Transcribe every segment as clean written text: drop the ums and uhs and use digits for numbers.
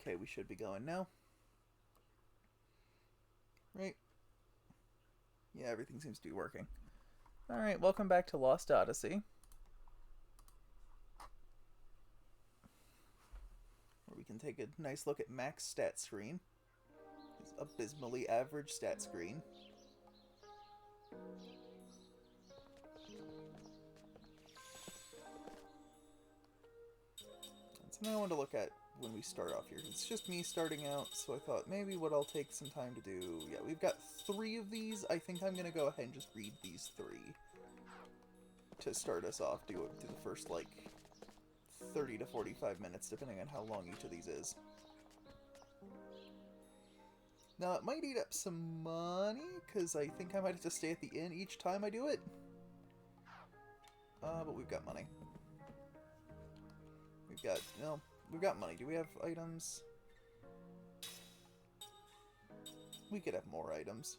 Okay, we should be going now. Right? Yeah, everything seems to be working. Alright, welcome back to Lost Odyssey. Where we can take a nice look at Mac's stat screen. His abysmally average stat screen. That's something I wanted to look at when we start off here. It's just me starting out, so I thought maybe what I'll take some time to do... Yeah, we've got 3 of these. I think I'm going to go ahead and just read these 3 to start us off. Do the first, like, 30 to 45 minutes, depending on how long each of these is. Now, it might eat up some money, because I think I might have to stay at the inn each time I do it. But we've got money. We've got money. Do we have items? We could have more items.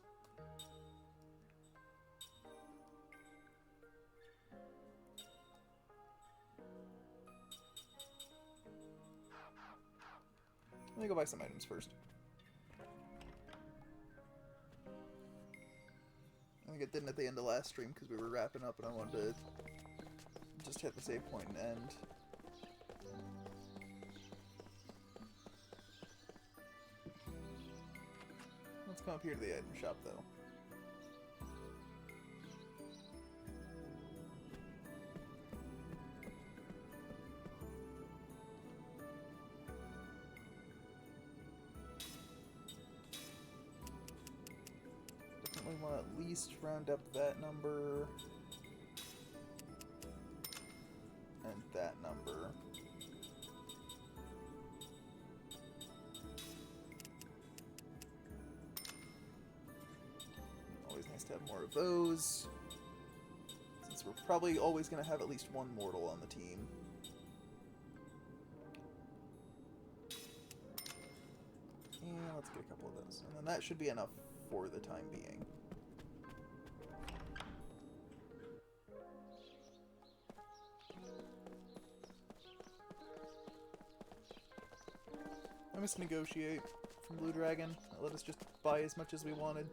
Let me go buy some items first. I think it didn't at the end of last stream because we were wrapping up and I wanted to just hit the save point and end. Let's come up here to the item shop, though. Definitely want to at least round up that number. And that number. Always nice to have more of those, since we're probably always going to have at least one mortal on the team. And let's get a couple of those. And then that should be enough for the time being. I must negotiate from Blue Dragon. Let us just buy as much as we wanted.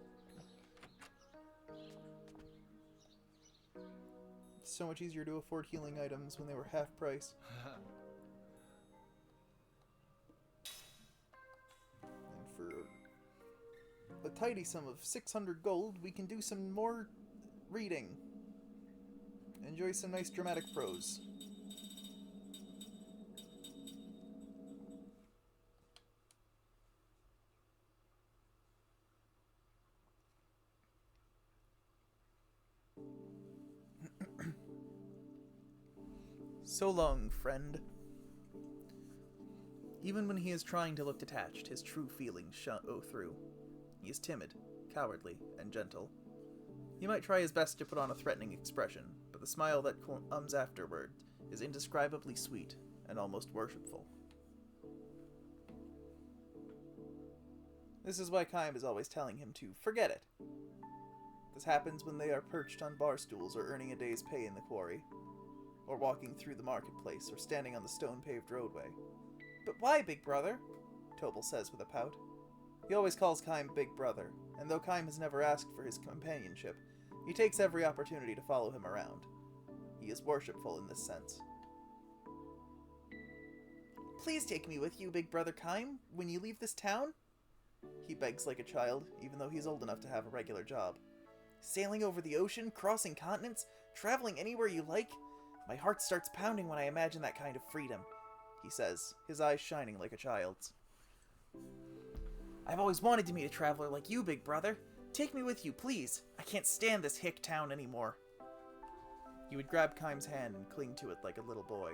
It's so much easier to afford healing items when they were half price. And for a tidy sum of 600 gold, we can do some more reading. Enjoy some nice dramatic prose. So long, friend. Even when he is trying to look detached, his true feelings show through. He is timid, cowardly, and gentle. He might try his best to put on a threatening expression, but the smile that comes afterward is indescribably sweet and almost worshipful. This is why Kaim is always telling him to forget it. This happens when they are perched on bar stools or earning a day's pay in the quarry, or walking through the marketplace, or standing on the stone-paved roadway. But why, Big Brother? Tobal says with a pout. He always calls Kaim Big Brother, and though Kaim has never asked for his companionship, he takes every opportunity to follow him around. He is worshipful in this sense. Please take me with you, Big Brother Kaim, when you leave this town? He begs like a child, even though he's old enough to have a regular job. Sailing over the ocean, crossing continents, traveling anywhere you like? My heart starts pounding when I imagine that kind of freedom, he says, his eyes shining like a child's. I've always wanted to meet a traveler like you, Big Brother. Take me with you, please. I can't stand this hick town anymore. He would grab Kaim's hand and cling to it like a little boy,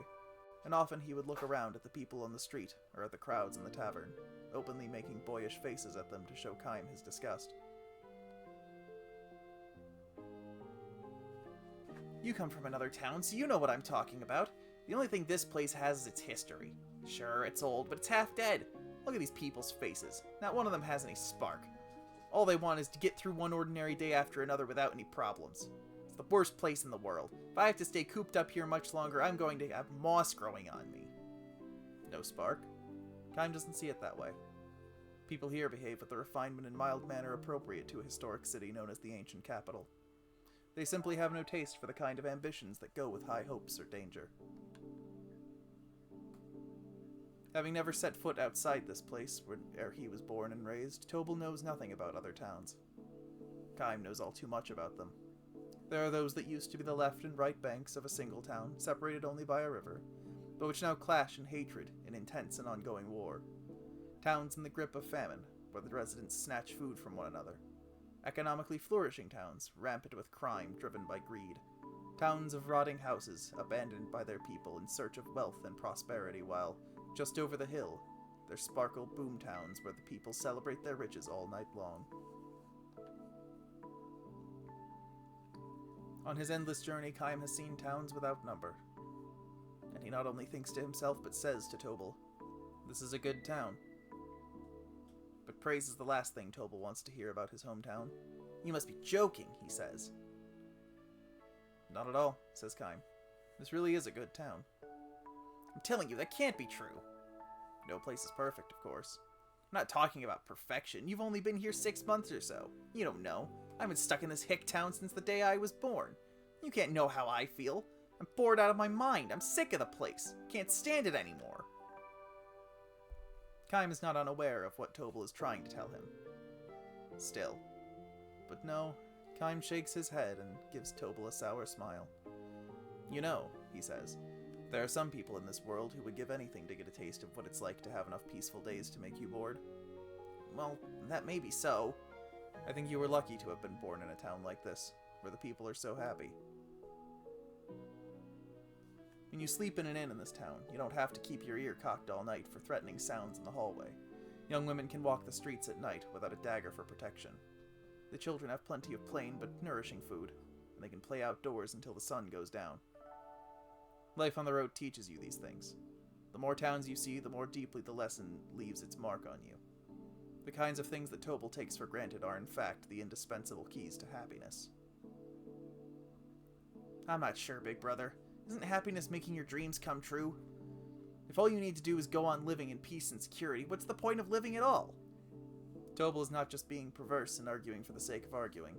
and often he would look around at the people on the street or at the crowds in the tavern, openly making boyish faces at them to show Kaim his disgust. You come from another town, so you know what I'm talking about. The only thing this place has is its history. Sure, it's old, but it's half dead. Look at these people's faces. Not one of them has any spark. All they want is to get through one ordinary day after another without any problems. It's the worst place in the world. If I have to stay cooped up here much longer, I'm going to have moss growing on me. No spark? Kaim doesn't see it that way. People here behave with the refinement and mild manner appropriate to a historic city known as the ancient capital. They simply have no taste for the kind of ambitions that go with high hopes or danger. Having never set foot outside this place where he was born and raised, Tobal knows nothing about other towns. Kaim knows all too much about them. There are those that used to be the left and right banks of a single town, separated only by a river, but which now clash in hatred in intense and ongoing war. Towns in the grip of famine, where the residents snatch food from one another. Economically flourishing towns, rampant with crime driven by greed. Towns of rotting houses, abandoned by their people in search of wealth and prosperity, while, just over the hill, there sparkle boom towns where the people celebrate their riches all night long. On his endless journey, Kaim has seen towns without number. And he not only thinks to himself, but says to Tobal, "This is a good town." But praise is the last thing Tobal wants to hear about his hometown. "You must be joking," he says. "Not at all," says Kaim. "This really is a good town." "I'm telling you, that can't be true." "No place is perfect, of course. I'm not talking about perfection. You've only been here 6 months or so. You don't know. I've been stuck in this hick town since the day I was born. You can't know how I feel. I'm bored out of my mind. I'm sick of the place. Can't stand it anymore." Kaim is not unaware of what Tobal is trying to tell him. Still. But no, Kaim shakes his head and gives Tobal a sour smile. "You know," he says, "there are some people in this world who would give anything to get a taste of what it's like to have enough peaceful days to make you bored." "Well, that may be so. I think you were lucky to have been born in a town like this, where the people are so happy. When you sleep in an inn in this town, you don't have to keep your ear cocked all night for threatening sounds in the hallway. Young women can walk the streets at night without a dagger for protection. The children have plenty of plain but nourishing food, and they can play outdoors until the sun goes down. Life on the road teaches you these things. The more towns you see, the more deeply the lesson leaves its mark on you. The kinds of things that Tobal takes for granted are in fact the indispensable keys to happiness." "I'm not sure, big brother. Isn't happiness making your dreams come true? If all you need to do is go on living in peace and security, what's the point of living at all?" Tobal is not just being perverse and arguing for the sake of arguing.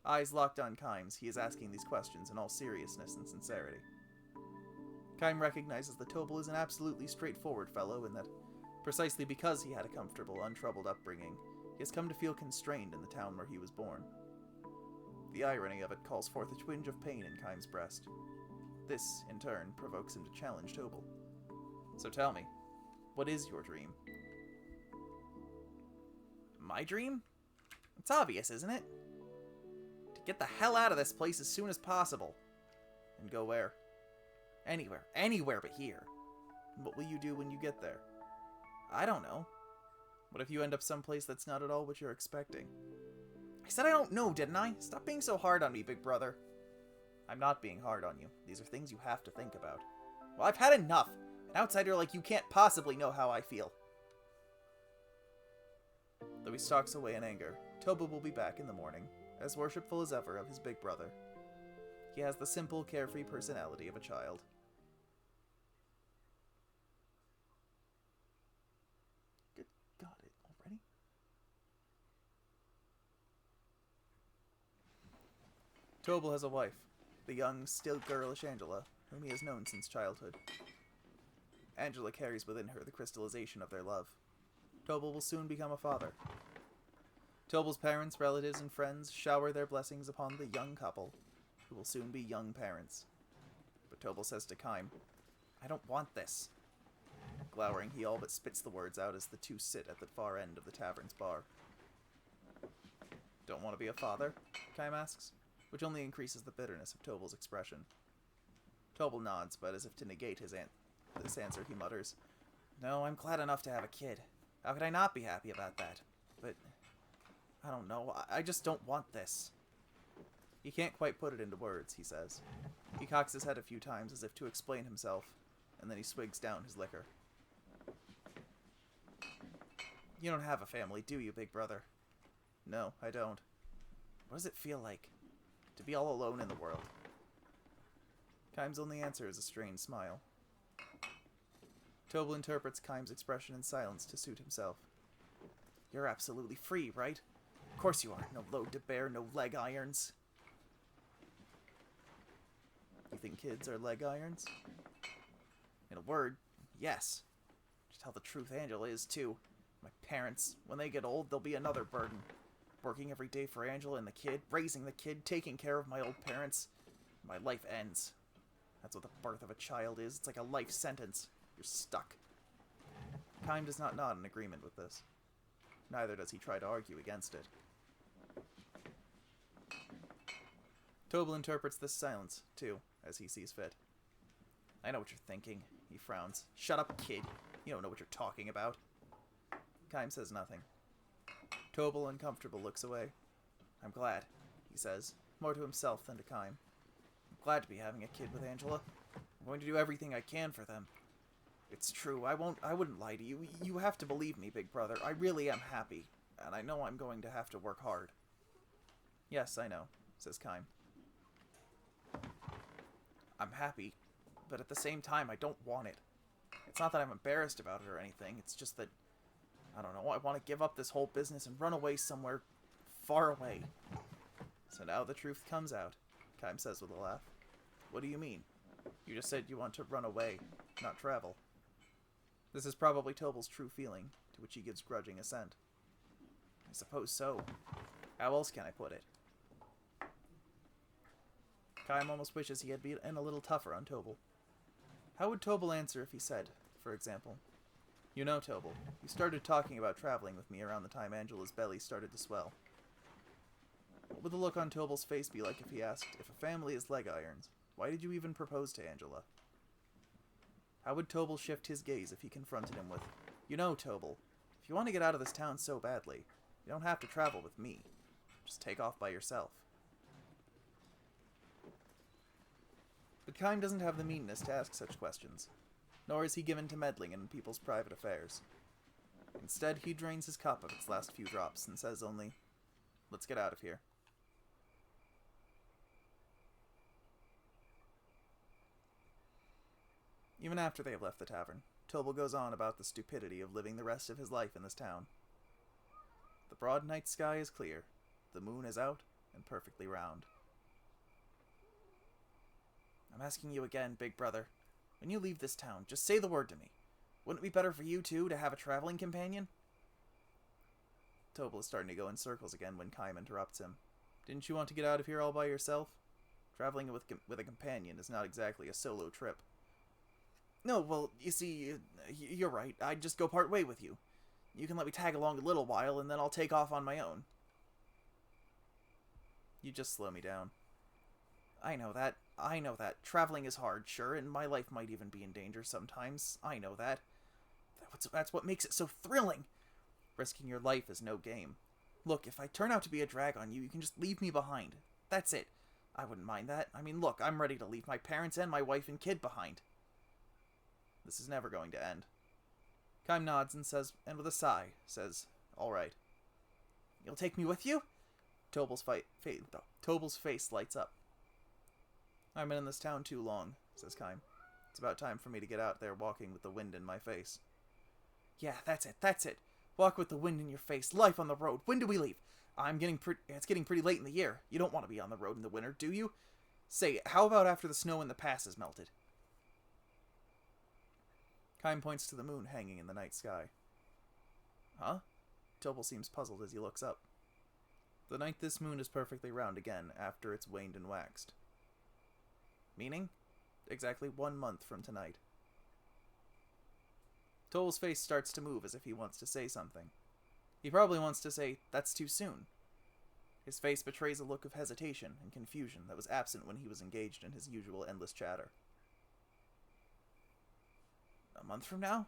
Eyes locked on Kaim's, he is asking these questions in all seriousness and sincerity. Kaim recognizes that Tobal is an absolutely straightforward fellow, and that, precisely because he had a comfortable, untroubled upbringing, he has come to feel constrained in the town where he was born. The irony of it calls forth a twinge of pain in Kaim's breast. This, in turn, provokes him to challenge Tobal. "So tell me, what is your dream?" "My dream? It's obvious, isn't it? To get the hell out of this place as soon as possible." "And go where?" Anywhere but here." "And what will you do when you get there?" "I don't know." "What if you end up someplace that's not at all what you're expecting?" "I said I don't know, didn't I? Stop being so hard on me, big brother." "I'm not being hard on you. These are things you have to think about." "Well, I've had enough. An outsider like you can't possibly know how I feel." Though he stalks away in anger, Tobal will be back in the morning, as worshipful as ever of his big brother. He has the simple, carefree personality of a child. Good God, it already? Tobal has a wife, the young, still girlish Angela, whom he has known since childhood. Angela carries within her the crystallization of their love. Tobal will soon become a father. Tobal's parents, relatives, and friends shower their blessings upon the young couple, who will soon be young parents. But Tobal says to Kaim, "I don't want this." Glowering, he all but spits the words out as the two sit at the far end of the tavern's bar. "Don't want to be a father?" Kaim asks, which only increases the bitterness of Tobal's expression. Tobal nods, but as if to negate this answer, he mutters, "No, I'm glad enough to have a kid. How could I not be happy about that? But, I don't know, I just don't want this." He can't quite put it into words, he says. He cocks his head a few times as if to explain himself, and then he swigs down his liquor. "You don't have a family, do you, big brother?" "No, I don't." "What does it feel like? To be all alone in the world?" Kaim's only answer is a strained smile. Tobal interprets Kaim's expression in silence to suit himself. You're absolutely free, right? Of course you are. No load to bear, no leg irons. You think kids are leg irons? In a word, yes. To tell the truth, Angela is too. My parents, when they get old, they'll be another burden. Working every day for Angela and the kid, raising the kid, taking care of my old parents. My life ends. That's what the birth of a child is. It's like a life sentence. You're stuck. Kaim does not nod in agreement with this. Neither does he try to argue against it. Tobal interprets this silence, too, as he sees fit. I know what you're thinking, he frowns. Shut up, kid. You don't know what you're talking about. Kaim says nothing. Tobal, uncomfortable, looks away. I'm glad, he says, more to himself than to Kaim. I'm glad to be having a kid with Angela. I'm going to do everything I can for them. It's true, I wouldn't lie to you. You have to believe me, big brother. I really am happy, and I know I'm going to have to work hard. Yes, I know, says Kaim. I'm happy, but at the same time, I don't want it. It's not that I'm embarrassed about it or anything, it's just that, I don't know, I want to give up this whole business and run away somewhere far away. So now the truth comes out, Kaim says with a laugh. What do you mean? You just said you want to run away, not travel. This is probably Tobal's true feeling, to which he gives grudging assent. I suppose so. How else can I put it? Kaim almost wishes he had been a little tougher on Tobal. How would Tobal answer if he said, for example, You know, Tobal, you started talking about traveling with me around the time Angela's belly started to swell. What would the look on Tobal's face be like if he asked, if a family is leg irons, why did you even propose to Angela? How would Tobal shift his gaze if he confronted him with, You know, Tobal, if you want to get out of this town so badly, you don't have to travel with me. Just take off by yourself. But Kaim doesn't have the meanness to ask such questions, nor is he given to meddling in people's private affairs. Instead, he drains his cup of its last few drops and says only, Let's get out of here. Even after they have left the tavern, Tobal goes on about the stupidity of living the rest of his life in this town. The broad night sky is clear, the moon is out, and perfectly round. I'm asking you again, big brother. When you leave this town, just say the word to me. Wouldn't it be better for you, too, to have a traveling companion? Tobal is starting to go in circles again when Kaim interrupts him. Didn't you want to get out of here all by yourself? Traveling with a companion is not exactly a solo trip. No, well, you see, you're right. I'd just go part way with you. You can let me tag along a little while, and then I'll take off on my own. You just slow me down. I know that. Traveling is hard, sure, and my life might even be in danger sometimes. I know that. That's what makes it so thrilling. Risking your life is no game. Look, if I turn out to be a drag on you, you can just leave me behind. That's it. I wouldn't mind that. I mean, look, I'm ready to leave my parents and my wife and kid behind. This is never going to end. Kaim nods and with a sigh, says, All right. You'll take me with you? Tobal's face lights up. I've been in this town too long, says Kaim. It's about time for me to get out there walking with the wind in my face. Yeah, that's it. Walk with the wind in your face, life on the road. When do we leave? It's getting pretty late in the year. You don't want to be on the road in the winter, do you? Say, how about after the snow in the pass has melted? Kaim points to the moon hanging in the night sky. Huh? Tobal seems puzzled as he looks up. The night this moon is perfectly round again after it's waned and waxed. Meaning? Exactly 1 month from tonight. Tobal's face starts to move as if he wants to say something. He probably wants to say, That's too soon. His face betrays a look of hesitation and confusion that was absent when he was engaged in his usual endless chatter. A month from now?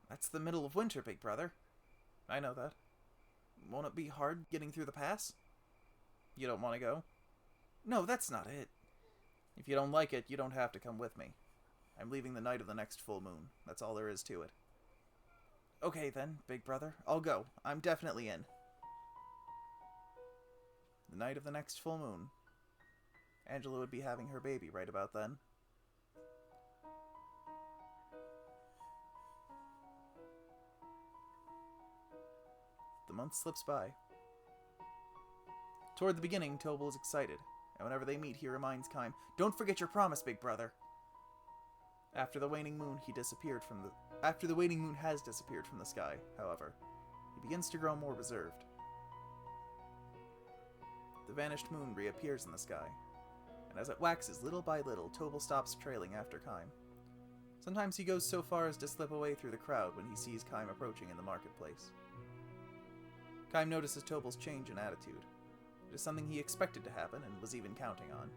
That's the middle of winter, big brother. I know that. Won't it be hard getting through the pass? You don't want to go? No, that's not it. If you don't like it, you don't have to come with me. I'm leaving the night of the next full moon. That's all there is to it. Okay then, big brother. I'll go. I'm definitely in. The night of the next full moon. Angela would be having her baby right about then. month slips by. Toward the beginning, Tobal is excited, and whenever they meet, he reminds Kaim, "Don't forget your promise, big brother." After the waning moon has disappeared from the sky, however, he begins to grow more reserved. The vanished moon reappears in the sky, and as it waxes little by little, Tobal stops trailing after Kaim. Sometimes he goes so far as to slip away through the crowd when he sees Kaim approaching in the marketplace. Kaim notices Tobal's change in attitude. It is something he expected to happen and was even counting on.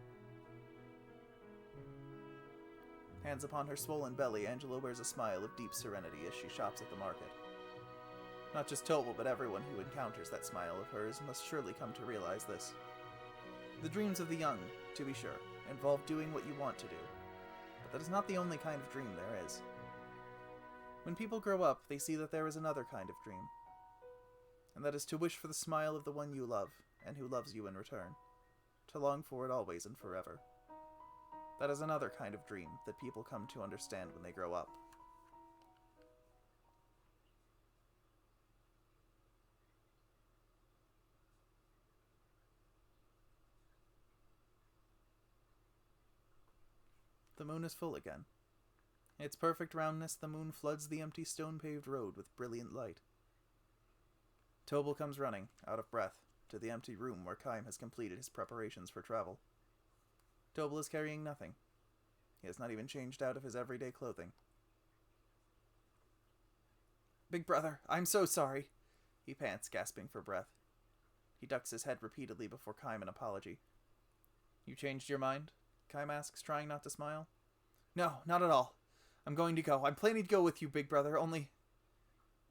Hands upon her swollen belly, Angela wears a smile of deep serenity as she shops at the market. Not just Tobal, but everyone who encounters that smile of hers must surely come to realize this. The dreams of the young, to be sure, involve doing what you want to do, but that is not the only kind of dream there is. When people grow up, they see that there is another kind of dream, and that is to wish for the smile of the one you love, and who loves you in return, to long for it always and forever. That is another kind of dream that people come to understand when they grow up. The moon is full again. In its perfect roundness, the moon floods the empty stone-paved road with brilliant light. Tobal comes running, out of breath, to the empty room where Kaim has completed his preparations for travel. Tobal is carrying nothing. He has not even changed out of his everyday clothing. "Big brother, I'm so sorry," he pants, gasping for breath. He ducks his head repeatedly before Kaim an apology. "You changed your mind?" Kaim asks, trying not to smile. "No, not at all. I'm going to go. I'm planning to go with you, big brother, only..."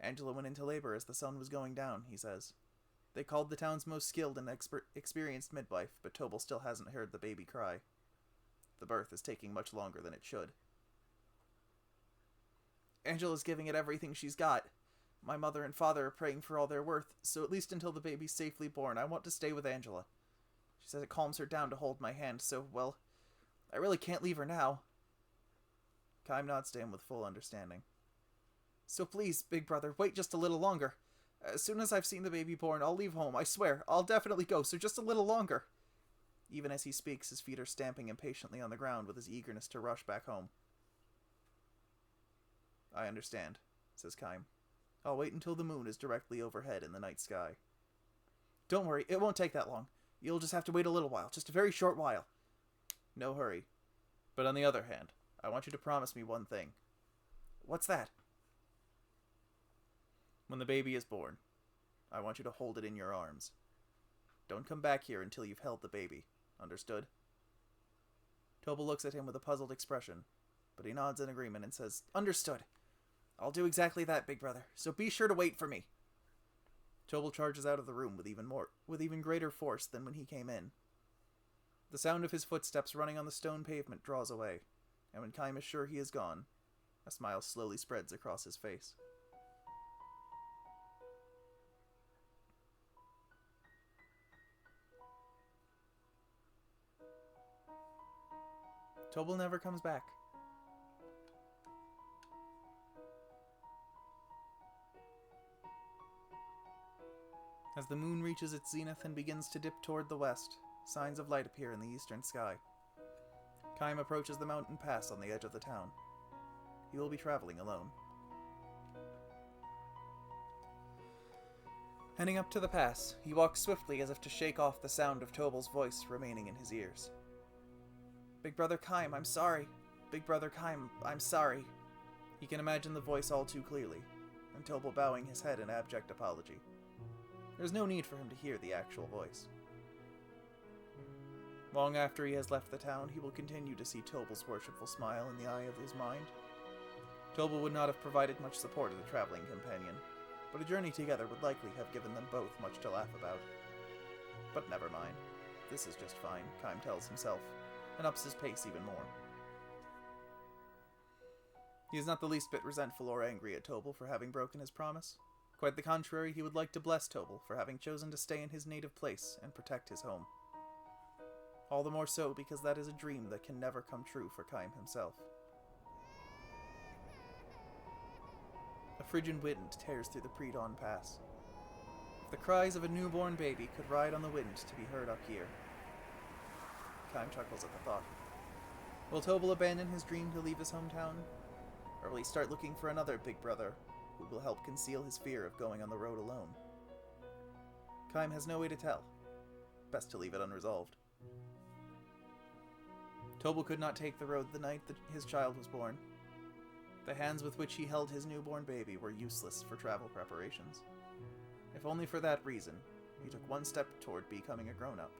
Angela went into labor as the sun was going down, he says. They called the town's most skilled and experienced midwife, but Tobal still hasn't heard the baby cry. The birth is taking much longer than it should. "Angela's giving it everything she's got. My mother and father are praying for all they're worth, so at least until the baby's safely born, I want to stay with Angela. She says it calms her down to hold my hand, so, well, I really can't leave her now." Kaim nods to him with full understanding. "So please, big brother, wait just a little longer. As soon as I've seen the baby born, I'll leave home, I swear. I'll definitely go, so just a little longer." Even as he speaks, his feet are stamping impatiently on the ground with his eagerness to rush back home. "I understand," says Kaim. "I'll wait until the moon is directly overhead in the night sky." "Don't worry, it won't take that long. You'll just have to wait a little while, just a very short while." "No hurry. But on the other hand, I want you to promise me one thing." "What's that?" "When the baby is born, I want you to hold it in your arms. Don't come back here until you've held the baby. Understood?" Tobal looks at him with a puzzled expression, but he nods in agreement and says, "Understood. I'll do exactly that, big brother, so be sure to wait for me." Tobal charges out of the room with even greater force than when he came in. The sound of his footsteps running on the stone pavement draws away, and when Kaim is sure he is gone, a smile slowly spreads across his face. Tobal never comes back. As the moon reaches its zenith and begins to dip toward the west, signs of light appear in the eastern sky. Kaim approaches the mountain pass on the edge of the town. He will be traveling alone. Heading up to the pass, he walks swiftly as if to shake off the sound of Tobal's voice remaining in his ears. "Big brother Kaim, I'm sorry. Big brother Kaim, I'm sorry." He can imagine the voice all too clearly, and Tobal bowing his head in abject apology. There's no need for him to hear the actual voice. Long after he has left the town, he will continue to see Tobal's worshipful smile in the eye of his mind. Tobal would not have provided much support as a traveling companion, but a journey together would likely have given them both much to laugh about. But never mind. This is just fine, Kaim tells himself, and ups his pace even more. He is not the least bit resentful or angry at Tobal for having broken his promise. Quite the contrary, he would like to bless Tobal for having chosen to stay in his native place and protect his home. All the more so because that is a dream that can never come true for Kaim himself. A frigid wind tears through the pre-dawn pass. The cries of a newborn baby could ride on the wind to be heard up here. Kaim chuckles at the thought. Will Tobal abandon his dream to leave his hometown? Or will he start looking for another big brother who will help conceal his fear of going on the road alone? Kaim has no way to tell. Best to leave it unresolved. Tobal could not take the road the night that his child was born. The hands with which he held his newborn baby were useless for travel preparations. If only for that reason, he took one step toward becoming a grown-up.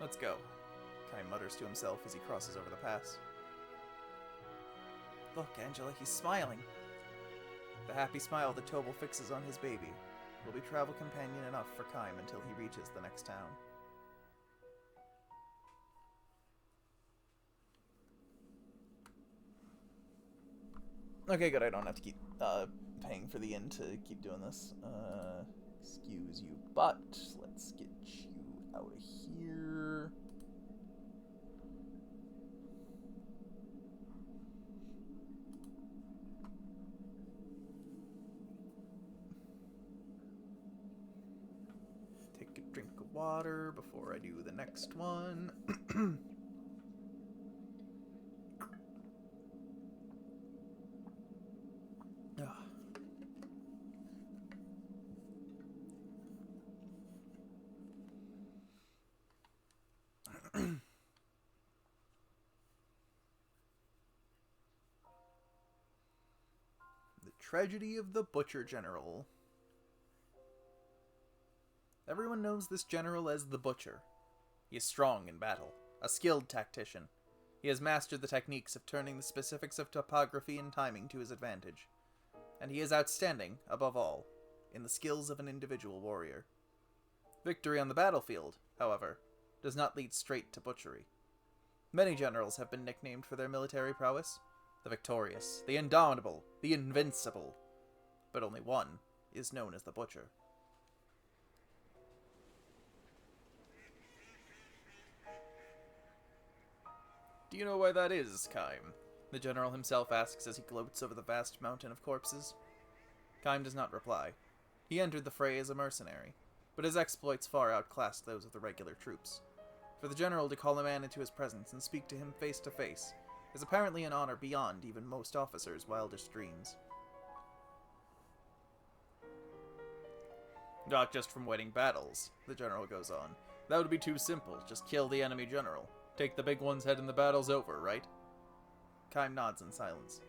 Let's go, Kaim mutters to himself as he crosses over the pass. Look, Angela, he's smiling. The happy smile that Tobal fixes on his baby will be travel companion enough for Kaim until he reaches the next town. Okay, good, I don't have to keep paying for the inn to keep doing this. Excuse you, but let's get you out of here. Take a drink of water before I do the next one. Tragedy of the Butcher General. Everyone knows this general as the Butcher. He is strong in battle, a skilled tactician. He has mastered the techniques of turning the specifics of topography and timing to his advantage. And he is outstanding, above all, in the skills of an individual warrior. Victory on the battlefield, however, does not lead straight to butchery. Many generals have been nicknamed for their military prowess. The victorious, the indomitable, the invincible. But only one is known as the Butcher. Do you know why that is, Kaim? The general himself asks as he gloats over the vast mountain of corpses. Kaim does not reply. He entered the fray as a mercenary, but his exploits far outclassed those of the regular troops. For the general to call a man into his presence and speak to him face to face is apparently an honor beyond even most officers' wildest dreams. Not just from winning battles, the general goes on. That would be too simple. Just kill the enemy general. Take the big one's head and the battle's over, right? Kaim nods in silence.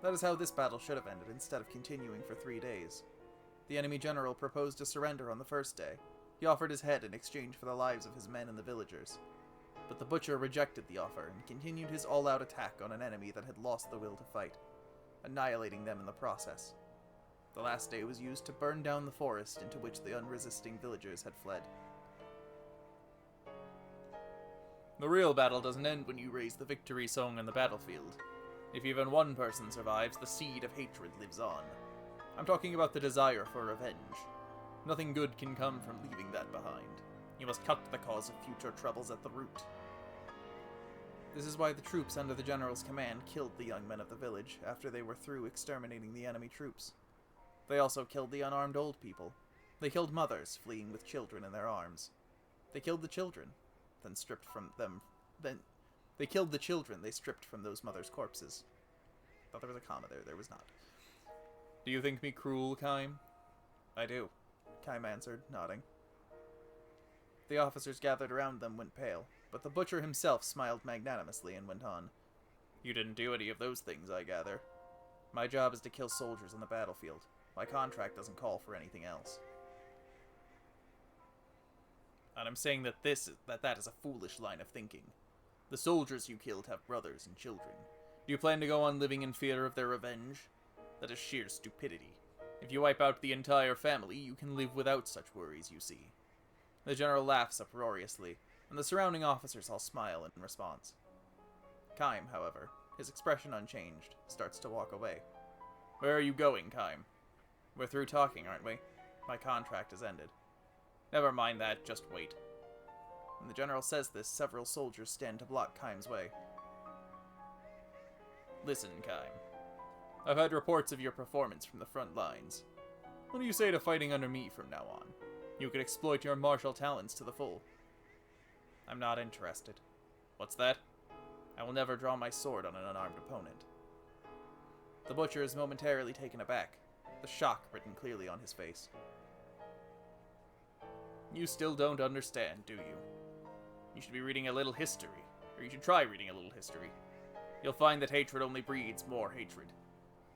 That is how this battle should have ended instead of continuing for 3 days. The enemy general proposed a surrender on the first day. He offered his head in exchange for the lives of his men and the villagers. But the Butcher rejected the offer and continued his all-out attack on an enemy that had lost the will to fight, annihilating them in the process. The last day was used to burn down the forest into which the unresisting villagers had fled. The real battle doesn't end when you raise the victory song on the battlefield. If even one person survives, the seed of hatred lives on. I'm talking about the desire for revenge. Nothing good can come from leaving that behind. You must cut the cause of future troubles at the root. This is why the troops under the general's command killed the young men of the village after they were through exterminating the enemy troops. They also killed the unarmed old people. They killed mothers fleeing with children in their arms. They killed the children, then they killed the children they stripped from those mothers' corpses. Thought there was a comma there. There was not. Do you think me cruel, Kaim? I do, Kaim answered, nodding. The officers gathered around them went pale, but the Butcher himself smiled magnanimously and went on. You didn't do any of those things, I gather. My job is to kill soldiers on the battlefield. My contract doesn't call for anything else. And I'm saying that that is a foolish line of thinking. The soldiers you killed have brothers and children. Do you plan to go on living in fear of their revenge? That is sheer stupidity. If you wipe out the entire family, you can live without such worries, you see. The general laughs uproariously, and the surrounding officers all smile in response. Kaim, however, his expression unchanged, starts to walk away. Where are you going, Kaim? We're through talking, aren't we? My contract has ended. Never mind that, just wait. When the general says this, several soldiers stand to block Kaim's way. Listen, Kaim. I've had reports of your performance from the front lines. What do you say to fighting under me from now on? You could exploit your martial talents to the full. I'm not interested. What's that? I will never draw my sword on an unarmed opponent. The butcher is momentarily taken aback, the shock written clearly on his face. You still don't understand, do you? You should be reading a little history, or you should try reading a little history. You'll find that hatred only breeds more hatred.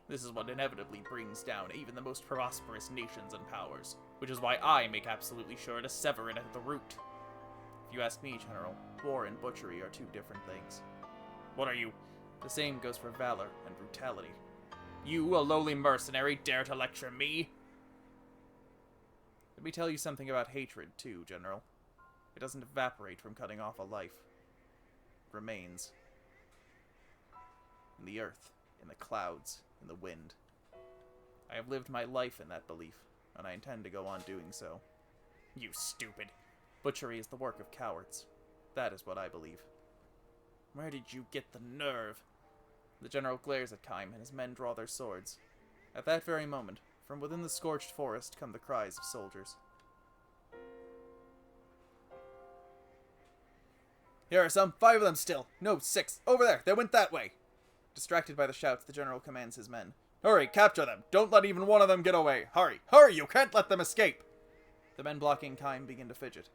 This is what inevitably brings down even the most prosperous nations and powers, which is why I make absolutely sure to sever it at the root. If you ask me, General, war and butchery are two different things. What are you? The same goes for valor and brutality. You, a lowly mercenary, dare to lecture me? Let me tell you something about hatred, too, General. It doesn't evaporate from cutting off a life. It remains. In the earth, in the clouds, in the wind. I have lived my life in that belief, and I intend to go on doing so. You stupid. Butchery is the work of cowards. That is what I believe. Where did you get the nerve? The general glares at Kaim, and his men draw their swords. At that very moment, from within the scorched forest come the cries of soldiers. Here are some, 5 of them still. No, 6. Over there, they went that way. Distracted by the shouts, the general commands his men. Hurry, capture them. Don't let even one of them get away. Hurry, hurry, you can't let them escape. The men blocking Kaim begin to fidget,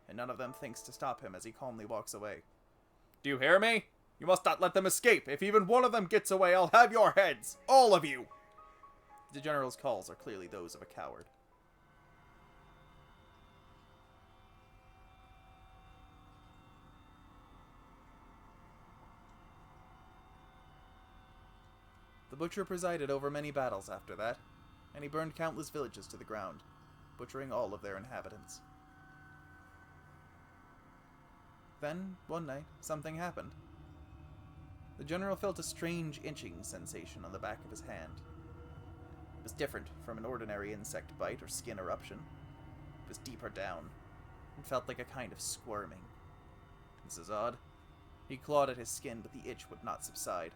and none of them thinks to stop him as he calmly walks away. Do you hear me? You must not let them escape. If even one of them gets away, I'll have your heads. All of you. The general's calls are clearly those of a coward. The butcher presided over many battles after that, and he burned countless villages to the ground, butchering all of their inhabitants. Then, one night, something happened. The general felt a strange itching sensation on the back of his hand. It was different from an ordinary insect bite or skin eruption. It was deeper down, and felt like a kind of squirming. This is odd. He clawed at his skin, but the itch would not subside.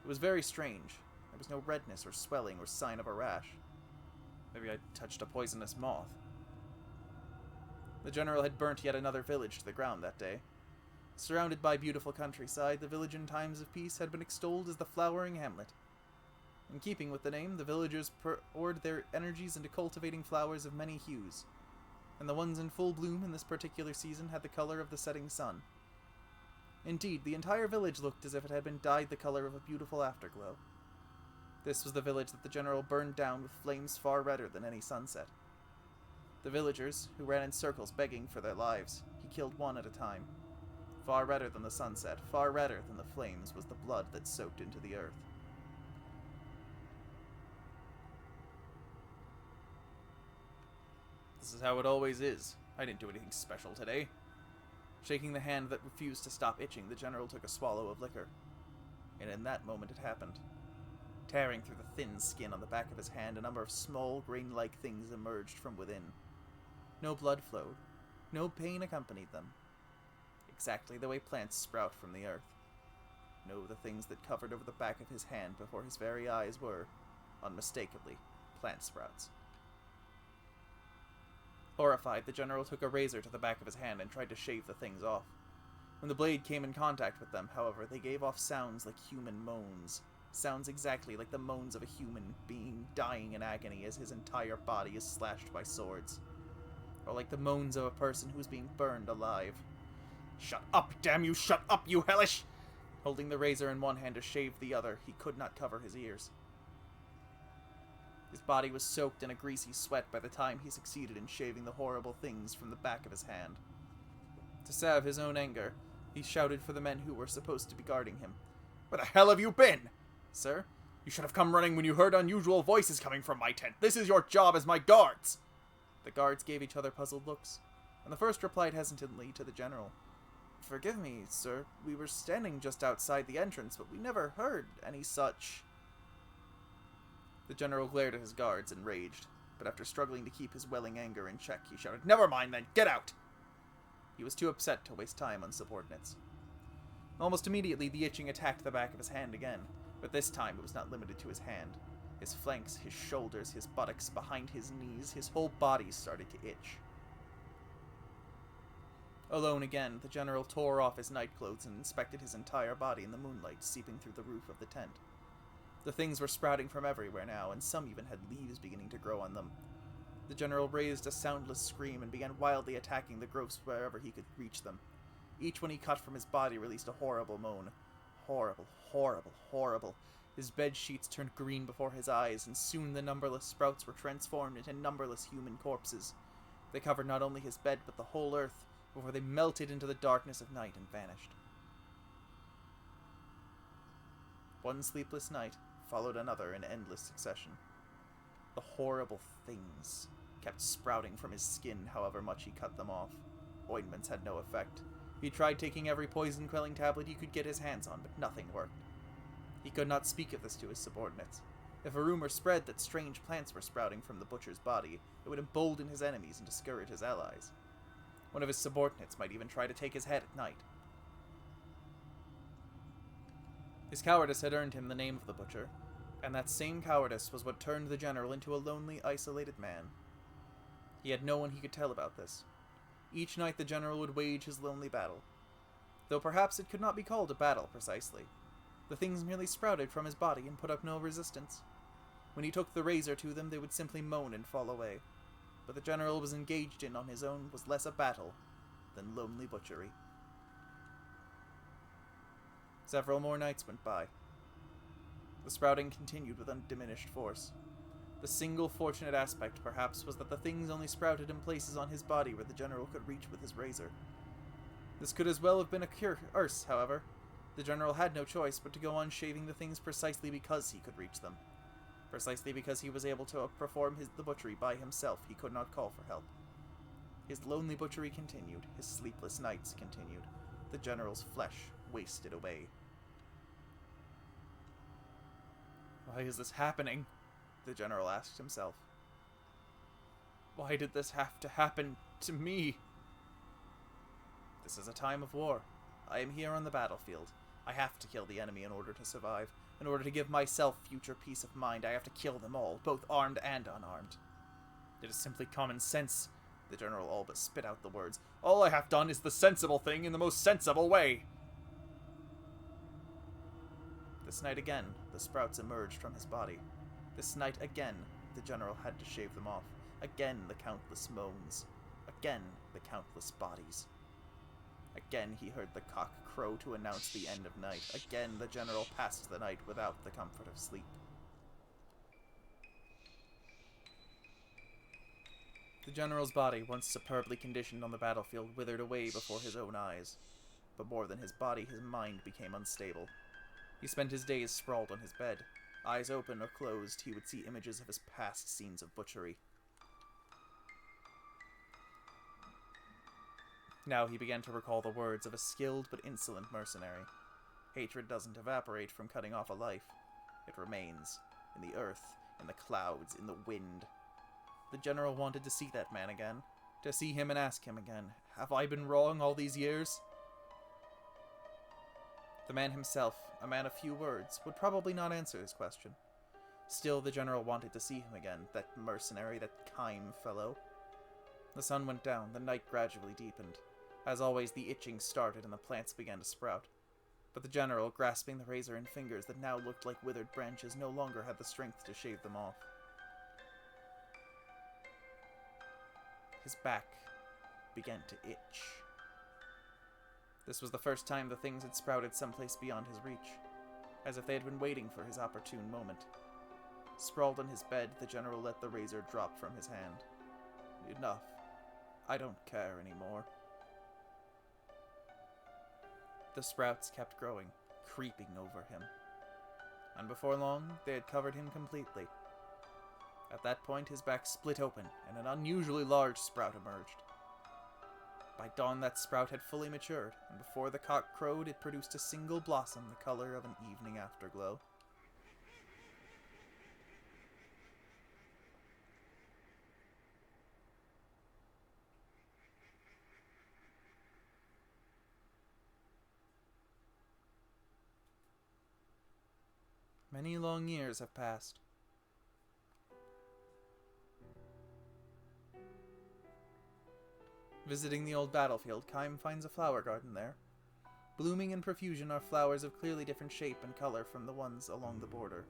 It was very strange. There was no redness or swelling or sign of a rash. Maybe I touched a poisonous moth. The general had burnt yet another village to the ground that day. Surrounded by beautiful countryside, the village in times of peace had been extolled as the flowering hamlet. In keeping with the name, the villagers poured their energies into cultivating flowers of many hues, and the ones in full bloom in this particular season had the color of the setting sun. Indeed, the entire village looked as if it had been dyed the color of a beautiful afterglow. This was the village that the general burned down with flames far redder than any sunset. The villagers, who ran in circles begging for their lives, he killed one at a time. Far redder than the sunset, far redder than the flames, was the blood that soaked into the earth. This is how it always is. I didn't do anything special today. Shaking the hand that refused to stop itching, the general took a swallow of liquor. And in that moment it happened. Tearing through the thin skin on the back of his hand, a number of small, grain-like things emerged from within. No blood flowed. No pain accompanied them. Exactly the way plants sprout from the earth. No, the things that covered over the back of his hand before his very eyes were, unmistakably, plant sprouts. Horrified, the general took a razor to the back of his hand and tried to shave the things off. When the blade came in contact with them, however, they gave off sounds like human moans. Sounds exactly like the moans of a human being dying in agony as his entire body is slashed by swords. Or like the moans of a person who is being burned alive. Shut up, damn you, shut up, you hellish! Holding the razor in one hand to shave the other, he could not cover his ears. His body was soaked in a greasy sweat by the time he succeeded in shaving the horrible things from the back of his hand. To salve his own anger, he shouted for the men who were supposed to be guarding him. Where the hell have you been? Sir, you should have come running when you heard unusual voices coming from my tent. This is your job as my guards! The guards gave each other puzzled looks, and the first replied hesitantly to the general. Forgive me, sir. We were standing just outside the entrance, but we never heard any such... The general glared at his guards, enraged, but after struggling to keep his welling anger in check, he shouted, Never mind then, get out! He was too upset to waste time on subordinates. Almost immediately, the itching attacked the back of his hand again, But this time it was not limited to his hand. His flanks, his shoulders, his buttocks, behind his knees, his whole body started to itch. Alone again, the general tore off his nightclothes and inspected his entire body in the moonlight seeping through the roof of the tent. The things were sprouting from everywhere now, and some even had leaves beginning to grow on them. The general raised a soundless scream and began wildly attacking the growths wherever he could reach them. Each one he cut from his body released a horrible moan. Horrible, horrible, horrible. His bed sheets turned green before his eyes, and soon the numberless sprouts were transformed into numberless human corpses. They covered not only his bed, but the whole earth, before they melted into the darkness of night and vanished. One sleepless night followed another in endless succession. The horrible things kept sprouting from his skin however much he cut them off. Ointments had no effect. He tried taking every poison-quelling tablet he could get his hands on, but nothing worked. He could not speak of this to his subordinates. If a rumor spread that strange plants were sprouting from the butcher's body, it would embolden his enemies and discourage his allies. One of his subordinates might even try to take his head at night. His cowardice had earned him the name of the Butcher, and that same cowardice was what turned the general into a lonely, isolated man. He had no one he could tell about this. Each night the general would wage his lonely battle, though perhaps it could not be called a battle precisely. The things merely sprouted from his body and put up no resistance. When he took the razor to them, they would simply moan and fall away. But the general was engaged in on his own was less a battle than lonely butchery. Several more nights went by. The sprouting continued with undiminished force. The single fortunate aspect, perhaps, was that the things only sprouted in places on his body where the general could reach with his razor. This could as well have been a curse, however. The general had no choice but to go on shaving the things precisely because he could reach them. Precisely because he was able to perform the butchery by himself, he could not call for help. His lonely butchery continued, his sleepless nights continued. The general's flesh wasted away. Why is this happening? The general asked himself. Why did this have to happen to me? This is a time of war. I am here on the battlefield. I have to kill the enemy in order to survive. In order to give myself future peace of mind, I have to kill them all, both armed and unarmed. It is simply common sense. The general all but spit out the words. All I have done is the sensible thing in the most sensible way. This night again, the sprouts emerged from his body. This night again, the general had to shave them off. Again, the countless moans. Again, the countless bodies. Again, he heard the cock crow to announce the end of night. Again, the general passed the night without the comfort of sleep. The general's body, once superbly conditioned on the battlefield, withered away before his own eyes. But more than his body, his mind became unstable. He spent his days sprawled on his bed. Eyes open or closed, he would see images of his past scenes of butchery. Now he began to recall the words of a skilled but insolent mercenary. Hatred doesn't evaporate from cutting off a life. It remains. In the earth, in the clouds, in the wind. The general wanted to see that man again. To see him and ask him again, have I been wrong all these years? The man himself, a man of few words, would probably not answer his question. Still, the general wanted to see him again, that mercenary, that Kime fellow. The sun went down, the night gradually deepened. As always, the itching started and the plants began to sprout. But the general, grasping the razor in fingers that now looked like withered branches, no longer had the strength to shave them off. His back began to itch. This was the first time the things had sprouted someplace beyond his reach, as if they had been waiting for his opportune moment. Sprawled on his bed, the general let the razor drop from his hand. Enough. I don't care anymore. The sprouts kept growing, creeping over him. And before long, they had covered him completely. At that point, his back split open, and an unusually large sprout emerged. By dawn, that sprout had fully matured, and before the cock crowed, it produced a single blossom the color of an evening afterglow. Many long years have passed. Visiting the old battlefield, Kym finds a flower garden there. Blooming in profusion are flowers of clearly different shape and color from the ones along the border.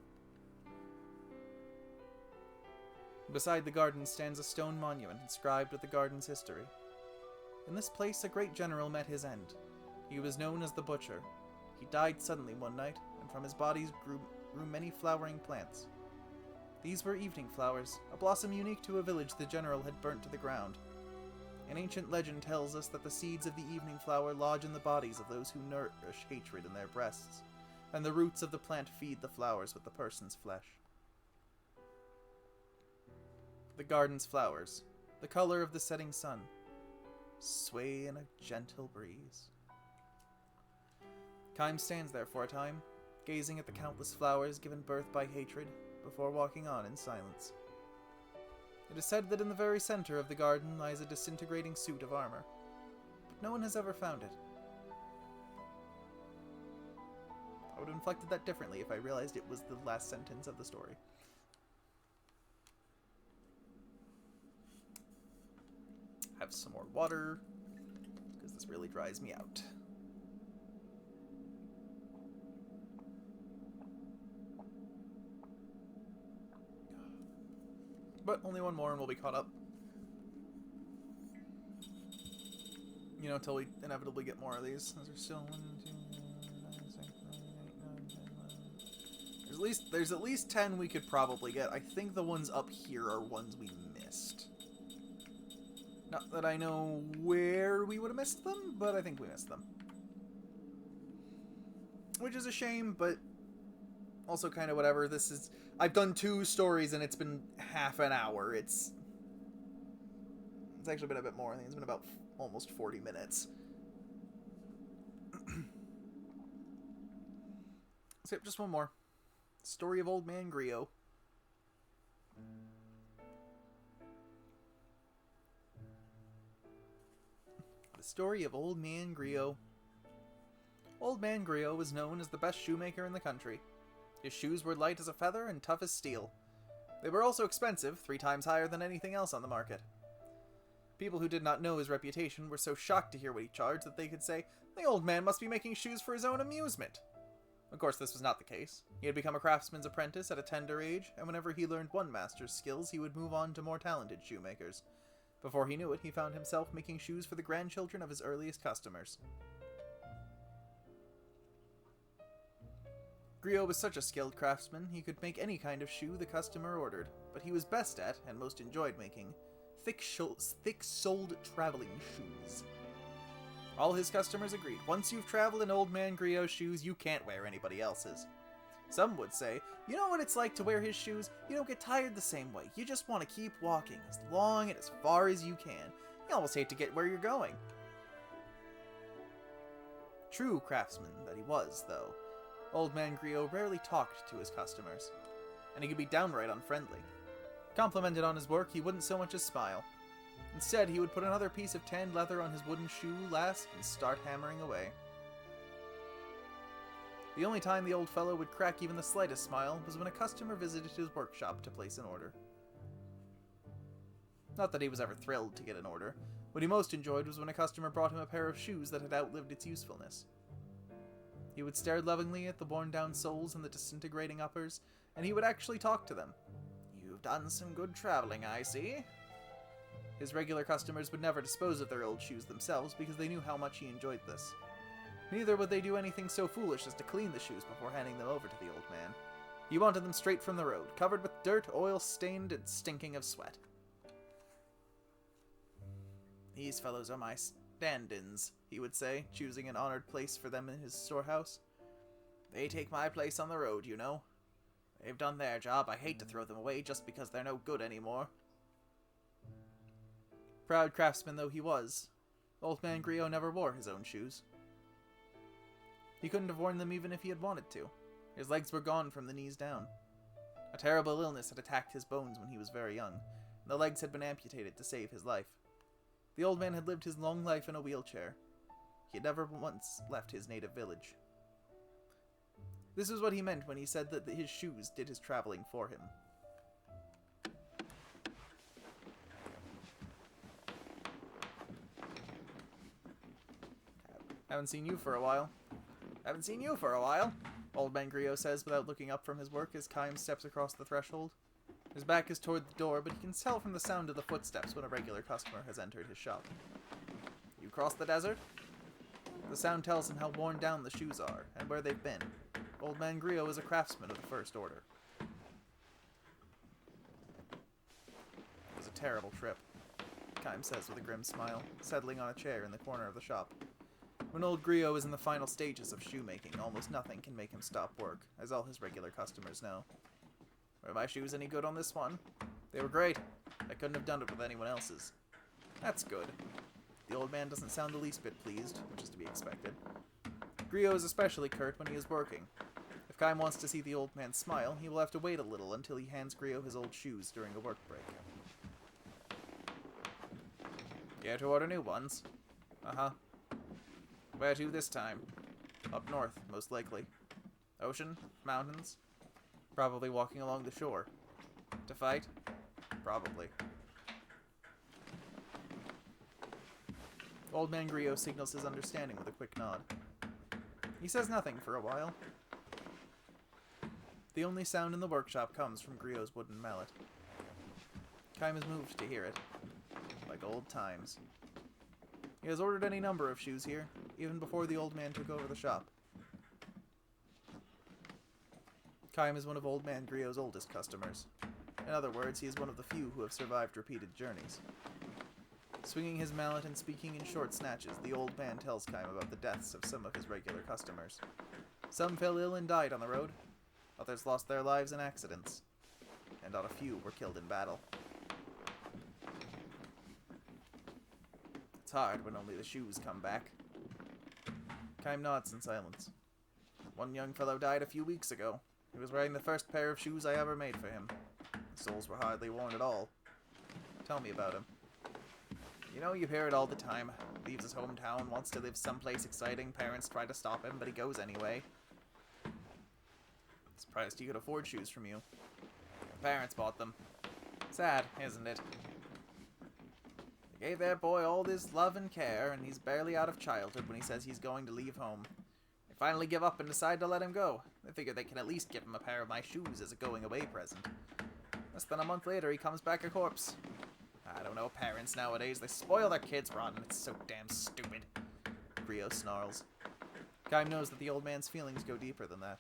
Beside the garden stands a stone monument inscribed with the garden's history. In this place, a great general met his end. He was known as the Butcher. He died suddenly one night, and from his body grew many flowering plants. These were evening flowers, a blossom unique to a village the general had burnt to the ground. An ancient legend tells us that the seeds of the evening flower lodge in the bodies of those who nourish hatred in their breasts, and the roots of the plant feed the flowers with the person's flesh. The garden's flowers, the color of the setting sun, sway in a gentle breeze. Kym stands there for a time, gazing at the countless flowers given birth by hatred, before walking on in silence. It is said that in the very center of the garden lies a disintegrating suit of armor, but no one has ever found it. I would have inflected that differently if I realized it was the last sentence of the story. Have some more water, because this really dries me out. But only one more and we'll be caught up. You know, until we inevitably get more of these. Those are still 1, 2, 9, 6, 7, 8, 9, 10, 11. There's at least 10 we could probably get. I think the ones up here are ones we missed. Not that I know where we would have missed them, but I think we missed them. Which is a shame, but also kind of whatever. I've done 2 stories and it's been half an hour. It's actually been a bit more. I think it's been about almost 40 minutes. So just one more. Story of Old Man Griot. The story of Old Man Griot. Old Man Griot was known as the best shoemaker in the country. His shoes were light as a feather and tough as steel. They were also expensive, 3 times higher than anything else on the market. People who did not know his reputation were so shocked to hear what he charged that they could say, "The old man must be making shoes for his own amusement." Of course, this was not the case. He had become a craftsman's apprentice at a tender age, and whenever he learned one master's skills, he would move on to more talented shoemakers. Before he knew it, he found himself making shoes for the grandchildren of his earliest customers. Griot was such a skilled craftsman, he could make any kind of shoe the customer ordered, but he was best at, and most enjoyed making, thick-soled traveling shoes. All his customers agreed, once you've traveled in Old Man Griot's shoes, you can't wear anybody else's. Some would say, you know what it's like to wear his shoes? You don't get tired the same way, you just want to keep walking as long and as far as you can. You almost hate to get where you're going. True craftsman that he was, though, Old Man Griot rarely talked to his customers, and he could be downright unfriendly. Complimented on his work, he wouldn't so much as smile. Instead, he would put another piece of tanned leather on his wooden shoe last and start hammering away. The only time the old fellow would crack even the slightest smile was when a customer visited his workshop to place an order. Not that he was ever thrilled to get an order. What he most enjoyed was when a customer brought him a pair of shoes that had outlived its usefulness. He would stare lovingly at the worn-down soles and the disintegrating uppers, and he would actually talk to them. "You've done some good traveling, I see." His regular customers would never dispose of their old shoes themselves because they knew how much he enjoyed this. Neither would they do anything so foolish as to clean the shoes before handing them over to the old man. He wanted them straight from the road, covered with dirt, oil-stained, and stinking of sweat. "These fellows are my stand-ins," he would say, choosing an honored place for them in his storehouse. "They take my place on the road, you know. They've done their job. I hate to throw them away just because they're no good anymore." Proud craftsman though he was, Old Man Griot never wore his own shoes. He couldn't have worn them even if he had wanted to. His legs were gone from the knees down. A terrible illness had attacked his bones when he was very young, and the legs had been amputated to save his life. The old man had lived his long life in a wheelchair. He had never once left his native village. This is what he meant when he said that his shoes did his traveling for him. Haven't seen you for a while. Haven't seen you for a while, Old Man Griot says without looking up from his work as Kaim steps across the threshold. His back is toward the door, but he can tell from the sound of the footsteps when a regular customer has entered his shop. You crossed the desert? The sound tells him how worn down the shoes are, and where they've been. Old Man Griot is a craftsman of the first order. It was a terrible trip, Kaim says with a grim smile, settling on a chair in the corner of the shop. When old Griot is in the final stages of shoemaking, almost nothing can make him stop work, as all his regular customers know. Were my shoes any good on this one? They were great. I couldn't have done it with anyone else's. That's good. The old man doesn't sound the least bit pleased, which is to be expected. Griot is especially curt when he is working. If Kaim wants to see the old man smile, he will have to wait a little until he hands Griot his old shoes during a work break. Care to order new ones? Uh-huh. Where to this time? Up north, most likely. Ocean? Mountains? Probably walking along the shore. To fight? Probably. Old Man Griot signals his understanding with a quick nod. He says nothing for a while. The only sound in the workshop comes from Griot's wooden mallet. Kaim is moved to hear it. Like old times. He has ordered any number of shoes here, even before the old man took over the shop. Kaim is one of Old Man Griot's oldest customers. In other words, he is one of the few who have survived repeated journeys. Swinging his mallet and speaking in short snatches, the old man tells Kaim about the deaths of some of his regular customers. Some fell ill and died on the road. Others lost their lives in accidents. And not a few were killed in battle. It's hard when only the shoes come back. Kaim nods in silence. One young fellow died a few weeks ago. He was wearing the first pair of shoes I ever made for him. The soles were hardly worn at all. Tell me about him. You know, you hear it all the time. Leaves his hometown, wants to live someplace exciting. Parents try to stop him, but he goes anyway. Surprised he could afford shoes from you. The parents bought them. Sad, isn't it? They gave their boy all this love and care, and he's barely out of childhood when he says he's going to leave home. They finally give up and decide to let him go. They figure they can at least give him a pair of my shoes as a going-away present. Less than a month later, he comes back a corpse. I don't know parents nowadays. They spoil their kids rotten. It's so damn stupid. Griot snarls. Kaim knows that the old man's feelings go deeper than that.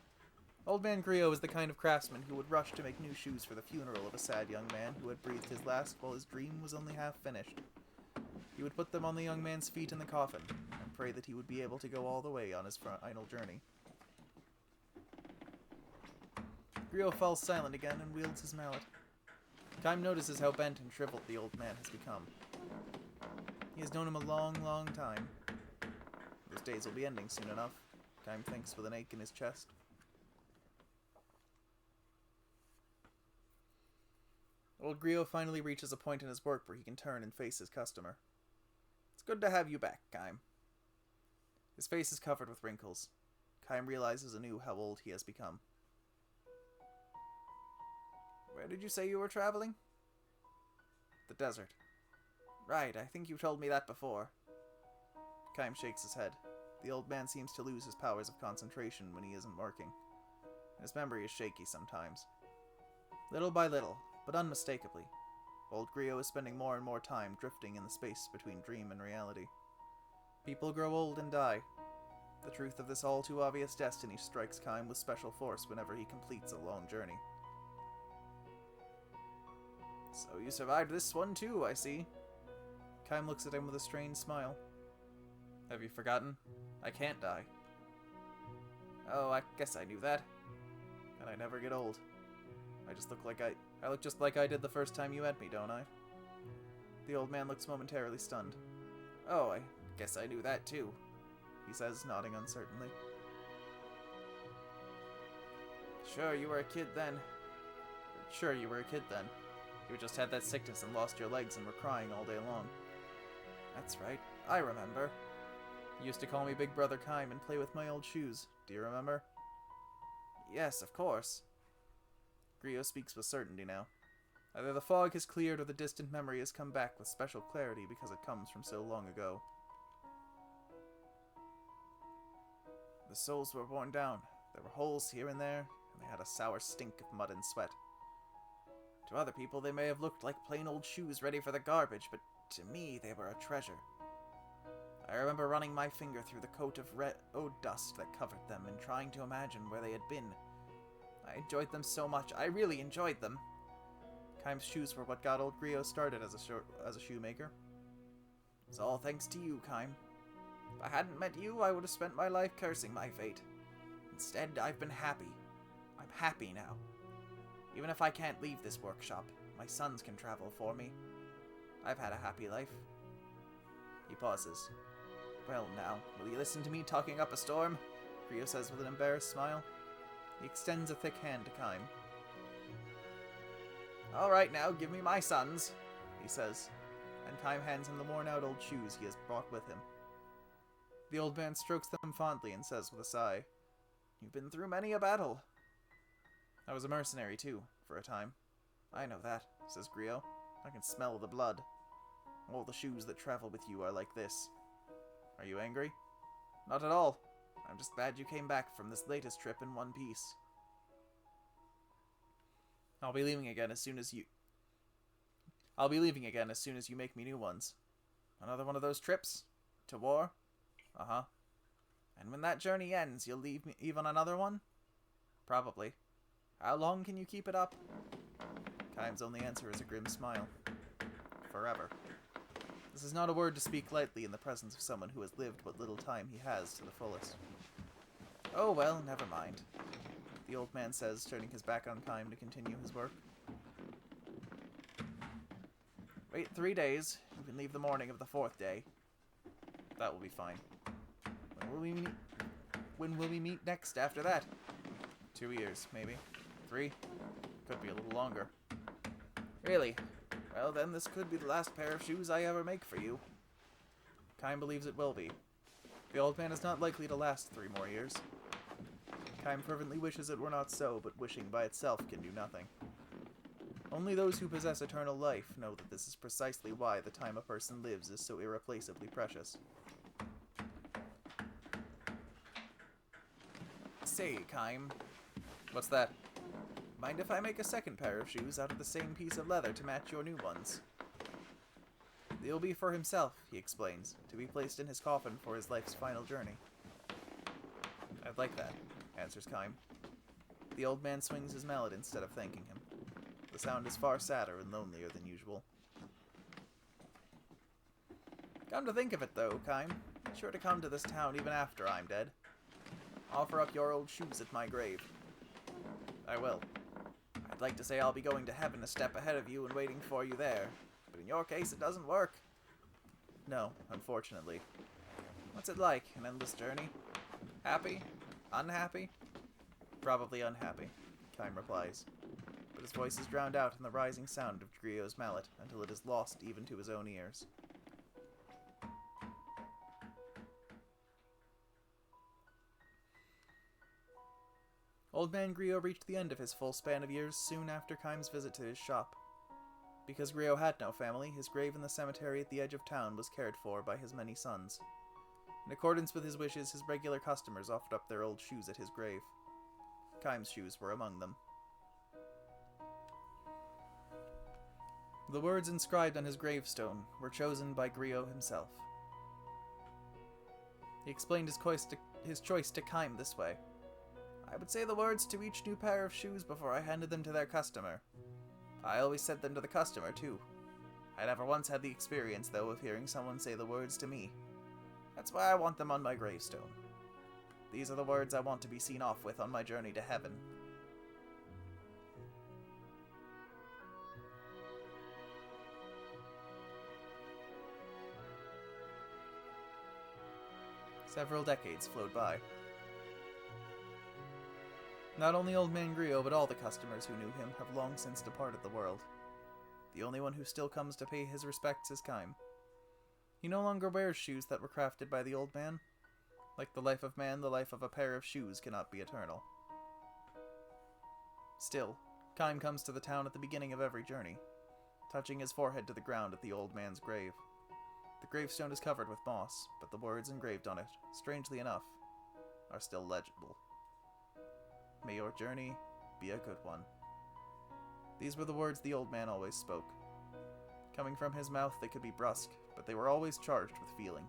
Old Man Griot is the kind of craftsman who would rush to make new shoes for the funeral of a sad young man who had breathed his last while his dream was only half finished. He would put them on the young man's feet in the coffin, and pray that he would be able to go all the way on his final journey. Griot falls silent again and wields his mallet. Kaim notices how bent and shriveled the old man has become. He has known him a long, long time. Those days will be ending soon enough, Kaim thinks with an ache in his chest. Old Griot finally reaches a point in his work where he can turn and face his customer. It's good to have you back, Kaim. His face is covered with wrinkles. Kaim realizes anew how old he has become. Where did you say you were traveling? The desert. Right, I think you told me that before. Kaim shakes his head. The old man seems to lose his powers of concentration when he isn't working. His memory is shaky sometimes. Little by little, but unmistakably, old Griot is spending more and more time drifting in the space between dream and reality. People grow old and die. The truth of this all-too-obvious destiny strikes Kaim with special force whenever he completes a long journey. So you survived this one too, I see. Kaim looks at him with a strained smile. Have you forgotten? I can't die. Oh, I guess I knew that. And I never get old. I look just like I did the first time you met me, don't I? The old man looks momentarily stunned. Oh, I guess I knew that too, he says, nodding uncertainly. Sure, you were a kid then. You just had that sickness and lost your legs and were crying all day long. That's right, I remember. You used to call me Big Brother Kaim and play with my old shoes. Do you remember? Yes, of course. Griot speaks with certainty now. Either the fog has cleared or the distant memory has come back with special clarity because it comes from so long ago. The soles were worn down. There were holes here and there, and they had a sour stink of mud and sweat. To other people, they may have looked like plain old shoes ready for the garbage, but to me, they were a treasure. I remember running my finger through the coat of red dust that covered them and trying to imagine where they had been. I enjoyed them so much. I really enjoyed them. Kaim's shoes were what got old Griot started as a shoemaker. It's all thanks to you, Kaim. If I hadn't met you, I would have spent my life cursing my fate. Instead, I've been happy. I'm happy now. Even if I can't leave this workshop, my sons can travel for me. I've had a happy life. He pauses. Well, now, will you listen to me talking up a storm? Griot says with an embarrassed smile. He extends a thick hand to Kaim. Alright now, give me my sons, he says, and Kaim hands him the worn-out old shoes he has brought with him. The old man strokes them fondly and says with a sigh, You've been through many a battle. I was a mercenary too, for a time. I know that, says Griot. I can smell the blood. All the shoes that travel with you are like this. Are you angry? Not at all. I'm just glad you came back from this latest trip in one piece. I'll be leaving again as soon as you make me new ones. Another one of those trips? To war? Uh-huh. And when that journey ends, you'll leave me even another one? Probably. How long can you keep it up? Kaim's only answer is a grim smile. Forever. This is not a word to speak lightly in the presence of someone who has lived what little time he has to the fullest. Oh well, never mind, the old man says, turning his back on Kaim to continue his work. Wait 3 days. You can leave the morning of the 4th day. That will be fine. When will we meet next after that? 2 years, maybe. 3? Could be a little longer. Really? Well, then this could be the last pair of shoes I ever make for you. Kaim believes it will be. The old man is not likely to last 3 more years. Kaim fervently wishes it were not so, but wishing by itself can do nothing. Only those who possess eternal life know that this is precisely why the time a person lives is so irreplaceably precious. Say, Kaim. What's that? Mind if I make a second pair of shoes out of the same piece of leather to match your new ones? They'll be for himself, he explains, to be placed in his coffin for his life's final journey. I'd like that, answers Kaim. The old man swings his mallet instead of thanking him. The sound is far sadder and lonelier than usual. Come to think of it, though, Kaim, be sure to come to this town even after I'm dead. Offer up your old shoes at my grave. I will. I'd like to say I'll be going to heaven a step ahead of you and waiting for you there, but in your case it doesn't work. No, unfortunately. What's it like, an endless journey? Happy? Unhappy? Probably unhappy, Kaim replies, but his voice is drowned out in the rising sound of Griot's mallet until it is lost even to his own ears. Old man Griot reached the end of his full span of years soon after Kaim's visit to his shop. Because Griot had no family, his grave in the cemetery at the edge of town was cared for by his many sons. In accordance with his wishes, his regular customers offered up their old shoes at his grave. Kaim's shoes were among them. The words inscribed on his gravestone were chosen by Griot himself. He explained his choice to Kaim this way. I would say the words to each new pair of shoes before I handed them to their customer. I always said them to the customer, too. I never once had the experience, though, of hearing someone say the words to me. That's why I want them on my gravestone. These are the words I want to be seen off with on my journey to heaven. Several decades flowed by. Not only old man Griot, but all the customers who knew him have long since departed the world. The only one who still comes to pay his respects is Kaim. He no longer wears shoes that were crafted by the old man. Like the life of man, the life of a pair of shoes cannot be eternal. Still, Kaim comes to the town at the beginning of every journey, touching his forehead to the ground at the old man's grave. The gravestone is covered with moss, but the words engraved on it, strangely enough, are still legible. May your journey be a good one. These were the words the old man always spoke. Coming from his mouth, they could be brusque, but they were always charged with feeling.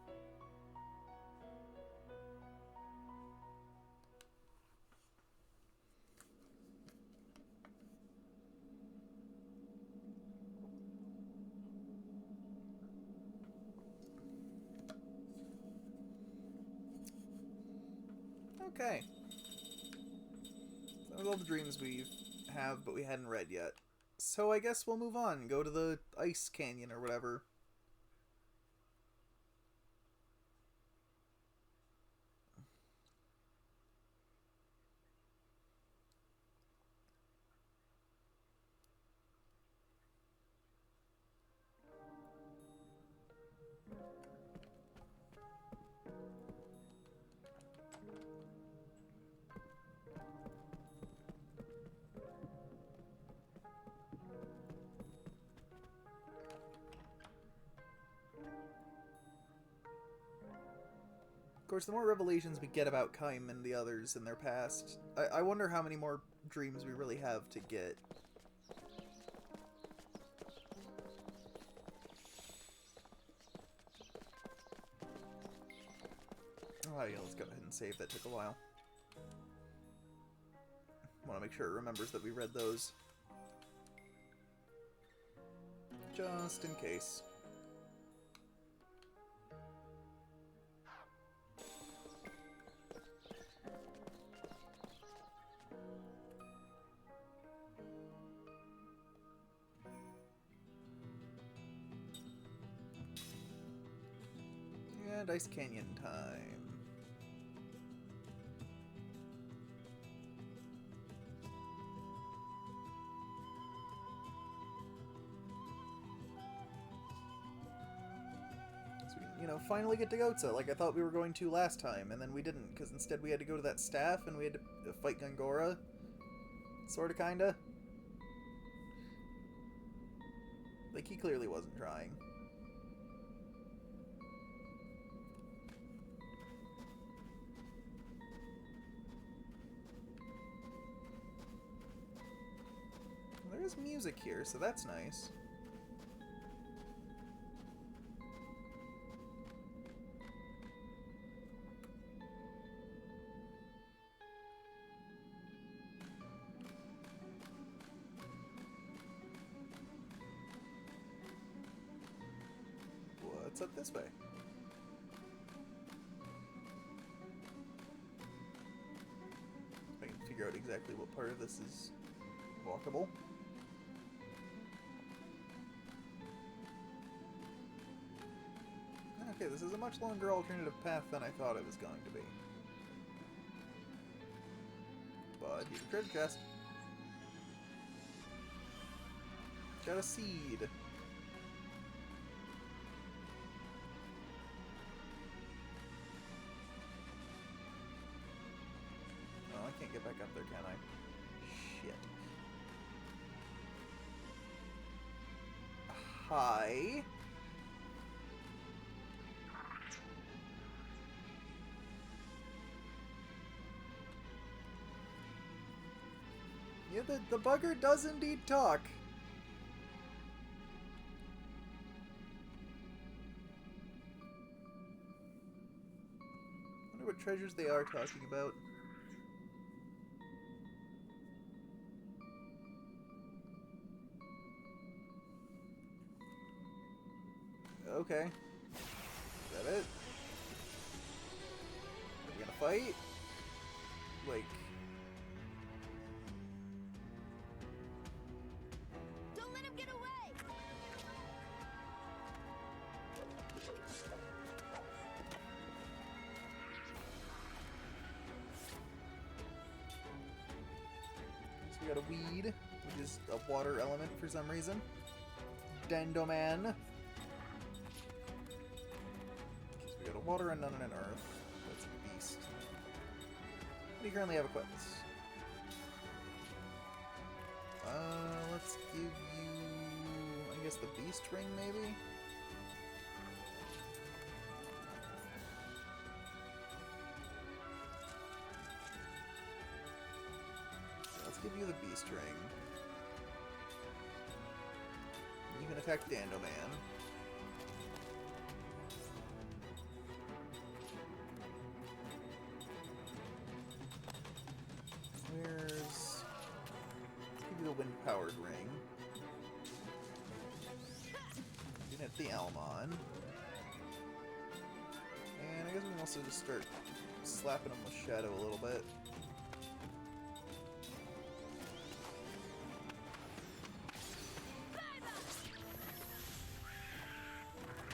Okay. That was all the dreams we have, but we hadn't read yet. So I guess we'll move on. Go to the ice canyon or whatever. Of course, the more revelations we get about Kaim and the others in their past, I wonder how many more dreams we really have to get. Oh yeah, let's go ahead and save. That took a while. Want to make sure it remembers that we read those. Just in case. And Ice Canyon time. So we, finally get to Gohtza, like I thought we were going to last time, and then we didn't, because instead we had to go to that staff, and we had to fight Gongora. Sorta, kinda. Like, he clearly wasn't trying. There's music here, so that's nice. What's up this way? I can figure out exactly what part of this is walkable. Okay, this is a much longer alternative path than I thought it was going to be. But here's a treasure chest. Got a seed. Oh, I can't get back up there, can I? Shit. Hi. Yeah, the bugger does indeed talk. I wonder what treasures they are talking about. Okay. Is that it? Are we gonna fight? Like... Don't let him get away! So we got a weed, which is a water element for some reason. Dendoman. So we got a water and none and an earth. That's a beast. What do you currently have equipped? Let's give you, I guess, the Beast Ring, maybe? Let's give you the Beast Ring. You can attack Dandoman. Let's give you the Wind-Powered Ring. You can hit the Almon. And I guess we can also just start slapping him with Shadow a little bit.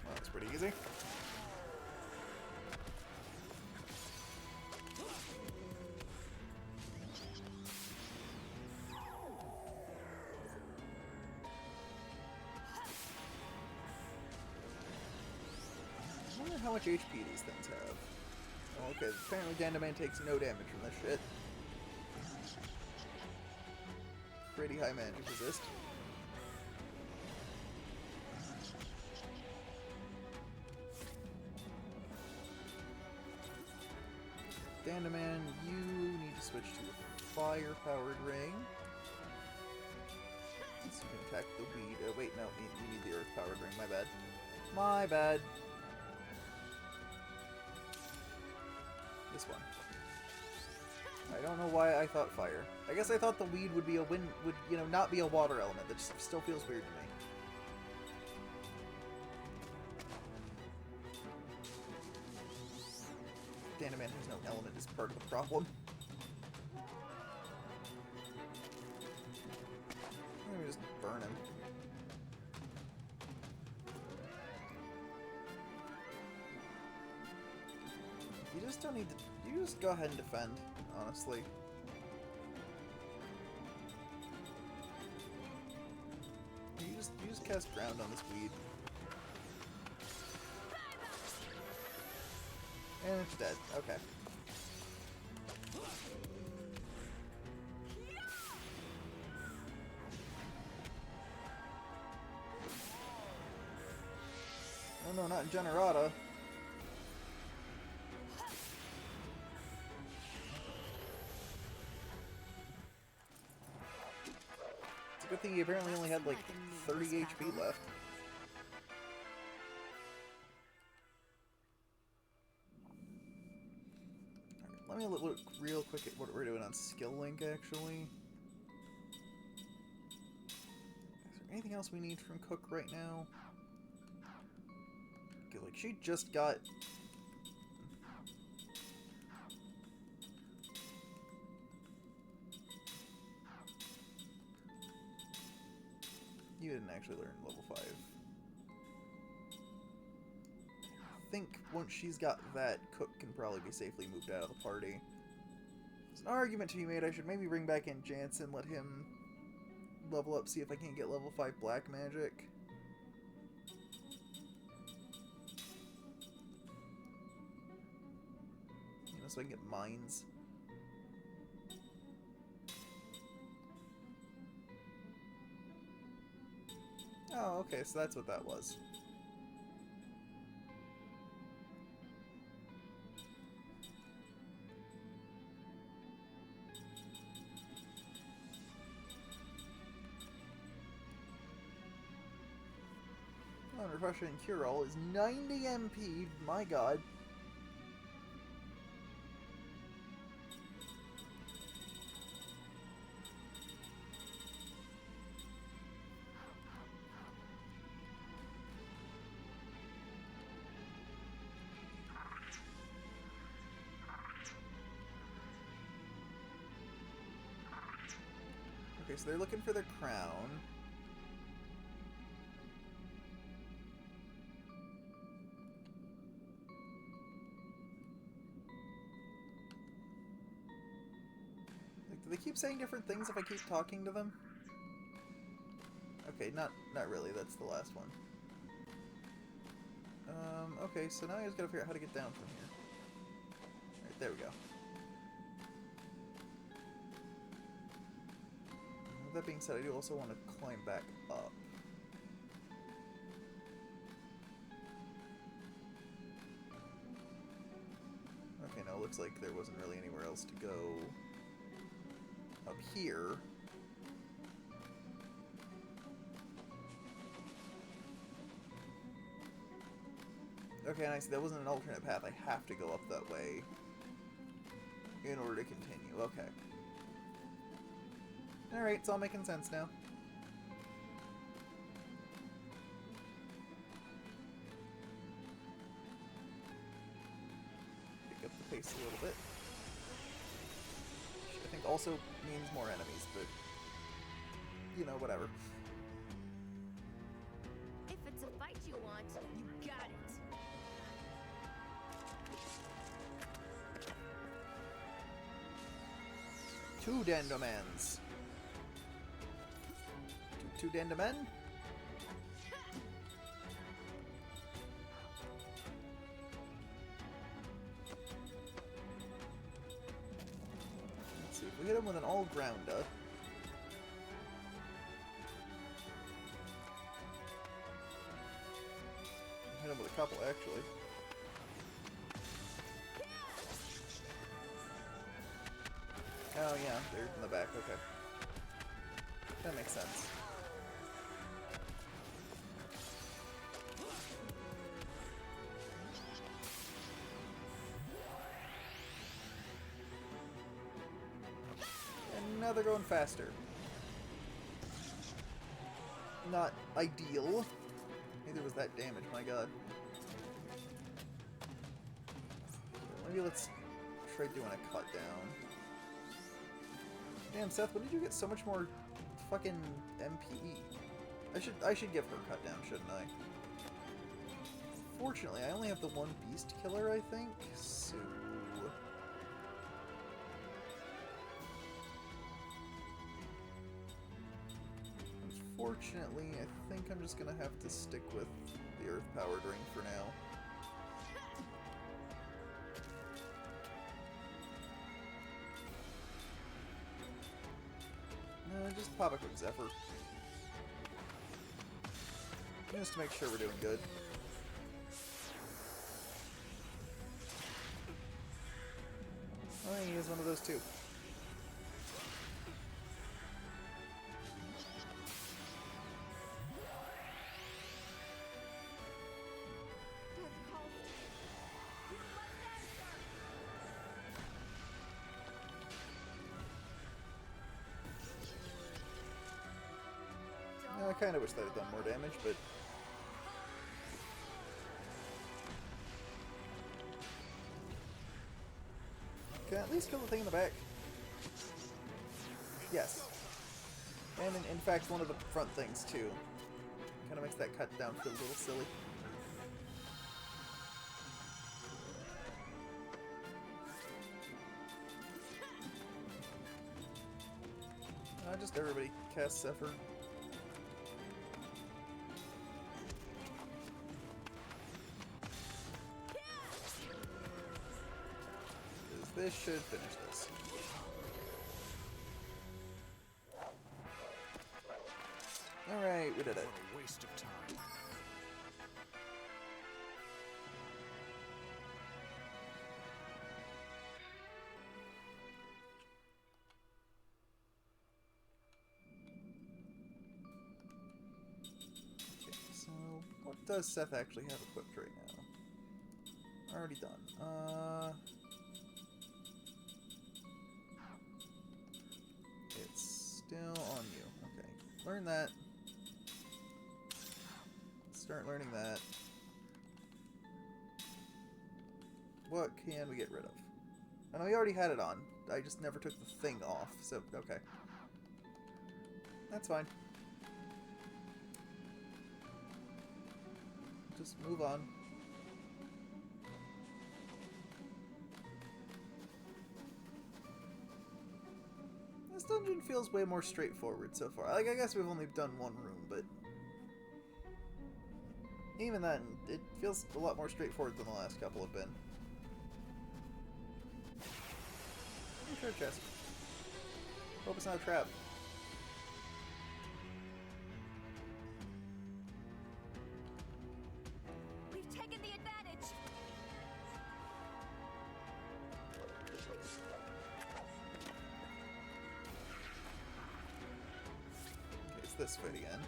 Well, that's pretty easy. I wonder how much HP these things have. Oh, okay, apparently Dandaman takes no damage from this shit. Pretty high magic resist. Dandaman, you need to switch to the fire-powered ring. So you can attack the weed. Oh, wait, no, you need the earth-powered ring. My bad. My bad. This one. I don't know why I thought fire. I guess I thought the weed would be a wind, would, you know, not be a water element. That just still feels weird to me. Dandaman has no element is part of the problem. Let me just burn him. You just don't need to... You just go ahead and defend, honestly. You just cast ground on this weed. And it's dead. Okay. Oh no, not in Generata. It's a good thing he apparently only had like 30 HP left. Let me look real quick at what we're doing on Skill Link, actually. Is there anything else we need from Cook right now? Okay, like, she just got... You didn't actually learn level 5. I think once she's got that, Cook can probably be safely moved out of the party. There's an argument to be made. I should maybe bring back in Jansen, let him level up, see if I can't get level 5 black magic. You know, so I can get mines. Oh, okay, so that's what that was. Refreshing Cure-All is 90 MP, my god. Okay, so they're looking for the crown. Do they keep saying different things if I keep talking to them? Okay, not really. That's the last one. Okay, so now I just gotta figure out how to get down from here. Alright, there we go. that being said, I do also want to climb back up. Okay, no, looks like there wasn't really anywhere else to go up here. Okay, and I see that wasn't an alternate path. I have to go up that way in order to continue. Okay. Alright, it's all making sense now. Pick up the pace a little bit. Which I think also means more enemies, but, you know, whatever. If it's a fight you want, you got it. 2 Dendomans. Two Dendomen? Let's see, if we hit him with an all-grounder. Hit him with a couple, actually. Oh yeah, they're in the back, okay. That makes sense. And now they're going faster. Not ideal. Neither was that damage, my god. Maybe let's try doing a cut down. Damn, Seth, when did you get so much more fucking MPE? I should give her a cut down, shouldn't I? Fortunately, I only have the one beast killer, I think, so... Unfortunately, I think I'm just gonna have to stick with the earth-powered ring for now. No, just pop a quick Zephyr. Just to make sure we're doing good. Oh, he is one of those too. I kind of wish that had done more damage, but... Can I at least kill the thing in the back? Yes. And in fact, one of the front things, too. Kind of makes that cut down feel a little silly. Just everybody cast Zephyr. This should finish this. Alright, we did it. What a waste of time. Okay, so what does Seth actually have equipped right now? Already done. It's still on you. Okay. Learn that. Start learning that. What can we get rid of? I know we already had it on. I just never took the thing off, so okay. That's fine. Just move on. This dungeon feels way more straightforward so far. Like, I guess we've only done one room, but... even then, it feels a lot more straightforward than the last couple have been. Sure, chest. Hope it's not a trap. this fit again?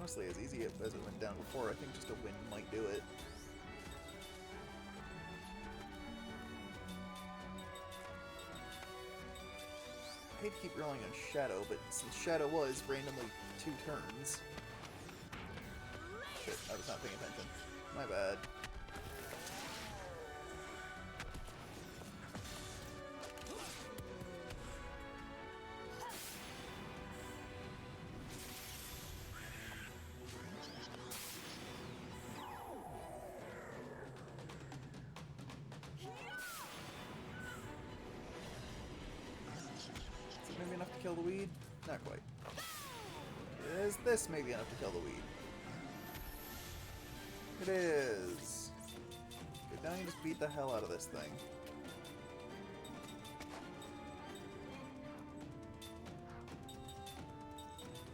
Honestly, as easy as it went down before, I think just a wind might do it. I hate to keep relying on Shadow, but since Shadow was randomly 2 turns... Shit, I was not paying attention. My bad. Is it maybe enough to kill the weed? Not quite. Is this maybe enough to kill the weed? It is. Okay, now you just beat the hell out of this thing.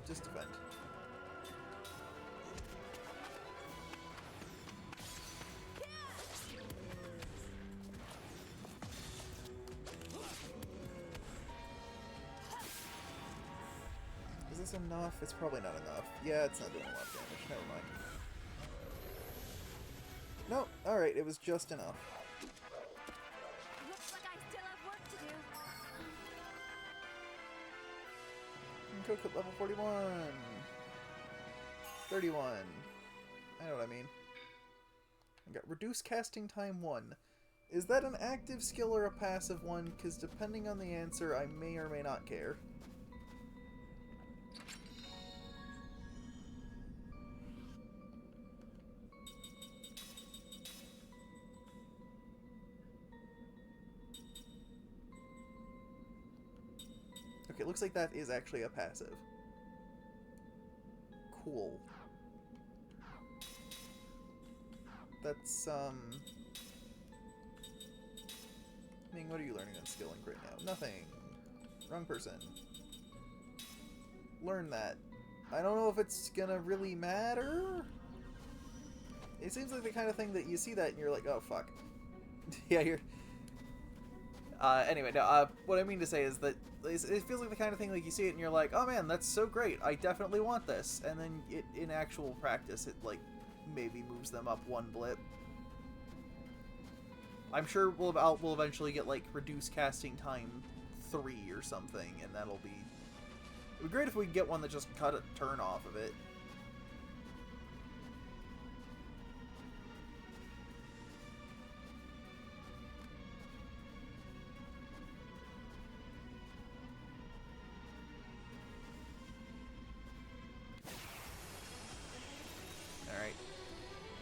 Just defend. Is this enough? It's probably not enough. Yeah, it's not doing a lot of damage. Never mind. No, alright, it was just enough. Looks like I still have work to do. Cook at level 41. 31. I know what I mean. I got reduced casting time 1. Is that an active skill or a passive one? Because depending on the answer, I may or may not care. Okay, it looks like that is actually a passive. Cool. That's, Ming, what are you learning on skilling right now? Nothing. Wrong person. Learn that. I don't know if it's gonna really matter. It seems like the kind of thing that you see that and you're like, oh, fuck. Yeah, you're... anyway, no, what I mean to say is that it feels like the kind of thing like you see it and you're like, oh man, that's so great, I definitely want this. And then in actual practice, it, like, maybe moves them up 1 blip. I'm sure we'll eventually get, like, reduced casting time 3 or something, and that'll be... It'd be great if we could get one that just cut a turn off of it.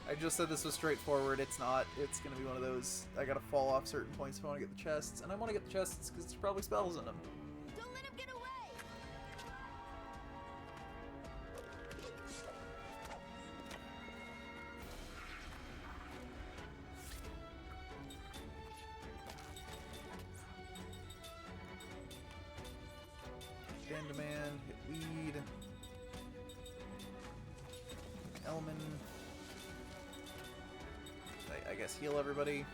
I just said this was straightforward. It's not. It's going to be one of those, I gotta fall off certain points if I want to get the chests. And I want to get the chests because there's probably spells in them. Don't let him get away! Dandaman, hit weed. Elman. I guess heal everybody.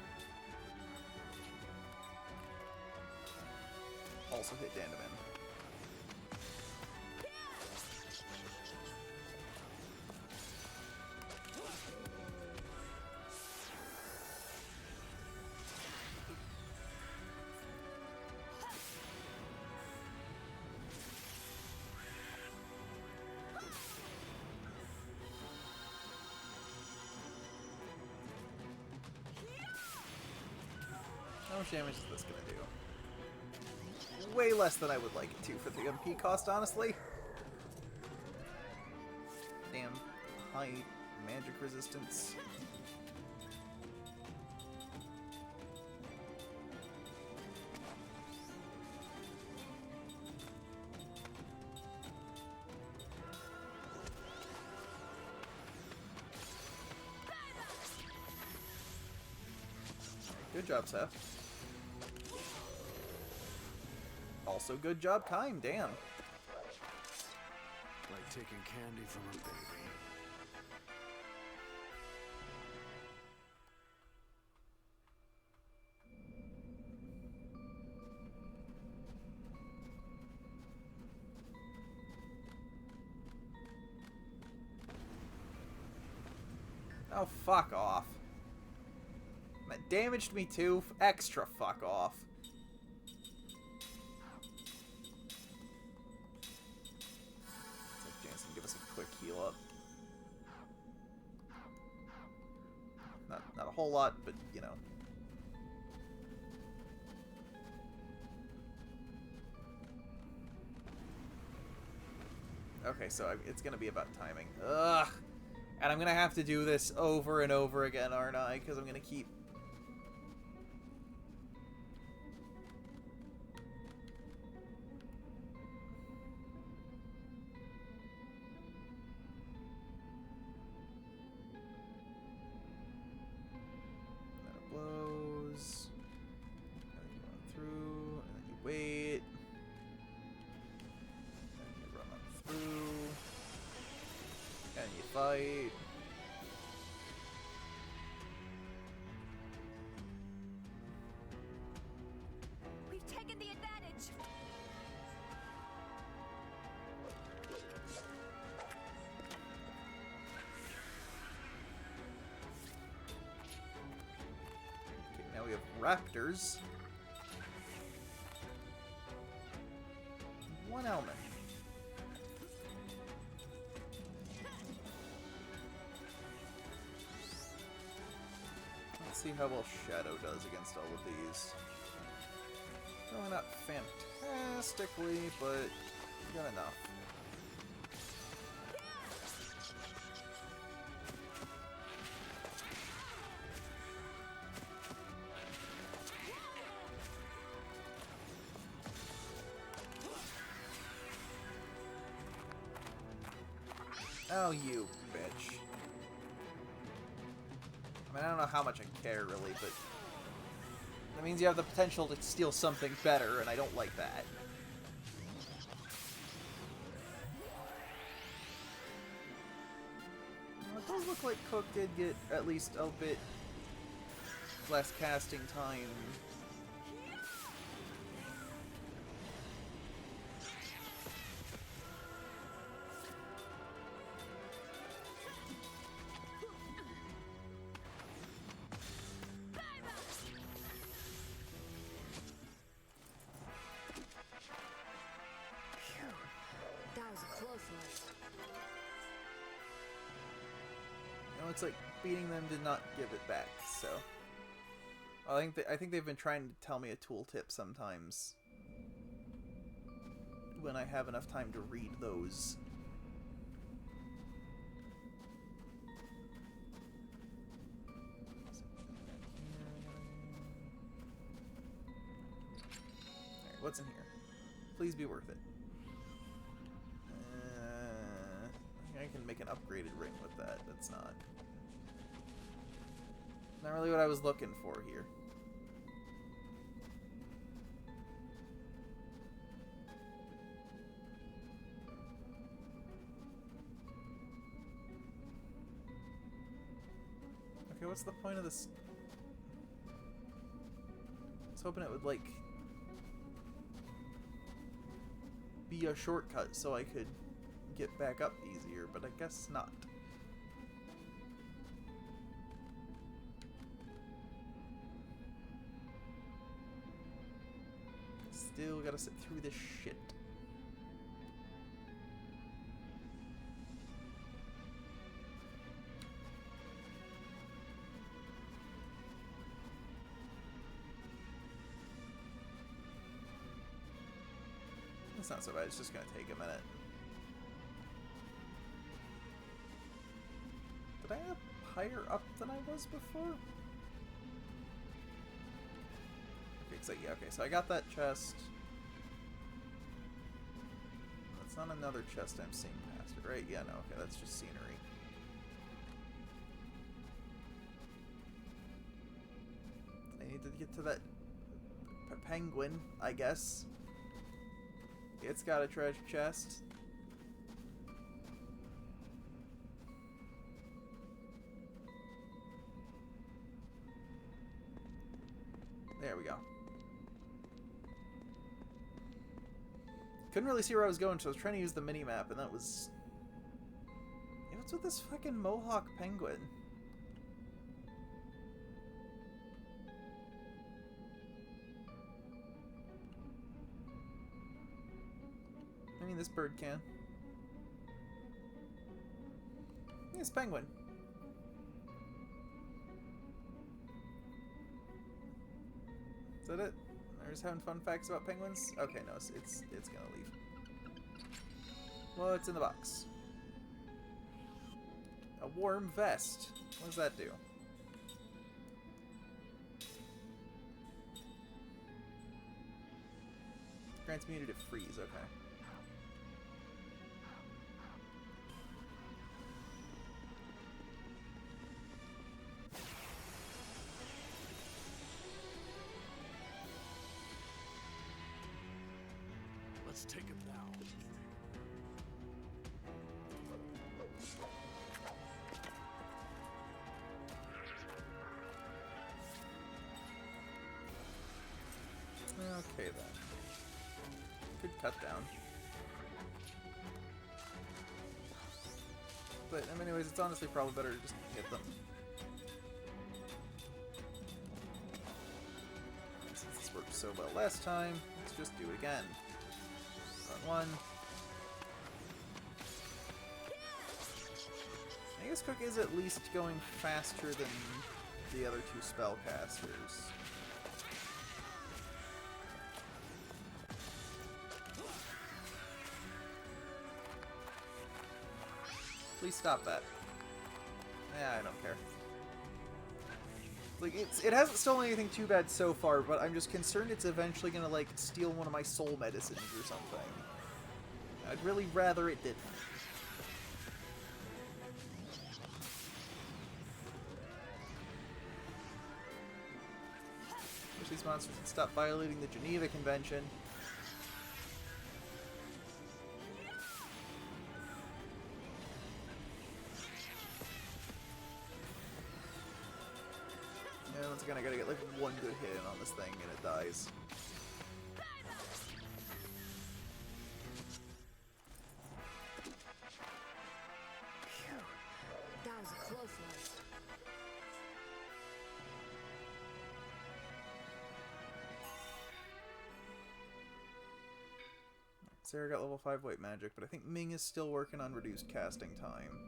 Also hit Dandaman. How much damage is this gonna do? Way less than I would like it to for the MP cost, honestly. Damn. High magic resistance. Good job, Seth. Also, good job, Kime. Damn. Like taking candy from a baby. Oh, fuck off. That damaged me too. Extra fuck off. Let's have Jansen give us a quick heal up. Not a whole lot, but you know. Okay, so it's gonna be about timing. Ugh! And I'm gonna have to do this over and over again, aren't I? Because I'm gonna keep... And then it blows. And then you run through, and then you wait. And you run up through. And you fight. We've taken the advantage. Okay, now we have raptors. One element. Let's see how well Shadow does against all of these. Probably not fantastically, but good enough. Oh, you bitch. I mean, I don't know how much I care, really, but... that means you have the potential to steal something better, and I don't like that. Well, it does look like Cook did get at least a bit less casting time. That was a close one. You know, it's like beating them did not give it back, so... I think they've been trying to tell me a tooltip sometimes. When I have enough time to read those. Alright, what's in here? Please be worth it. I can make an upgraded ring with that. That's not really what I was looking for here. Okay, what's the point of this? I was hoping it would, like, be a shortcut so I could get back up easier, but I guess not. Still gotta sit through this shit. It's not so bad, it's just gonna take a minute. Did I end up higher up than I was before? Okay, so yeah, okay, so I got that chest. That's not another chest I'm seeing past it, right? Yeah, no, okay, that's just scenery. I need to get to that penguin, I guess. It's got a treasure chest. There we go. Couldn't really see where I was going, so I was trying to use the mini-map, and that was... Hey, what's with this fucking Mohawk penguin? bird can. It's penguin. Is that it? We're just having fun facts about penguins? Okay, no, it's gonna leave. What's in the box? A warm vest. What does that do? Grants immunity to freeze, okay. Let's take it now. Okay then. Good cut down. But anyways, it's honestly probably better to just hit them. Since this worked so well last time, let's just do it again. Run one. I guess Cook is at least going faster than the other two spellcasters. Please stop that. Yeah, I don't care. Like, it hasn't stolen anything too bad so far, but I'm just concerned it's eventually gonna, like, steal one of my soul medicines or something. I'd really rather it didn't. Wish these monsters would stop violating the Geneva Convention. Yeah, once again, I gotta get like one good hit in on this thing and it dies. That was a close one. Sarah got level 5 white magic, but I think Ming is still working on reduced casting time.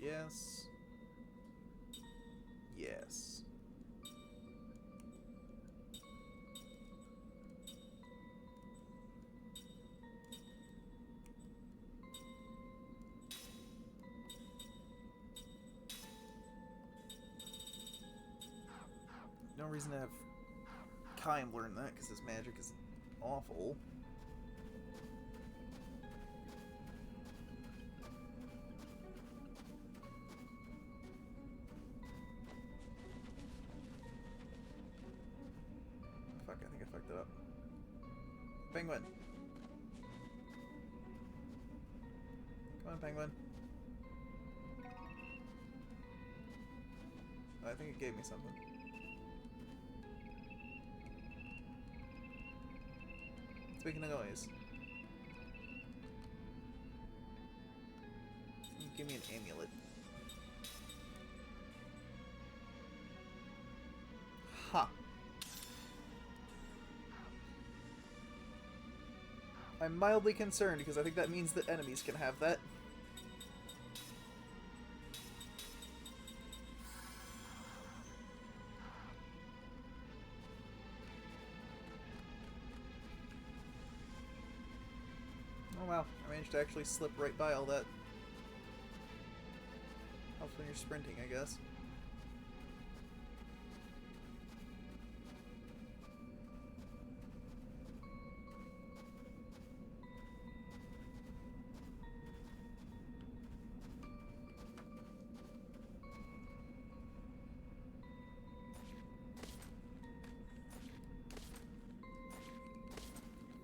Yes. Yes. No reason to have Kaim learn that, because his magic is awful. Fuck, I think I fucked it up. Penguin! Come on, penguin. I think it gave me something. It's making a noise. Give me an amulet. Ha! I'm mildly concerned because I think that means that enemies can have that. Oh wow, I managed to actually slip right by all that. Helps when you're sprinting, I guess.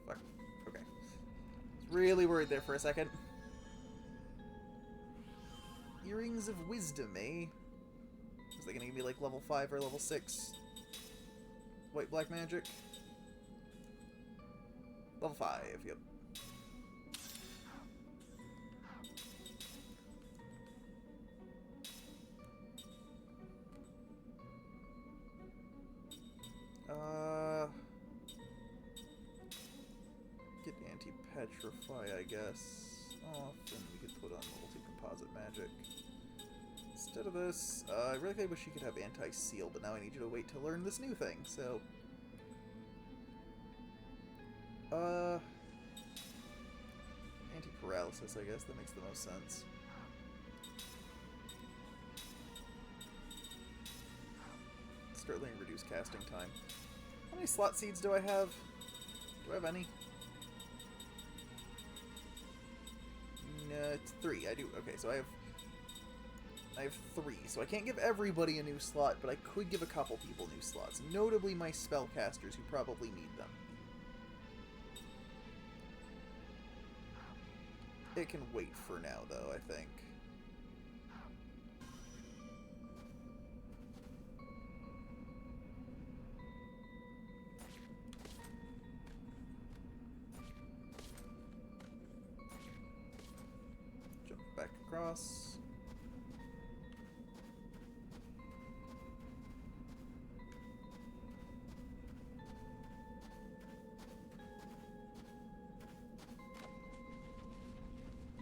Fuck. Okay. Really worried there for a second. Earrings of Wisdom, eh? Is they gonna give me like level 5 or level 6 white black magic? Level 5, yep. petrify, I guess. Often we could put on multi-composite magic. Instead of this, I really wish you could have anti-seal, but now I need you to wait to learn this new thing, so... Anti-paralysis, I guess. That makes the most sense. Certainly reduce casting time. How many slot seeds do I have? Do I have any? No, it's 3. I do. Okay, so I have 3. So I can't give everybody a new slot, but I could give a couple people new slots. Notably my spellcasters who probably need them. It can wait for now, though, I think. Jump back across.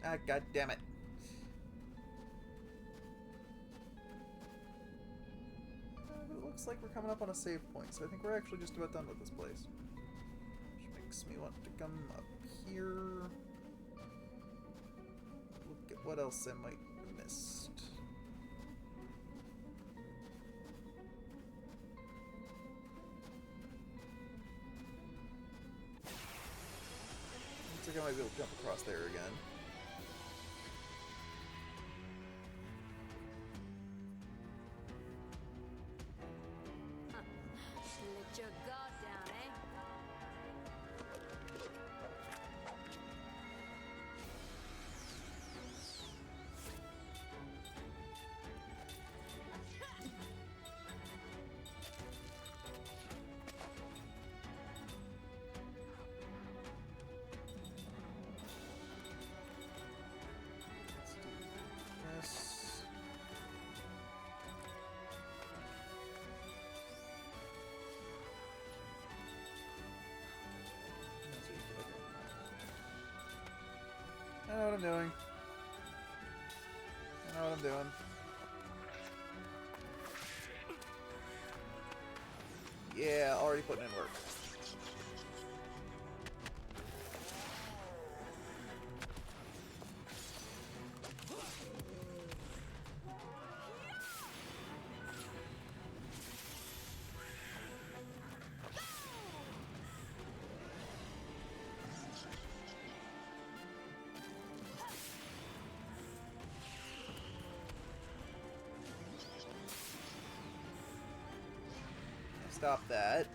Ah, god damn it. It looks like we're coming up on a save point, so I think we're actually just about done with this place. Which makes me want to come up here. Look at what else I might have missed. Looks like I might be able to jump across there again. Let your guard down, eh? Let's do this. I know what I'm doing. I know what I'm doing. Yeah, already putting in work. Stop that.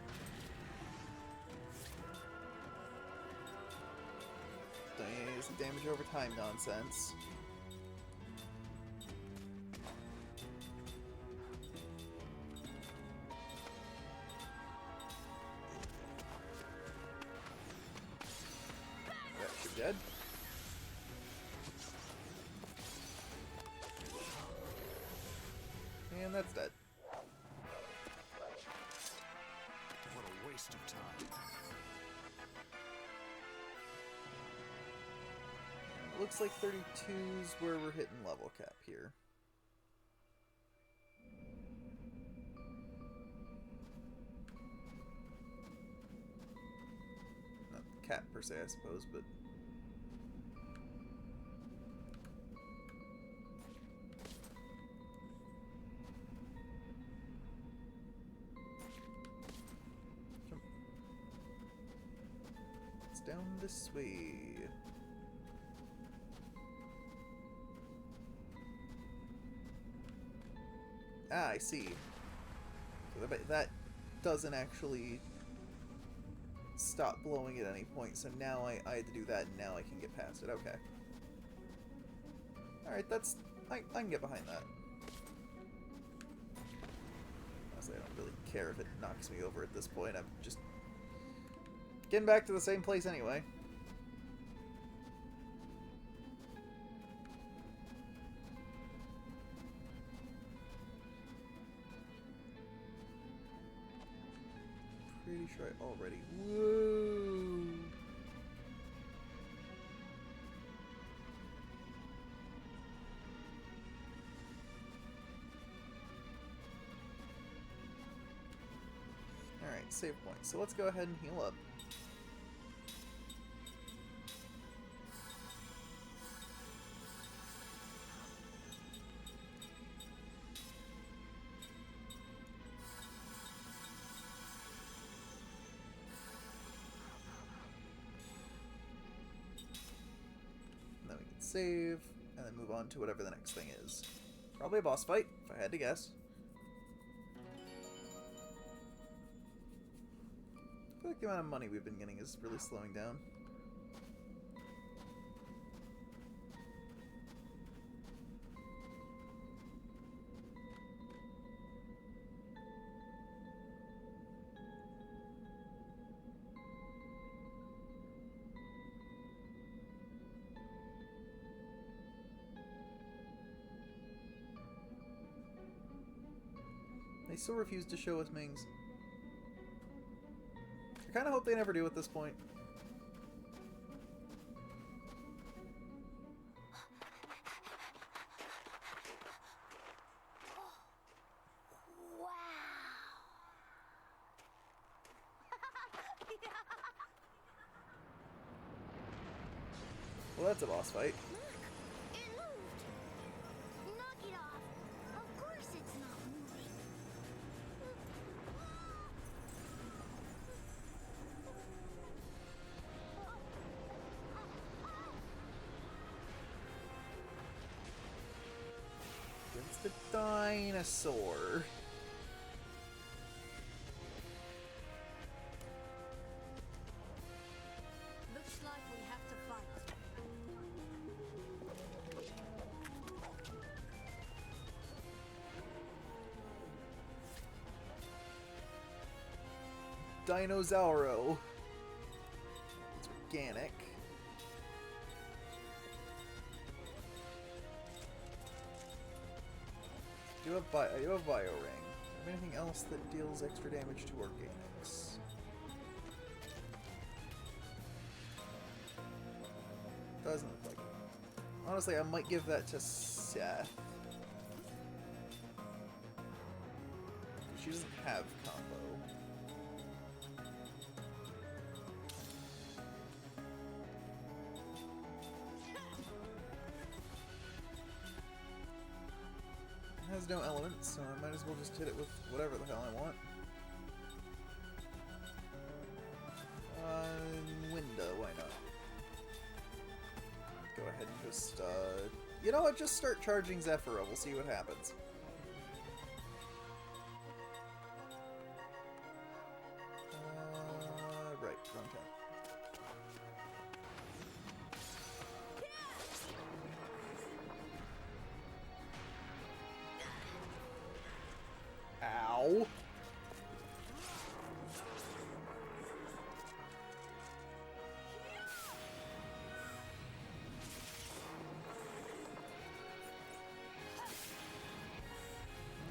Some damage over time nonsense. That should be dead. And that's dead. What a waste of time. Looks like 32's where we're hitting level cap here. Not cap per se, I suppose, but... Jump. It's down this way. Ah, I see. So that doesn't actually stop blowing at any point, so now I had to do that, and now I can get past it. Okay. Alright, that's... I can get behind that. Honestly, I don't really care if it knocks me over at this point. I'm just getting back to the same place anyway. Pretty sure I already... Whoa! save point. So let's go ahead and heal up. And then we can save, and then move on to whatever the next thing is. Probably a boss fight, if I had to guess. I feel like the amount of money we've been getting is really slowing down. They still refuse to show us Mings. I kind of hope they never do at this point. Wow. Well, that's a boss fight. Look, it moved. Knock it off. Of course it's not moving. Against the dinosaur. Looks like we have to fight. Dinosauro. It's organic. I do have Bio Ring. Have anything else that deals extra damage to organics? Doesn't look like it. Honestly, I might give that to Seth. She doesn't have combo. It has no elements, so I might as well just hit it with whatever the hell I want. Winda, why not? Go ahead and just, you know what, just start charging Zephyra, we'll see what happens. Right, wrong time. Ow!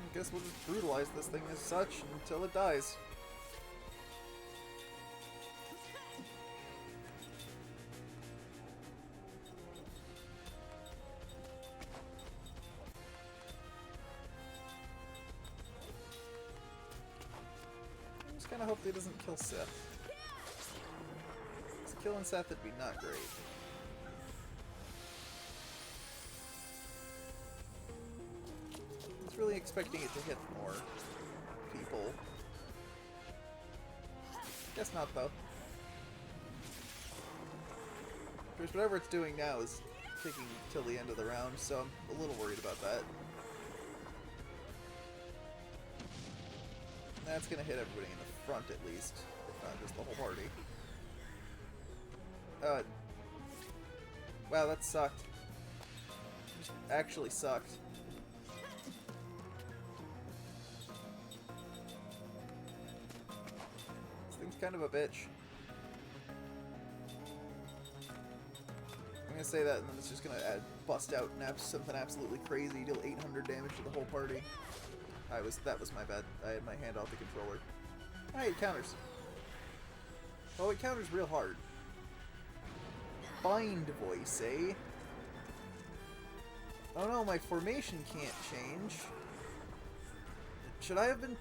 I guess we'll just brutalize this thing as such until it dies. I just kind of hope he doesn't kill Seth. Because killing Seth would be not great. Really expecting it to hit more people. Guess not, though. Because whatever it's doing now is taking till the end of the round, so I'm a little worried about that. That's gonna hit everybody in the front at least, if not just the whole party. Wow, that sucked. Just actually sucked. Kind of a bitch. I'm gonna say that, and then it's just gonna bust out and have something absolutely crazy, deal 800 damage to the whole party. That was my bad. I had my hand off the controller. Hey, it counters. Oh, it counters real hard. Bind voice, eh? Oh no, my formation can't change. Should I have been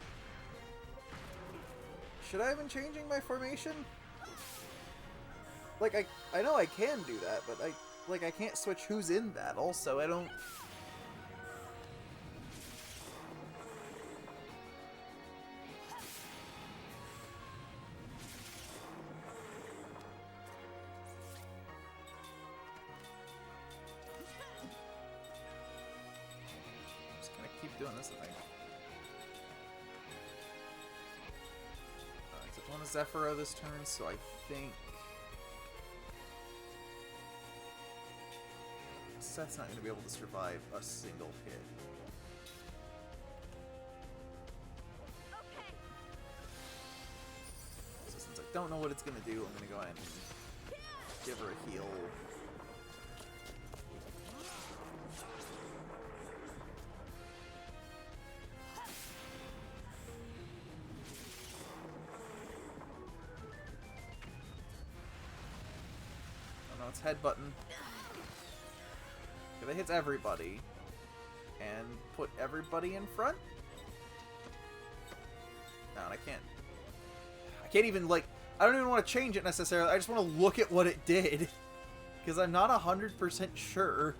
Should I have been changing my formation? Like, I know I can do that, but I can't switch who's in that. Also, I don't... Just gonna keep doing this, I think. Alright, so I want to Zephyro this turn, so I think... Seth's not going to be able to survive a single hit. Okay. So since I don't know what it's going to do, I'm going to go ahead and give her a heal. Oh no, it's head button. That hits everybody. And put everybody in front? No, and I can't even, like, I don't even want to change it necessarily. I just want to look at what it did. Because I'm not 100% sure.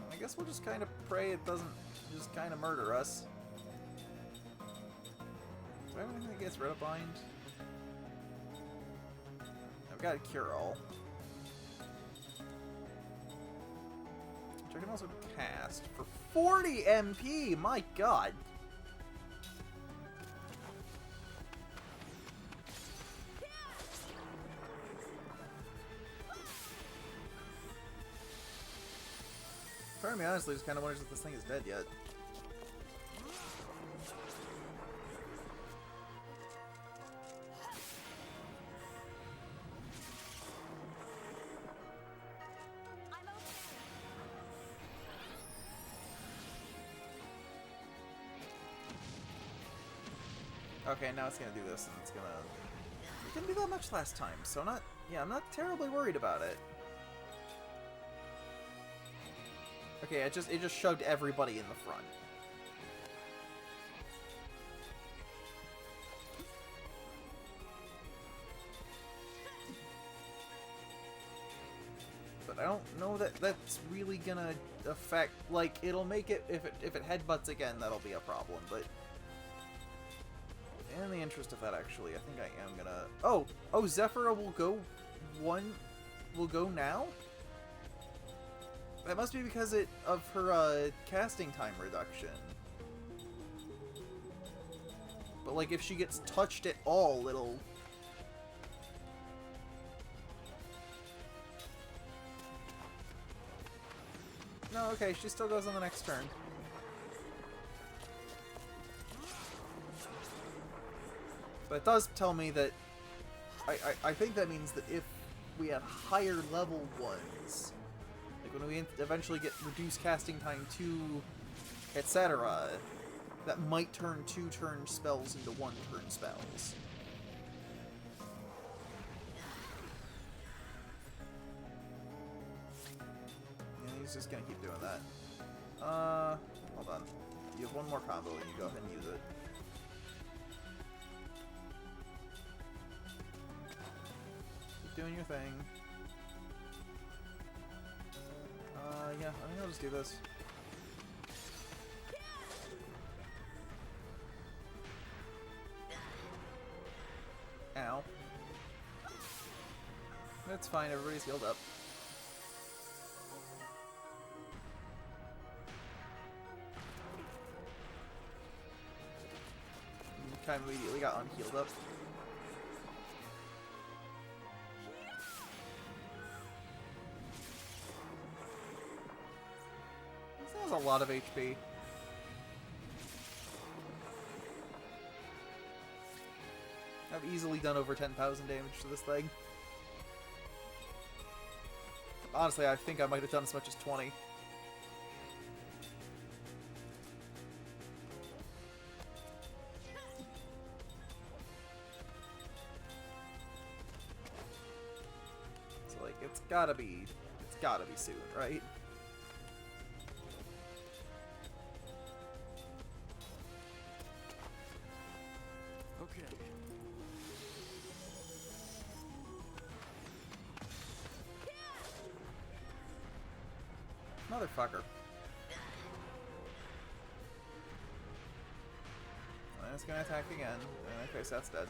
I guess we'll just kind of pray it doesn't just kind of murder us. Do I have anything that gets rid of bind? I've got a cure-all. Which I can also cast for 40 MP! My god! Part of me honestly just kind of wonders if this thing is dead yet. Okay, now it's gonna do this, and it's gonna... It didn't do that much last time, so I'm not terribly worried about it. Okay, it just shoved everybody in the front. But I don't know that that's really gonna affect... Like, it'll make it... If it headbutts again, that'll be a problem, but... In the interest of that, actually, I think I am gonna... Oh, Zephyra will go now? That must be because of her casting time reduction. But like, if she gets touched at all, it'll... No, okay, she still goes on the next turn. But it does tell me that... I think that means that if we have higher level ones, like when we eventually get reduced casting time to etc., that might turn 2-turn spells into 1-turn spells. And he's just gonna keep doing that. Hold on. You have one more combo and you go ahead and use it. Doing your thing. Yeah, I think I'll just do this. Ow. That's fine, everybody's healed up. Kind of immediately got unhealed up. A lot of HP. I've easily done over 10,000 damage to this thing. Honestly, I think I might have done as much as 20. So like, it's gotta be soon, right? Motherfucker. And it's gonna attack again. Okay, so that's dead.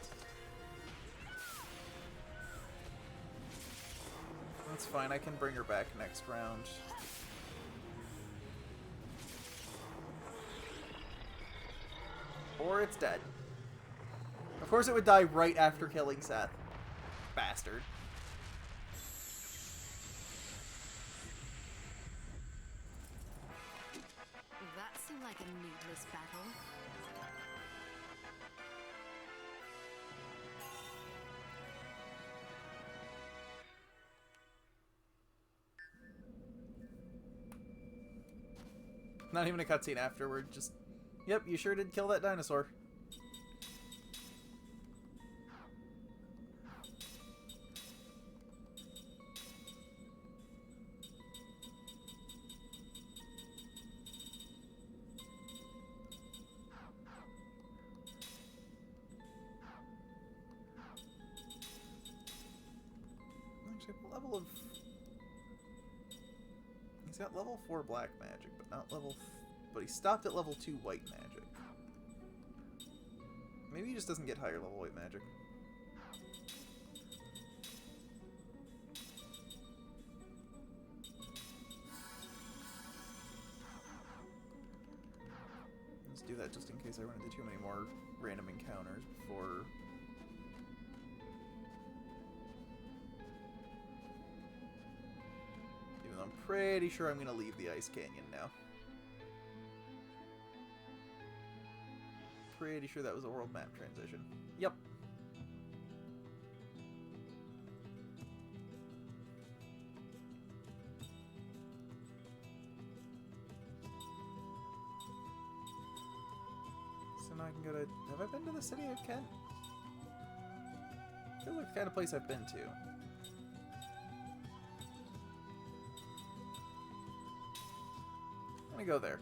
That's fine, I can bring her back next round. Or it's dead. Of course it would die right after killing Seth. Bastard. That seemed like a needless battle. Not even a cutscene afterward, just... Yep, you sure did kill that dinosaur. Actually, what level of... He's got level 4 black magic, but not level... But he stopped at level 2 white magic. Maybe he just doesn't get higher level white magic. Let's do that just in case I run into too many more random encounters before... Even though I'm pretty sure I'm going to leave the Ice Canyon now. Pretty sure that was a world map transition. Yep. So now I can go to... Have I been to the city of Kent? I feel like the kind of place I've been to. I'm gonna go there.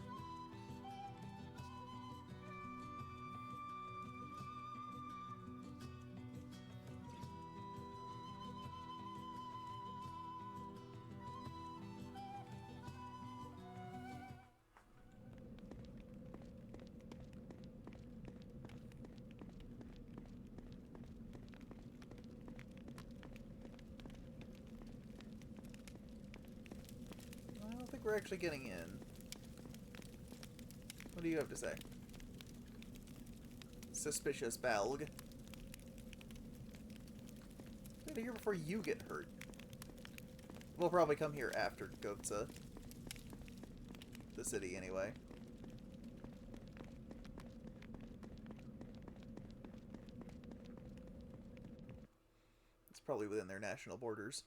I don't think we're actually getting in. What do you have to say? Suspicious Belg. Get here before you get hurt. We'll probably come here after Gohtza. The city, anyway. It's probably within their national borders.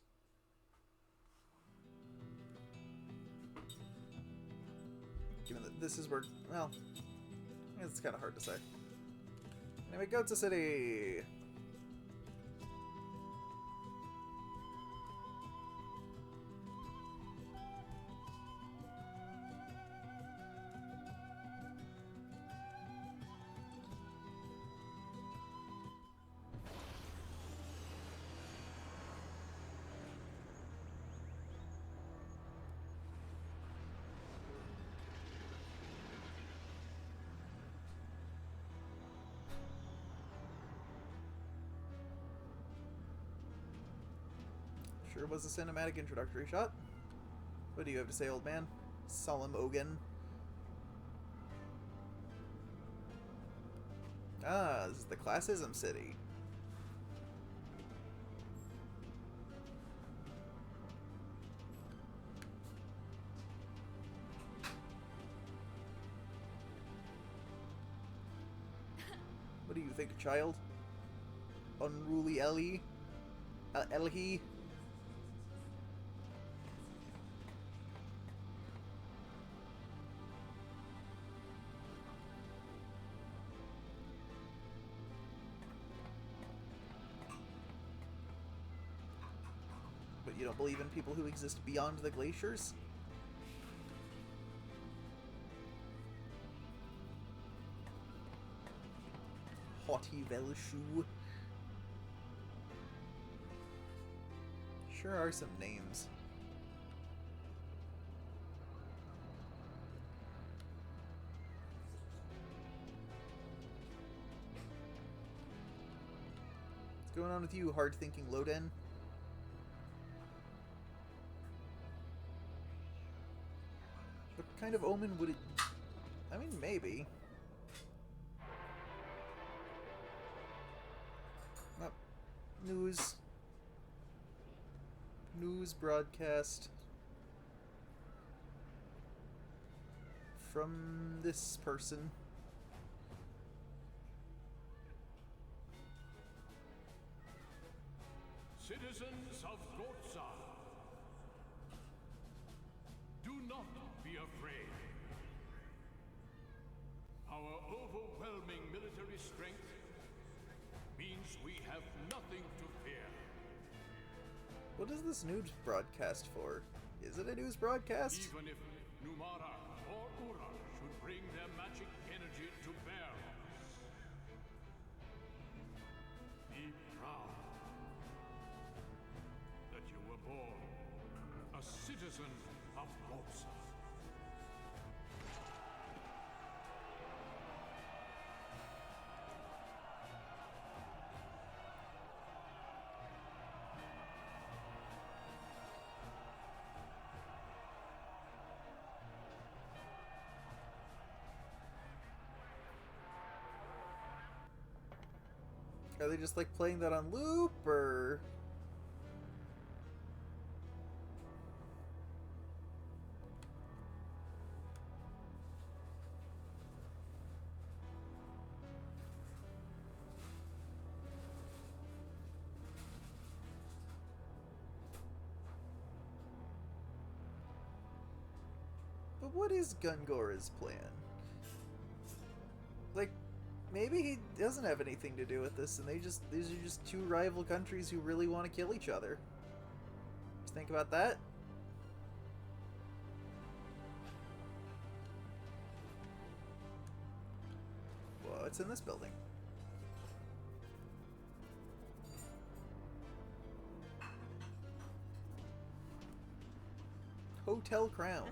Given that this is where, well, it's kind of hard to say. Anyway, Gohtza City! Sure was a cinematic introductory shot. What do you have to say, old man? Solemn Ogan. Ah, this is the Classism City. What do you think, child? Unruly Ellie? Elhi? But you don't believe in people who exist beyond the glaciers? Haughty Velshu. Sure are some names. What's going on with you, hard-thinking Loden? What kind of omen would it... I mean, maybe. Oh, news. News broadcast. From this person. Citizens of Gohtza, do not be afraid. Our overwhelming military strength means we have nothing to fear. What is this news broadcast for? Is it a news broadcast? Even if Numara or Ura should bring their magic energy to bear on us, be proud that you were born a citizen of Gohtza. Are they just like playing that on loop, or... But what is Gungora's plan? Like, maybe he doesn't have anything to do with this, and these are just two rival countries who really want to kill each other. Just think about that. What's in this building? Hotel Crown.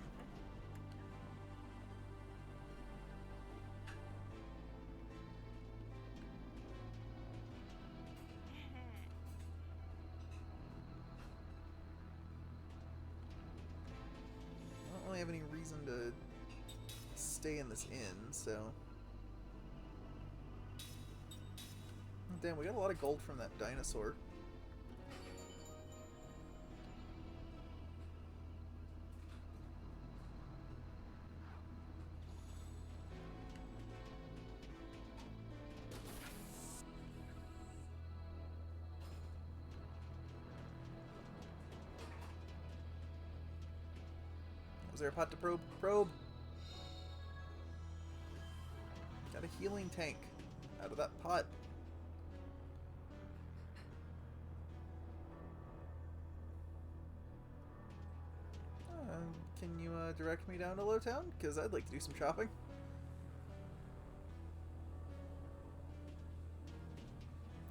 I don't really have any reason to stay in this inn, so... Damn, we got a lot of gold from that dinosaur. Was there a pot to probe? Probe! Got a healing tank out of that pot. Can you direct me down to Lowtown? Because I'd like to do some shopping.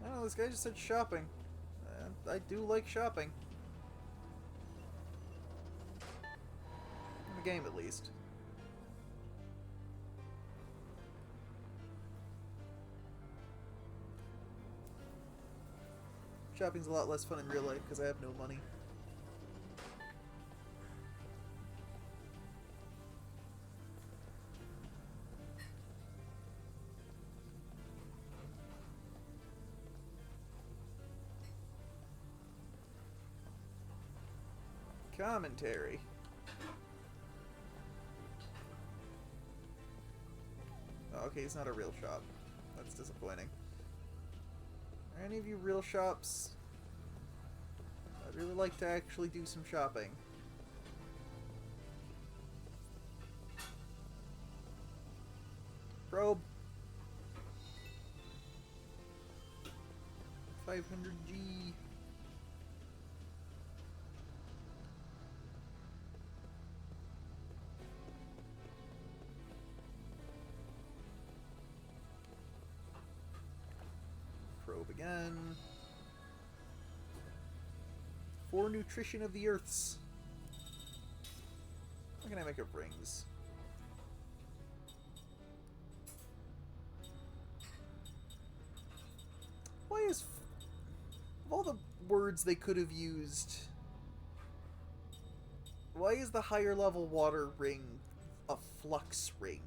I don't know, this guy just said shopping. I do like shopping. In the game, at least. Shopping's a lot less fun in real life because I have no money. Commentary. Oh, okay, it's not a real shop. That's disappointing. Are any of you real shops? I'd really like to actually do some shopping. Probe. 500G. Probe again. For nutrition of the earths. How can I make up rings? Why is... words they could have used. Why is the higher level water ring a flux ring?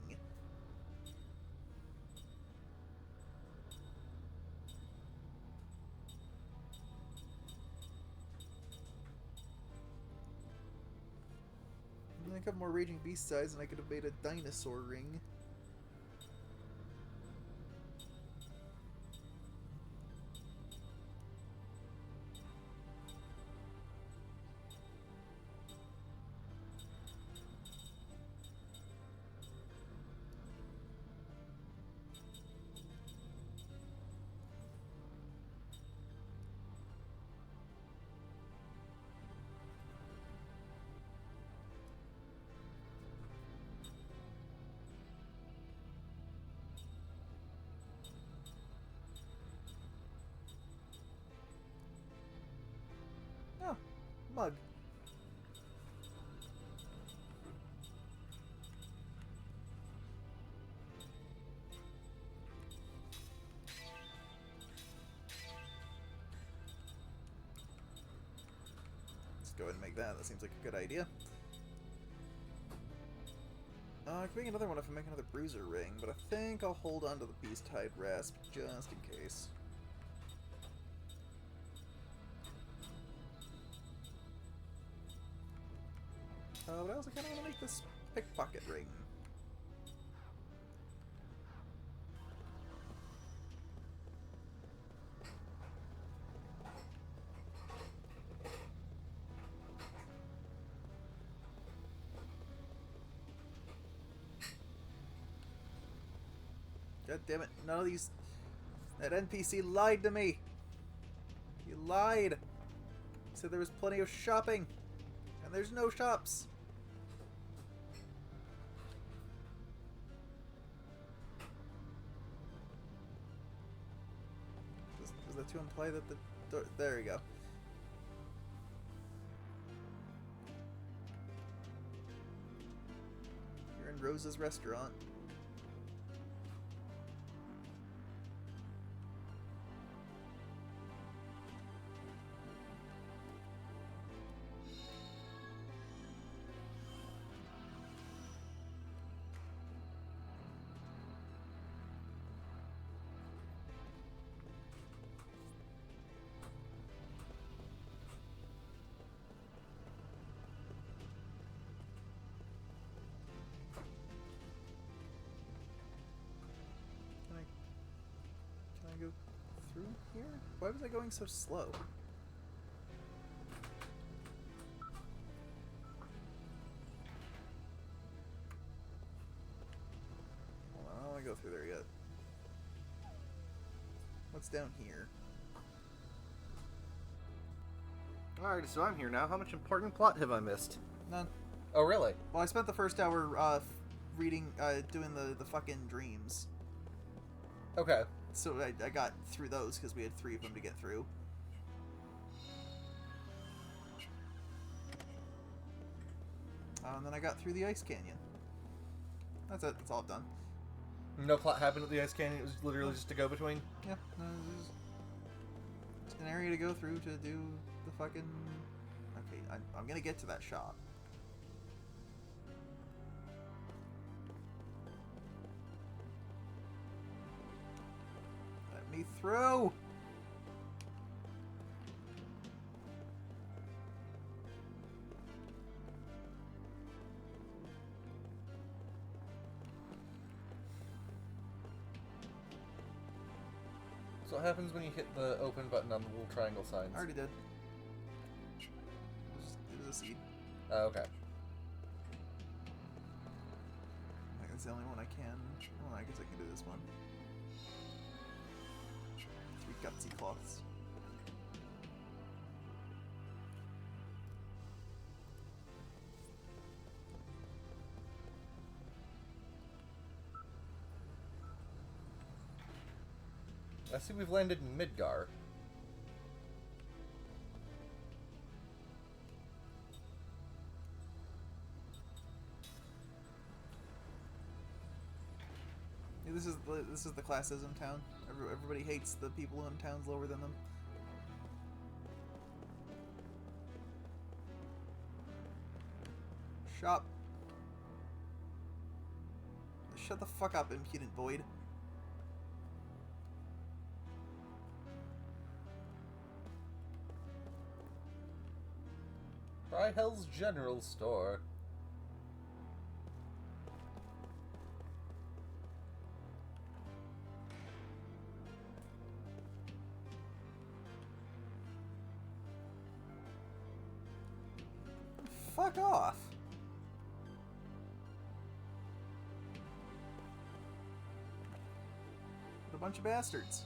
I could have more Raging Beast size and I could have made a dinosaur ring. Oh, mug. Let's go ahead and make that. That seems like a good idea. I can make another one if I make another bruiser ring, but I think I'll hold on to the Beast Hide Rasp just in case. But I also kind of want to make this pickpocket ring. God damn it, none of these... That NPC lied to me! He lied! He said there was plenty of shopping! And there's no shops! Was that to imply that the door... There we go. You're in Rosa's restaurant. Can I go through here? Why was I going so slow? Hold on, I don't want to go through there yet. What's down here? Alright, so I'm here now. How much important plot have I missed? None. Oh, really? Well, I spent the first hour reading, doing the fucking dreams. Okay. So I got through those because we had 3 of them to get through. And then I got through the Ice Canyon. That's it. That's all I've done. No plot happened at the Ice Canyon. It was literally just a go-between. Yeah. No, it's an area to go through to do the fucking... Okay, I'm gonna get to that shop. Let me through! So what happens when you hit the open button on the little triangle signs? I already did. It was a seed. Oh, okay. I think it's the only one I can... Well, I guess I can do this one. 3 gutsy cloths. I see we've landed in Midgar. Yeah, this is the classism town. Everybody hates the people in towns lower than them. Shop. Shut the fuck up, impudent void. Try Hell's General Store. Fuck off. What a bunch of bastards.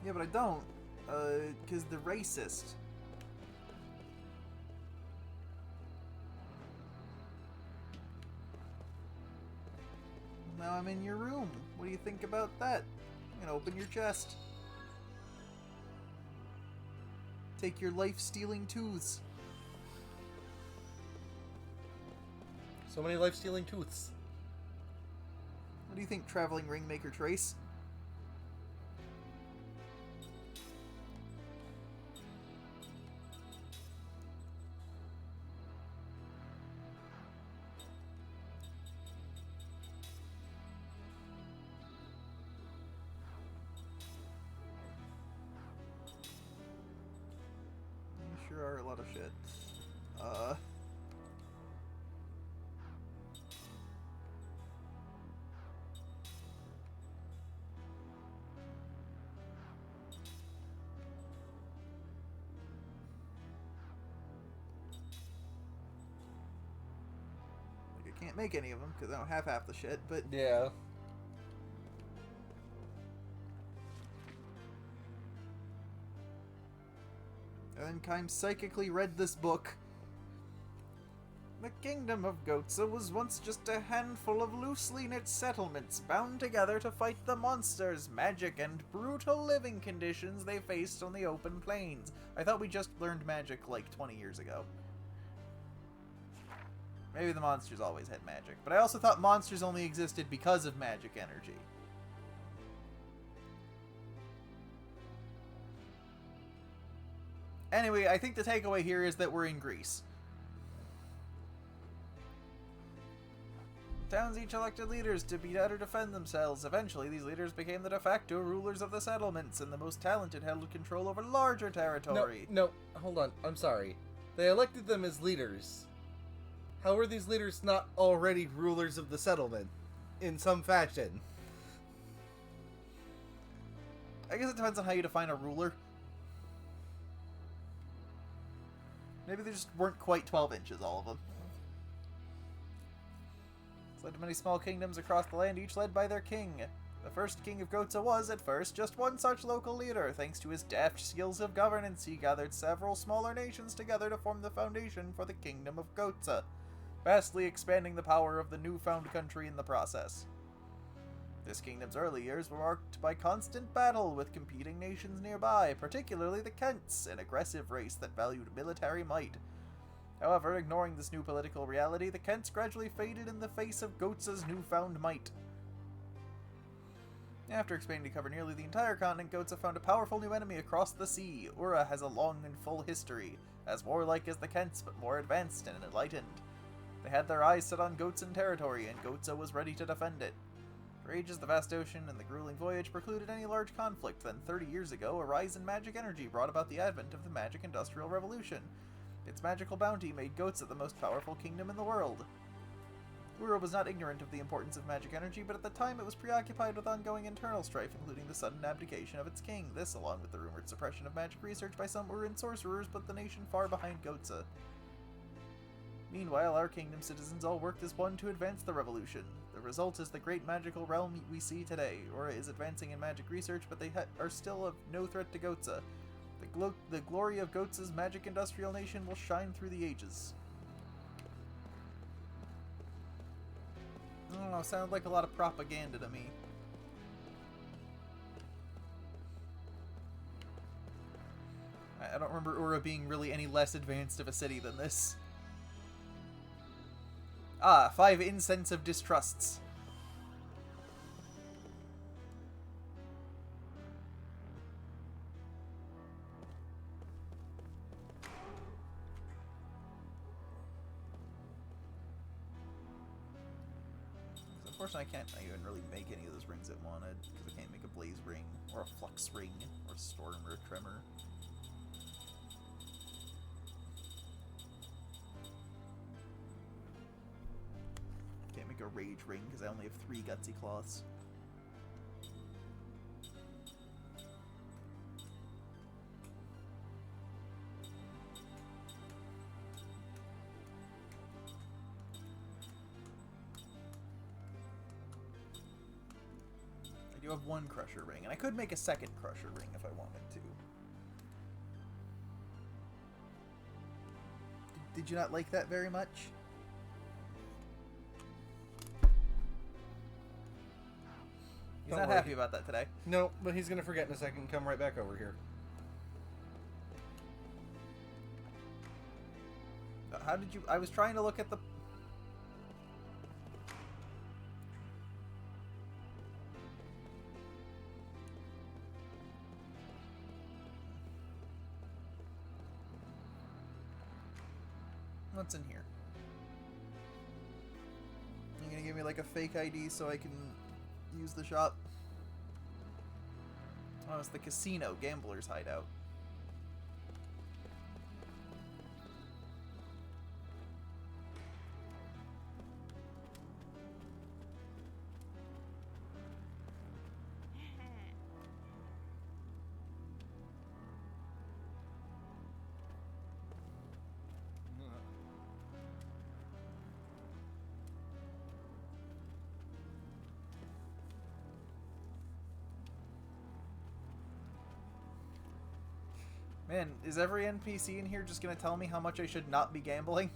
Yeah, but I don't. Because they're racist. Now I'm in your room. What do you think about that? I'm gonna open your chest. Take your life-stealing tooths. So many life-stealing tooths. What do you think, traveling ringmaker Trace? You sure are a lot of shit. I can't make any of them because I don't have half the shit, but Yeah. and then Kaim psychically read this book. The kingdom of Gohtza was once just a handful of loosely knit settlements bound together to fight the monsters, magic, and brutal living conditions they faced on the open plains. I thought we just learned magic like 20 years ago. Maybe the monsters always had magic, but I also thought monsters only existed because of magic energy. Anyway, I think the takeaway here is that we're in Greece. Towns each elected leaders to beat out or defend themselves. Eventually, these leaders became the de facto rulers of the settlements, and the most talented held control over larger territory. No, hold on. I'm sorry. They elected them as leaders. How are these leaders not already rulers of the settlement? In some fashion. I guess it depends on how you define a ruler. Maybe they just weren't quite 12 inches, all of them. It's led to many small kingdoms across the land, each led by their king. The first king of Gohtza was, at first, just one such local leader. Thanks to his deft skills of governance, he gathered several smaller nations together to form the foundation for the kingdom of Gohtza, vastly expanding the power of the newfound country in the process. This kingdom's early years were marked by constant battle with competing nations nearby, particularly the Kents, an aggressive race that valued military might. However, ignoring this new political reality, the Kents gradually faded in the face of Gohtza's newfound might. After expanding to cover nearly the entire continent, Gohtza found a powerful new enemy across the sea. Ura has a long and full history, as warlike as the Kents, but more advanced and enlightened. They had their eyes set on Gohtsan territory, and Gohtza was ready to defend it. For ages, the vast ocean and the grueling voyage precluded any large conflict. Then, 30 years ago, a rise in magic energy brought about the advent of the Magic Industrial Revolution. Its magical bounty made Gohtza the most powerful kingdom in the world. Ura was not ignorant of the importance of magic energy, but at the time it was preoccupied with ongoing internal strife, including the sudden abdication of its king. This, along with the rumored suppression of magic research by some Uran sorcerers, put the nation far behind Gohtza. Meanwhile, our kingdom's citizens all worked as one to advance the revolution. The result is the great magical realm we see today. Ura is advancing in magic research, but they are still of no threat to Gohtza. The glory of Gohtza's magic industrial nation will shine through the ages. I don't know, sounded like a lot of propaganda to me. I don't remember Ura being really any less advanced of a city than this. Ah, 5 incense of distrusts. Unfortunately, I can't even really make any of those rings I wanted, because I can't make a blaze ring, or a flux ring, or a storm or a tremor. Can't make a rage ring, because I only have 3 gutsy cloths. I do have 1 crusher ring, and I could make a 2nd crusher ring if I wanted to. Did you not like that very much? He's Don't not worry. happy about that today. No, but he's gonna forget in a second and come right back over here. How did you... I was trying to look at the... What's in here? You gonna give me like a fake ID so I can use the shop? Oh, it's the casino, gambler's hideout. Man, is every NPC in here just gonna tell me how much I should not be gambling?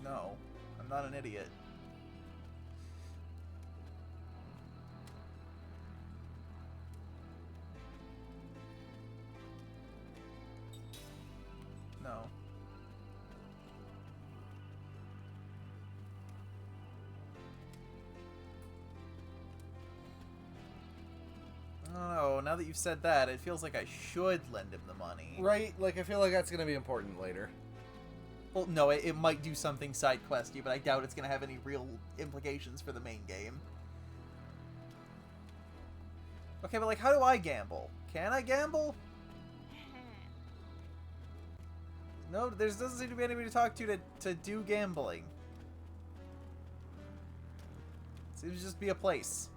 No, I'm not an idiot. No. I don't know, now that you've said that, it feels like I should lend him the money. Right? Like, I feel like that's gonna be important later. Well, no, it might do something side questy, but I doubt it's going to have any real implications for the main game. Okay, but like, how do I gamble? Can I gamble? No, there doesn't seem to be anybody to talk to do gambling. Seems to just be a place.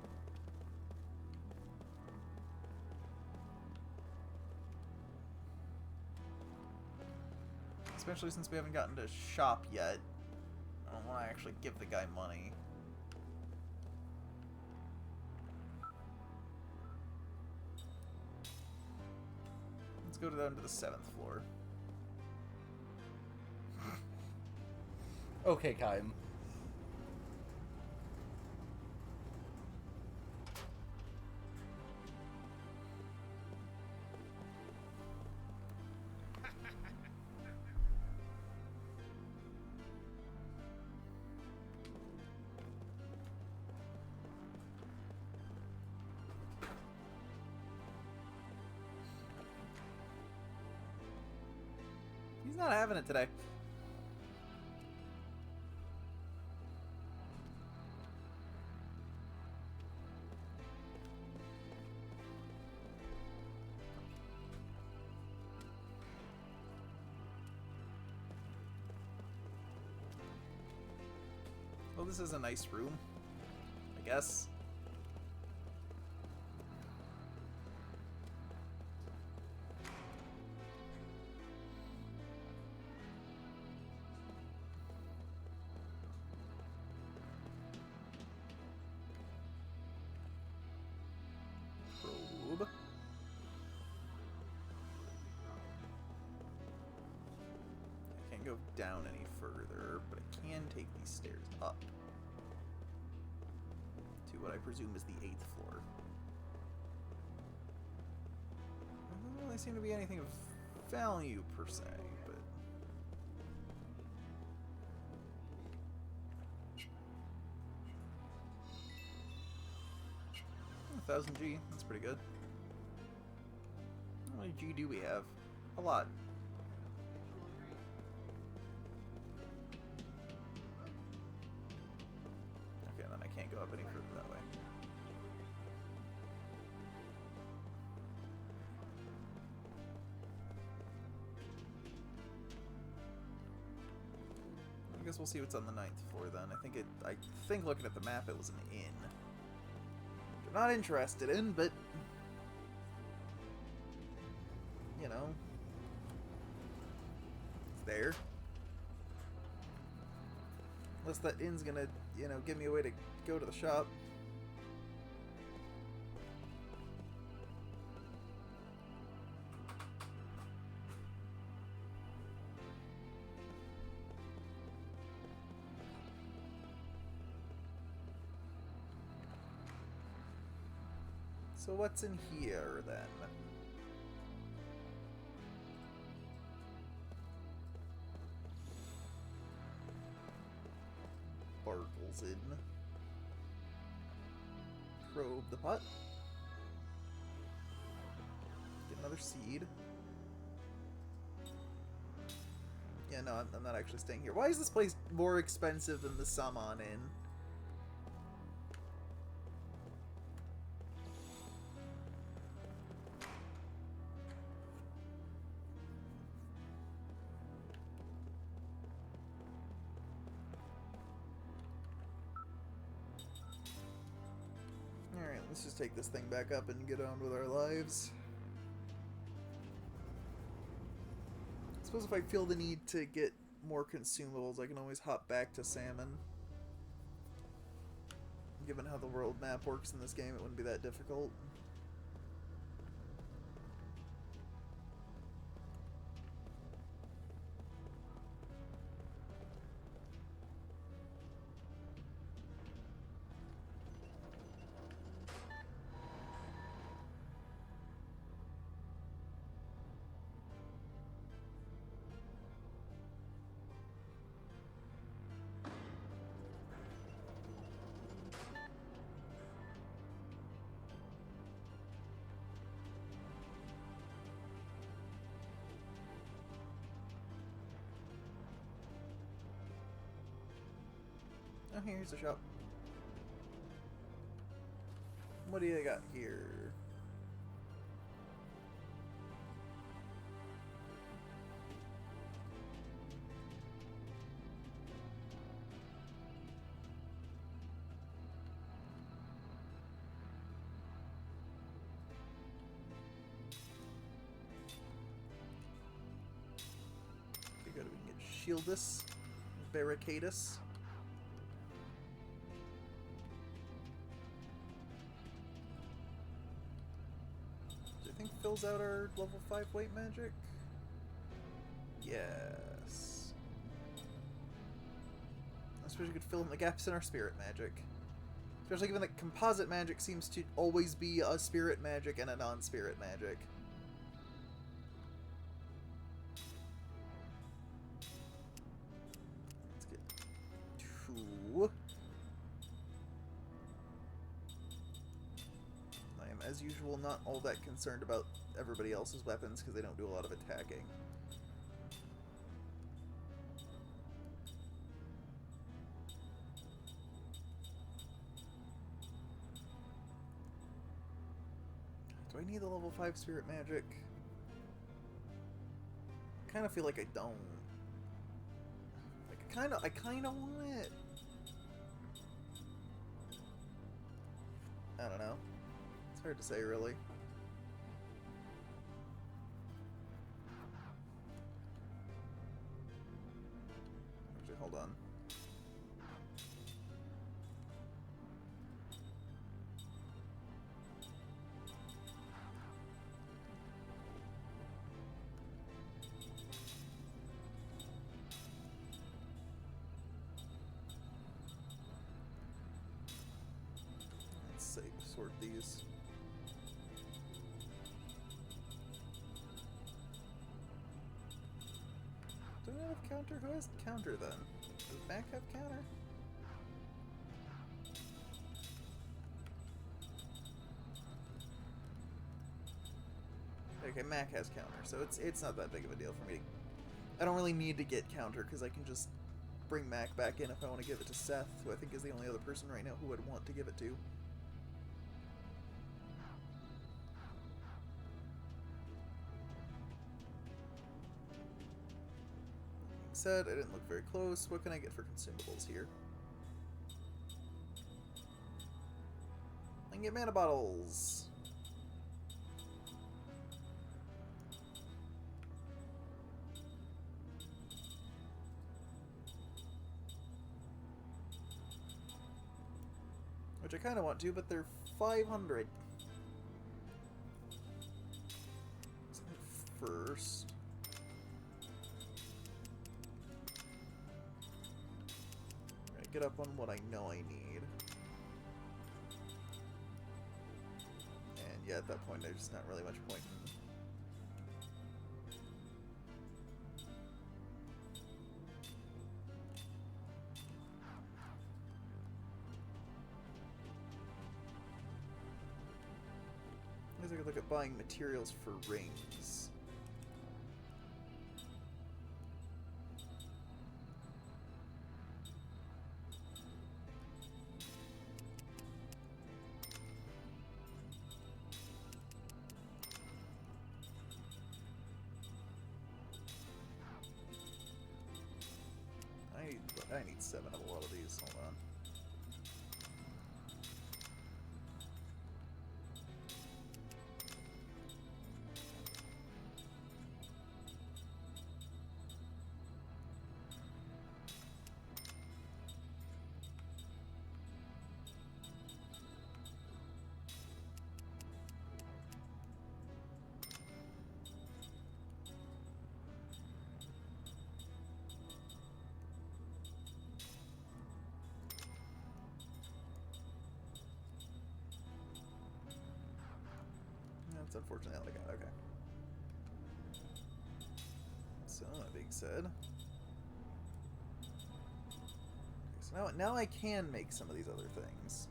Especially since we haven't gotten to shop yet. I don't want to actually give the guy money. Let's go down to the 7th floor. Okay, Kaim. He's not having it today. Well, this is a nice room, I guess. go down any further, but I can take these stairs up to what I presume is the 8th floor. Doesn't really seem to be anything of value per se, but 1,000 G, that's pretty good. How many G do we have? A lot. Okay, then I can't go up any further that way. I guess we'll see what's on the 9th floor then. I think looking at the map it was an inn. Which I'm not interested in, but you know, it's there. Unless that inn's gonna, you know, give me a way to go to the shop. So what's in here then? Bartle's in. Probe the pot. Get another seed. Yeah, no, I'm not actually staying here. Why is this place more expensive than the Saman Inn? Alright, let's just take this thing back up and get on with our lives. I suppose if I feel the need to get more consumables, I can always hop back to salmon. Given how the world map works in this game, it wouldn't be that difficult. Oh, here's the shop. What do you got here? Okay, good. We can get Shieldus, Barricadus. I think fills out our level 5 weight magic. Yes. I suppose you could fill in the gaps in our spirit magic. Especially given that composite magic seems to always be a spirit magic and a non-spirit magic. Let's get 2. As usual, not all that concerned about everybody else's weapons because they don't do a lot of attacking. Do I need the level 5 spirit magic? I kind of feel like I don't. Like, I kind of want it. I don't know. It's hard to say, really. Actually, hold on. toward these. Do we have counter? Who has counter then? Does Mac have counter? Okay, Mac has counter, so it's not that big of a deal for me. I don't really need to get counter because I can just bring Mac back in if I want to give it to Seth, who I think is the only other person right now who I'd want to give it to. Like said, I didn't look very close. What can I get for consumables here? I can get mana bottles. Which I kind of want to, but they're 500. First. I'm gonna get up on what I know I need. And yeah, at that point, there's just not really much point in I could look at buying materials for rings. I need 7 of a lot of these. Hold on. That's unfortunately all I got. Okay. So that being said, okay, so now I can make some of these other things.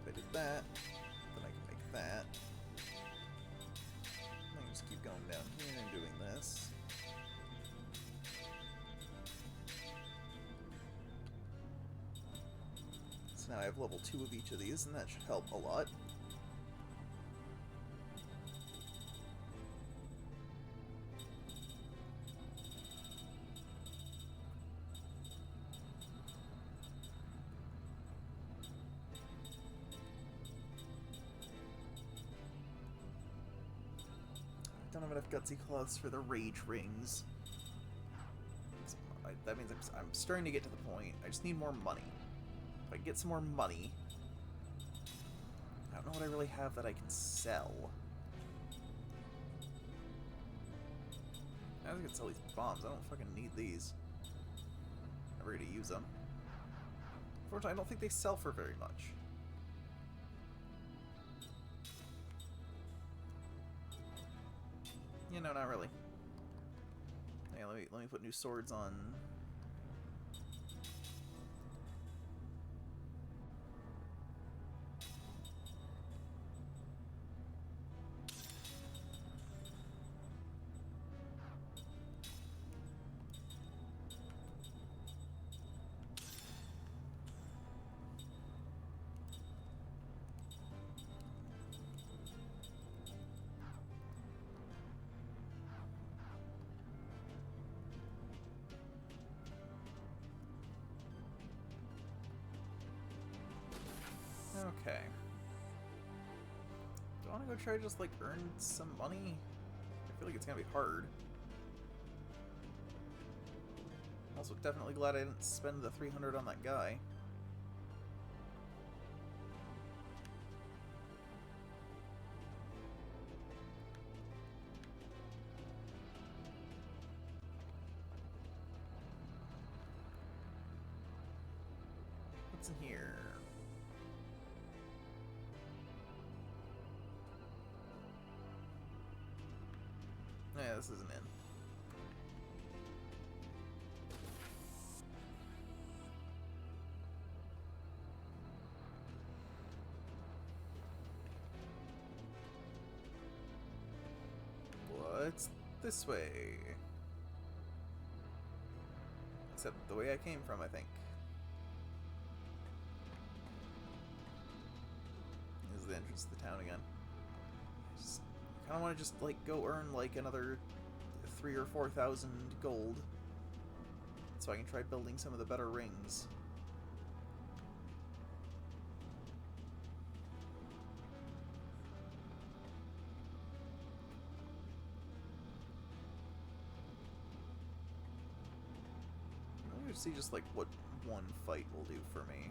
If I did that, then I can make that. I can just keep going down here and doing this. So now I have level 2 of each of these, and that should help a lot. I don't have enough gutsy cloths for the rage rings. So that means I'm starting to get to the point. I just need more money. If I get some more money, I don't know what I really have that I can sell. I was gonna sell these bombs. I don't fucking need these. Never gonna use them. Unfortunately, I don't think they sell for very much. You know, not really. Yeah, let me put new swords on. Okay. Do I want to go try to just, like, earn some money? I feel like it's gonna be hard. Also, definitely glad I didn't spend the 300 on that guy. What's in here? Yeah, this isn't in. What's this way? Except the way I came from, I think. This is the entrance to the town again. I kind of want to just, like, go earn, like, another 3,000 or 4,000 gold. So I can try building some of the better rings. Let me see just, like, what one fight will do for me.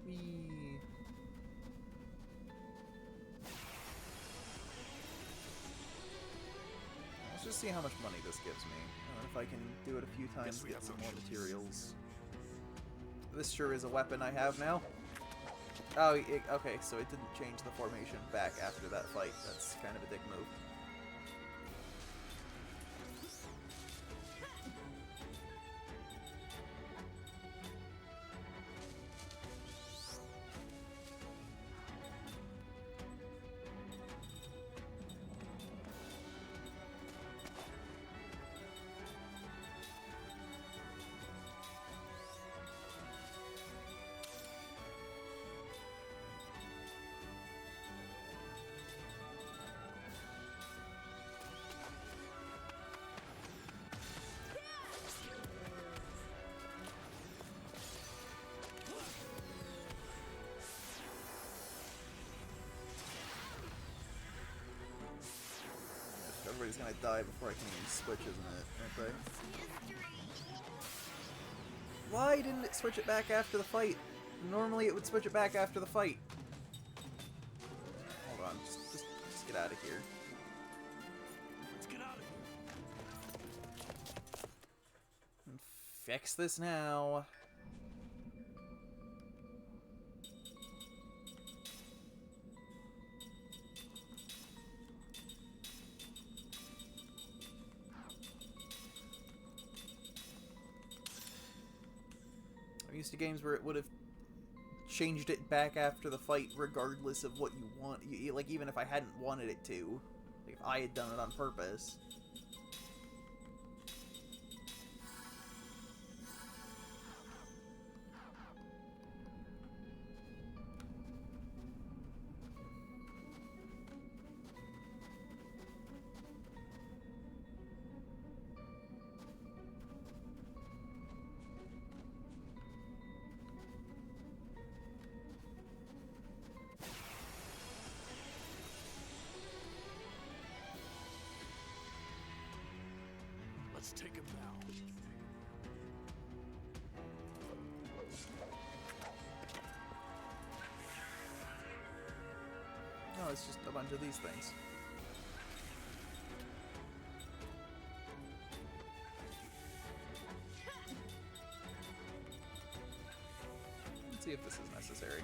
Whee. Let's just see how much money this gives me. And if I can do it a few times, we get have some no more choice. materials. This sure is a weapon I have now. Oh, okay, so it didn't change the formation back after that fight. That's kind of a dick move. Everybody's gonna die before I can even switch, isn't it? Aren't they? Why didn't it switch it back after the fight? Normally it would switch it back after the fight. Hold on, just get out of here. Let's get out of here. And fix this now. I'm used to games where it would have changed it back after the fight regardless of what you want. Like, even if I hadn't wanted it to. Like, if I had done it on purpose. Let's take him now. No, it's just a bunch of these things. Let's see if this is necessary.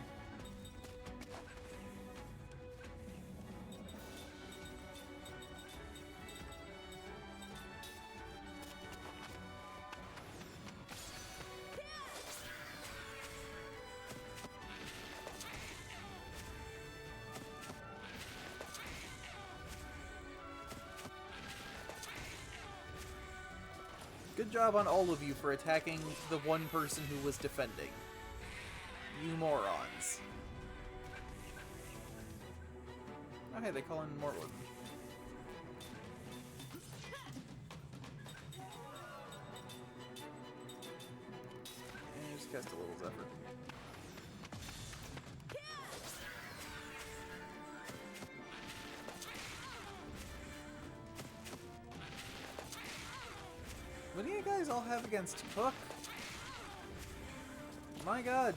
Good job on all of you for attacking the one person who was defending. You morons. Oh hey, they call in more of them. And just cast a little Zephyr. What do you guys all have against Cook? My god.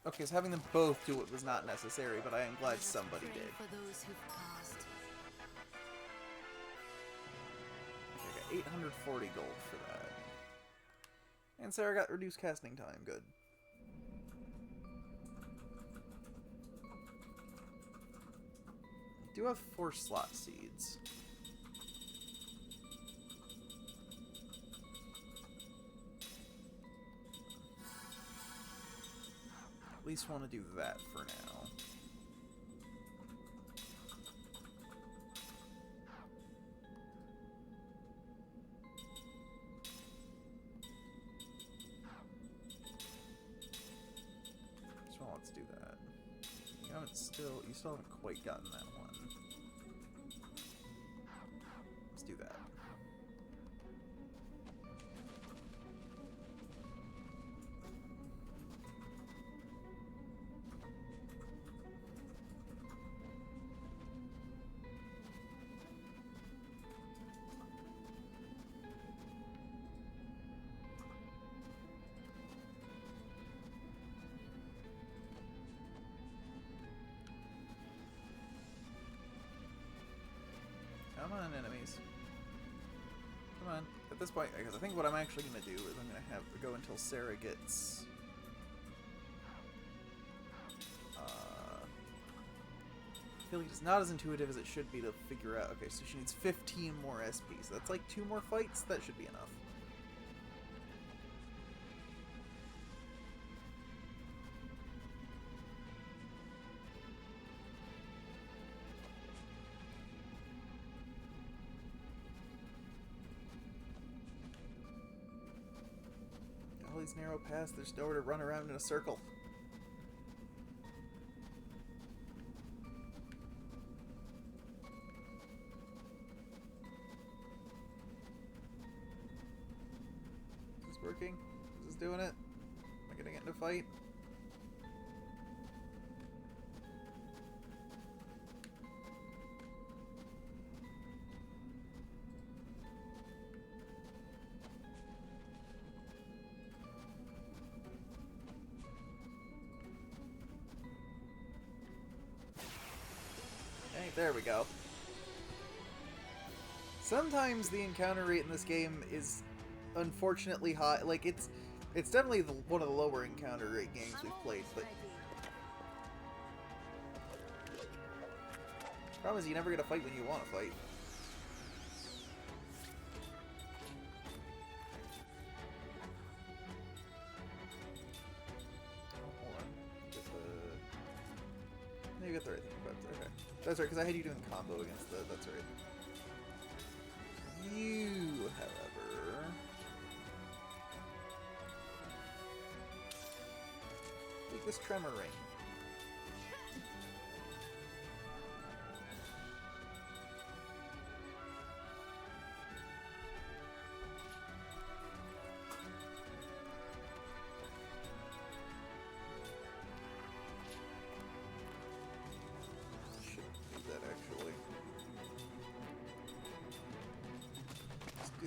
Okay, so having them both do it was not necessary, but I am glad somebody did. For those who've passed. Okay, I got 840 gold for that. And Sarah got reduced casting time, good. I do have 4 slot seeds. At least want to do that for now. So let's do that. You still haven't quite gotten that one. Let's do that. Come on, enemies. Come on. At this point, because I think what I'm actually going to do is I'm going to have to go until Sarah gets... I feel like it's not as intuitive as it should be to figure out. Okay, so she needs 15 more SP, so that's like 2 more fights? That should be enough. All these narrow paths, there's nowhere to run around in a circle. Is this working? Is this doing it? Am I gonna get in a fight? There we go. Sometimes the encounter rate in this game is unfortunately high. Like, it's definitely one of the lower encounter rate games we've played, but... the problem is you never get a fight when you want to fight. Hold on. Maybe get the right thing equipped. Okay. That's right, because I had you doing combo against the... That's right. You, however... take this tremor ring.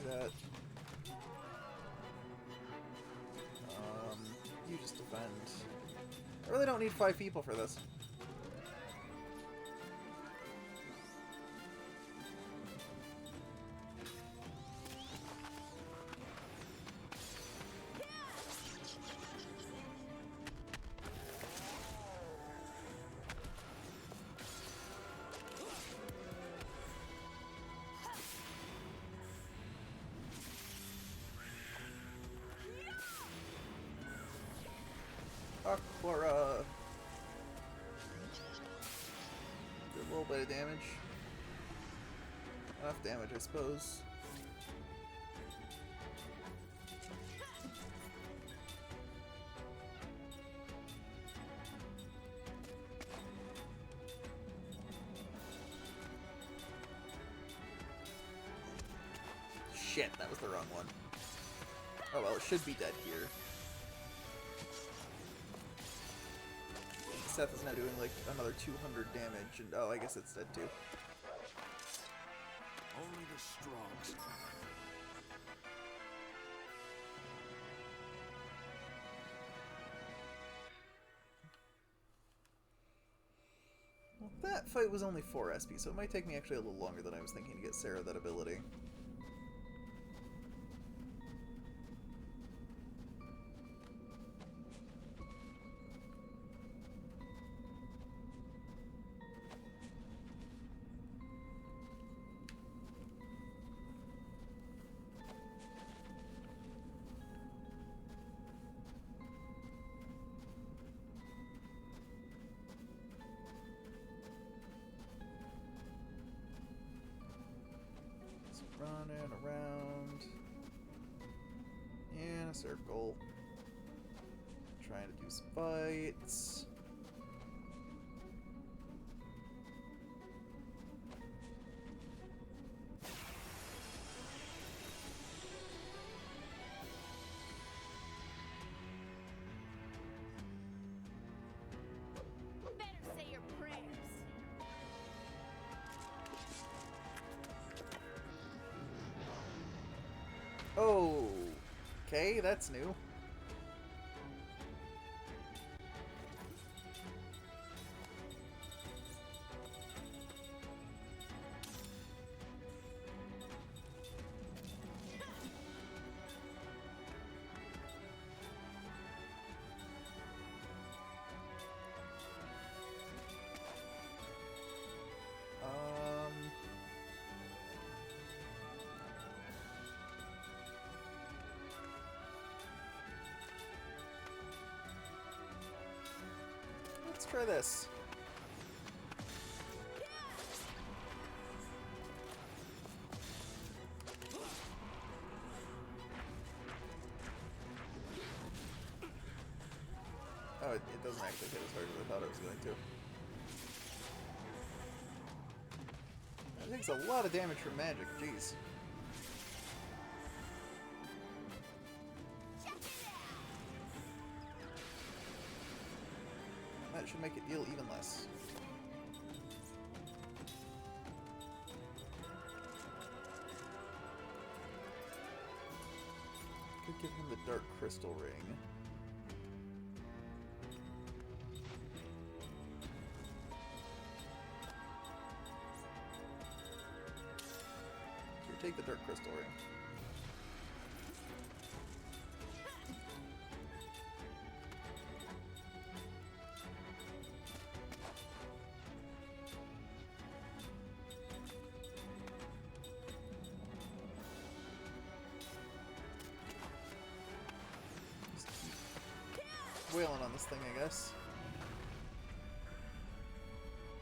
That. You just defend. I really don't need 5 people for this. Aquara. Did a little bit of damage. Enough damage, I suppose. Shit, that was the wrong one. Oh well, it should be dead here. Seth is now doing like another 200 damage, and oh, I guess it's dead too. Only the strong survive. Well, that fight was only 4 SP, so it might take me actually a little longer than I was thinking to get Sarah that ability. Running around in a circle, trying to do some fights. Better say your prayers. Oh, okay, that's new. Let's try this. Oh, it doesn't actually hit as hard as I thought it was going to. That takes a lot of damage from magic, jeez. That should make it deal even less. Could give him the Dark Crystal Ring. Here, take the Dark Crystal Ring. Wailing on this thing, I guess.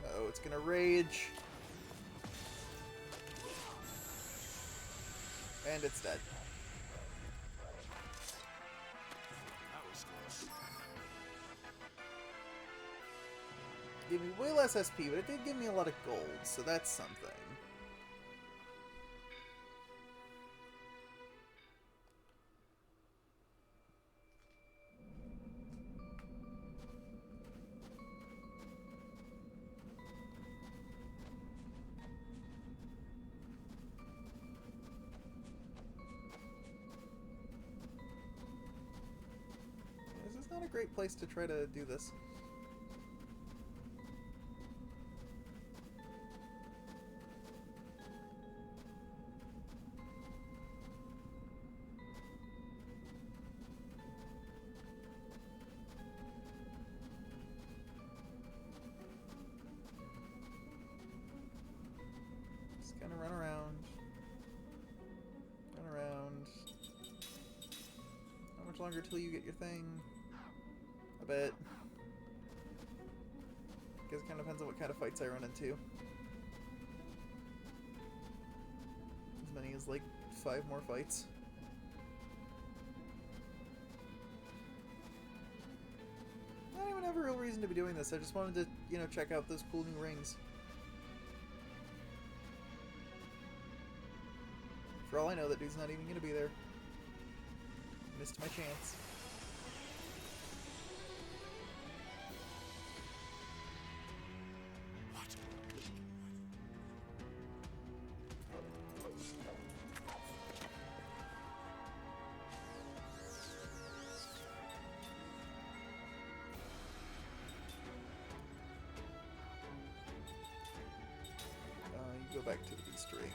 Uh-oh, it's gonna rage. And it's dead. That was close. Gave me way less SP, but it did give me a lot of gold, so that's something. This is not a great place to try to do this. Just kind of run around. Run around. How much longer till you get your thing? bit. Guess it kind of depends on what kind of fights I run into. As many as like 5 more fights. I don't even have a real reason to be doing this. I just wanted to, you know, check out those cool new rings. For all I know, that dude's not even going to be there. Missed my chance. What? You go back to the beast ring.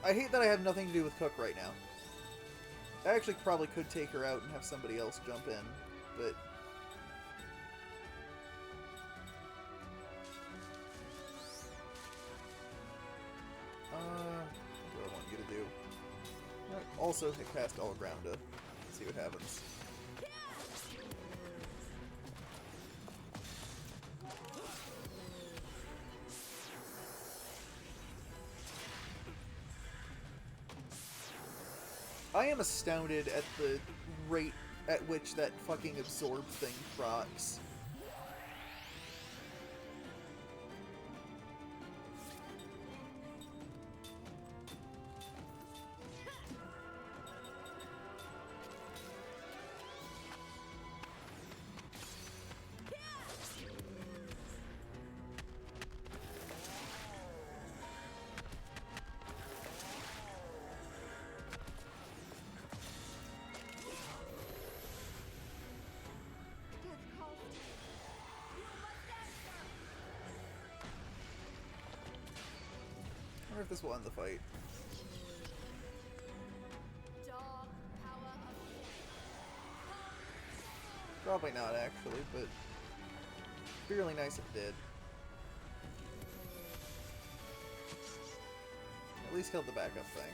I hate that I have nothing to do with Cook right now. I actually probably could take her out and have somebody else jump in, but... what do I want you to do? Also hit cast all ground to see what happens. I am astounded at the rate at which that fucking absorb thing procs. I wonder if this will end the fight. Dark power of Probably not, actually, but it'd be really nice if it did. At least killed the backup thing.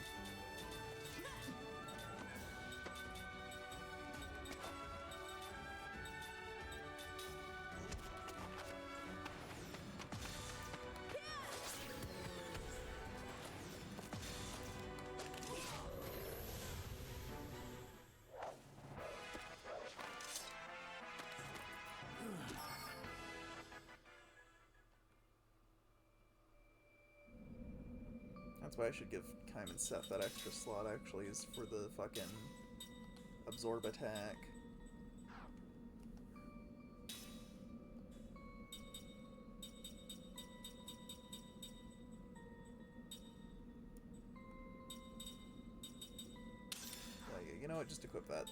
That's why I should give Kaim and Seth that extra slot, actually, is for the fucking absorb attack. Yeah, you know what, just equip that.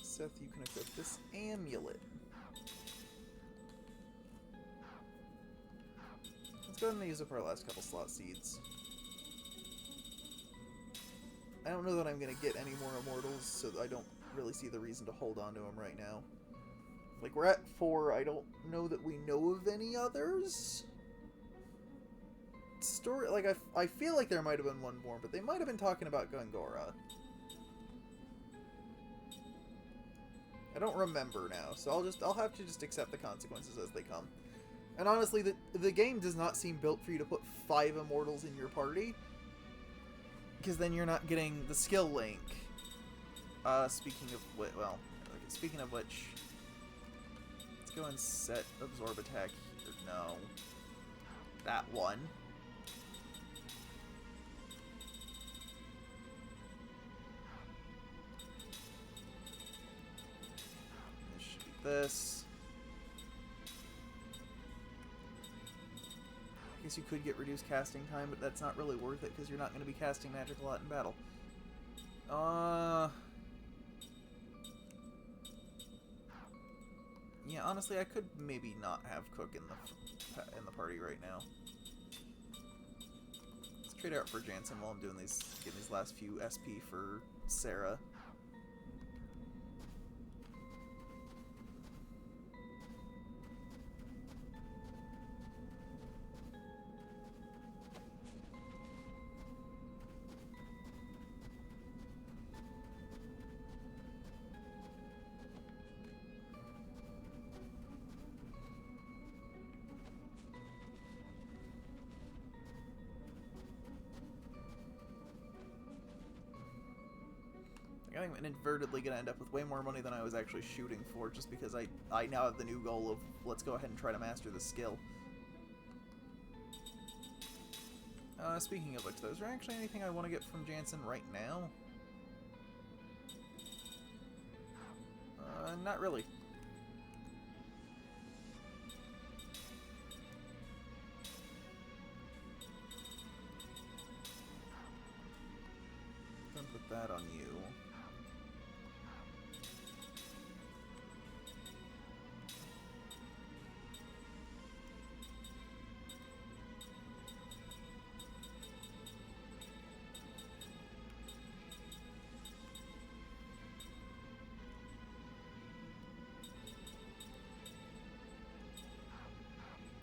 Seth, you can equip this amulet. Let's go ahead and use up our last couple slot seeds. I don't know that I'm going to get any more immortals, so I don't really see the reason to hold on to them right now. Like, we're at 4, I don't know that we know of any others. Story, like, I feel like there might have been one more, but they might have been talking about Gungora. I don't remember now, so I'll have to just accept the consequences as they come. And honestly, the game does not seem built for you to put 5 immortals in your party, because then you're not getting the skill link. Speaking of which, let's go and set absorb attack here. No, that one. This should be this. I guess you could get reduced casting time, but that's not really worth it because you're not going to be casting magic a lot in battle. Yeah, honestly, I could maybe not have Cook in the party right now. Let's Trade out for Jansen while I'm doing these, getting these last few SP for Sarah. I think I'm inadvertently going to end up with way more money than I was actually shooting for, just because I now have the new goal of, let's go ahead and try to master this skill. Speaking of which, though, is there actually anything I want to get from Jansen right now? Not really. Gonna put that on you.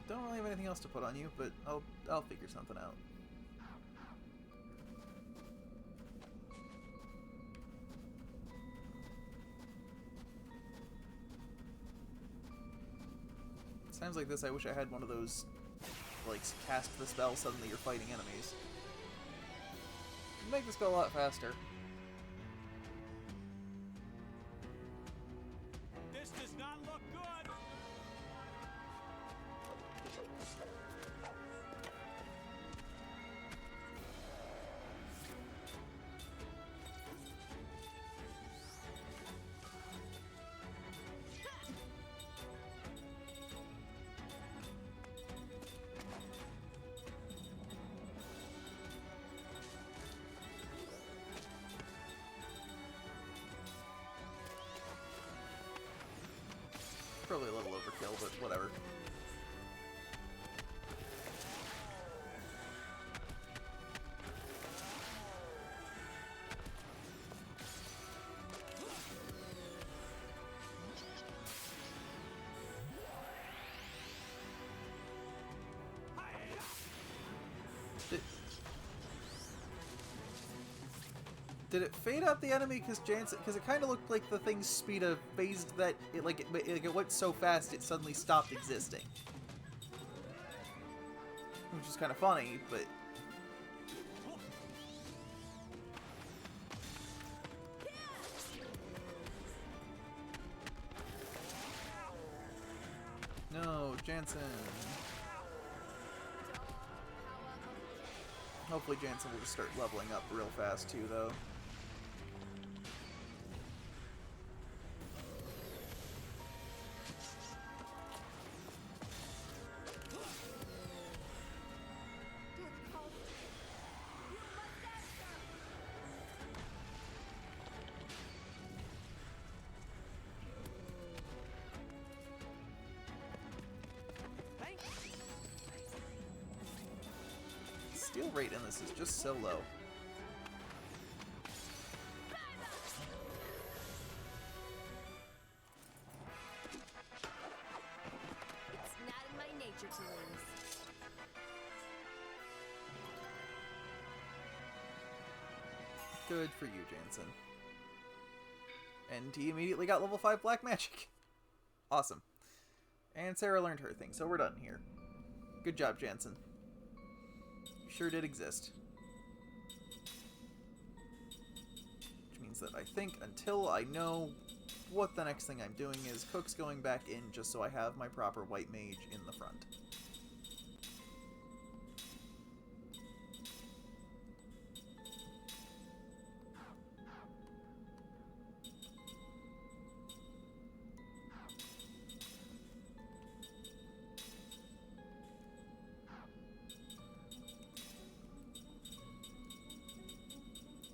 Don't really have anything else to put on you, but I'll figure something out. Times like this, I wish I had one of those, like, cast the spell, suddenly you're fighting enemies. It'd make this go a lot faster. This does not look good! Probably a little overkill, but whatever. Did it fade out the enemy because Jansen? Because it kind of looked like the thing's speed of phased that it it went so fast it suddenly stopped existing, which is kind of funny, but. No, Jansen. Hopefully Jansen will just start leveling up real fast too, though. Steal rate in this is just so low. It's not in my nature to lose. Good for you, Jansen. And he immediately got level 5 black magic. Awesome. And Sarah learned her thing, so we're done here. Good job, Jansen. Sure did exist. Which means that I think until I know what the next thing I'm doing is, Cook's going back in just so I have my proper white mage in the front.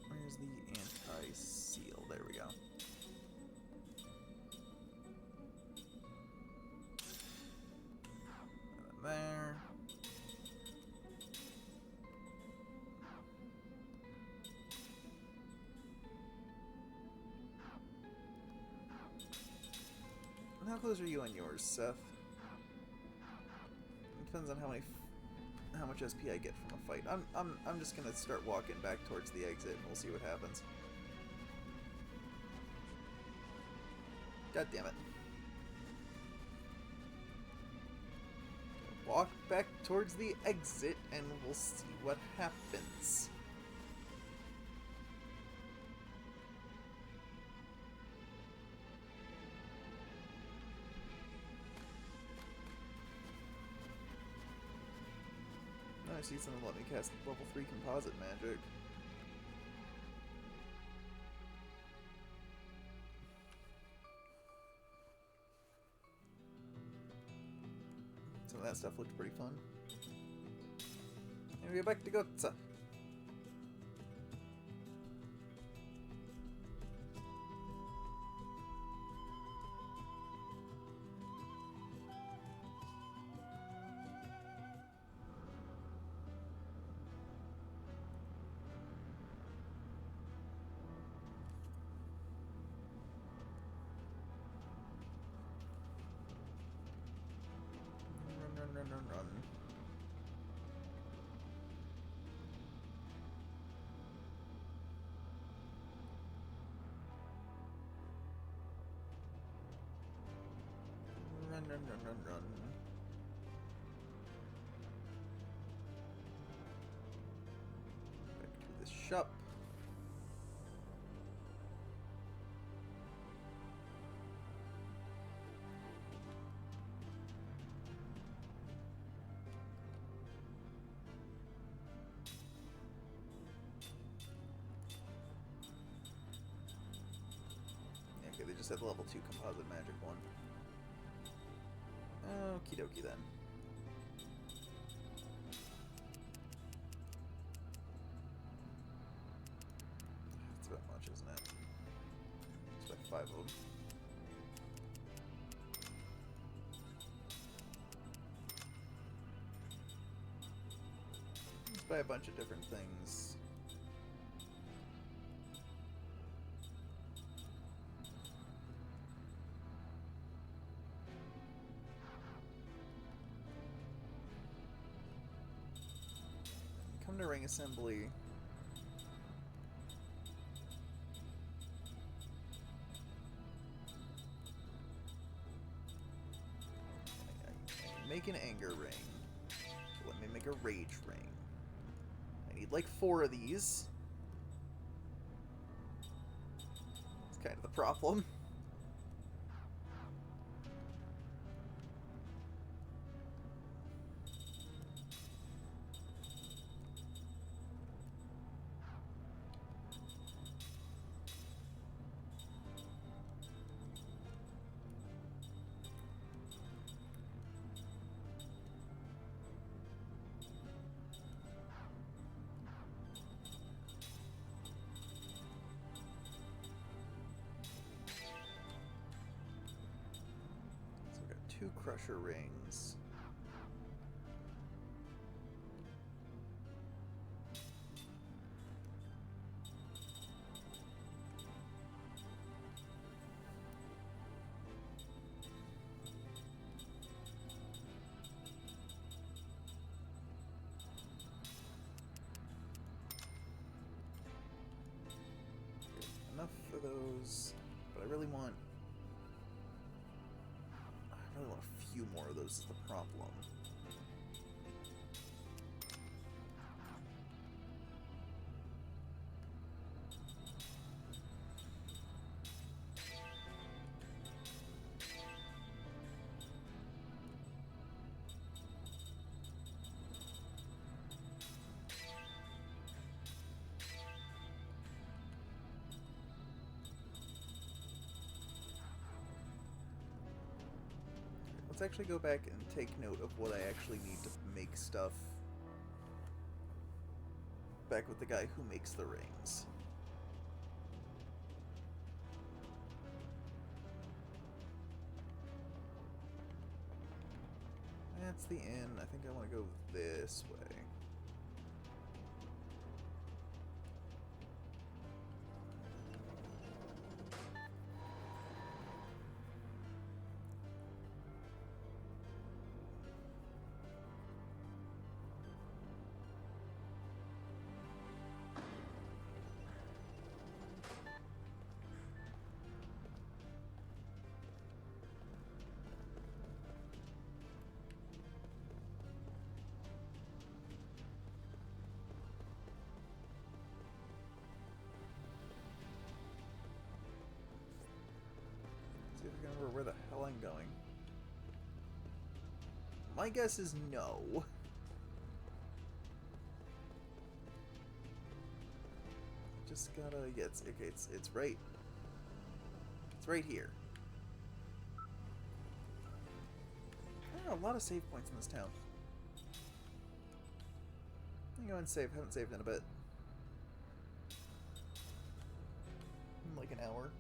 Where's the anti-seal? There we go. close are you on yours, Seth? It depends on how much SP I get from a fight. I'm just gonna start walking back towards the exit and we'll see what happens. God damn it. Walk back towards the exit and we'll see what happens. Oh, I see someone let me cast level 3 composite magic. Some of that stuff looked pretty fun. And we go back to Gohtza. Run. Run. Back to the shop. Okay, they just had the level 2 composite magic one. Okie dokie then. That's about much, isn't it? It's like 5 of them. Let's buy a bunch of different things. Come to ring assembly. I make an anger ring. So let me make a rage ring. I need like 4 of these. It's kind of the problem. So we got 2 crusher rings. Enough for those, but I really want a few more of those is the problem. Let's actually go back and take note of what I actually need to make stuff. Back with the guy who makes the rings. That's the inn. I think I want to go this way. My guess is no. Just gotta... Yeah, it's, okay, it's right... It's right here. There are a lot of save points in this town. Let me go and save. Haven't saved in a bit. In like an hour.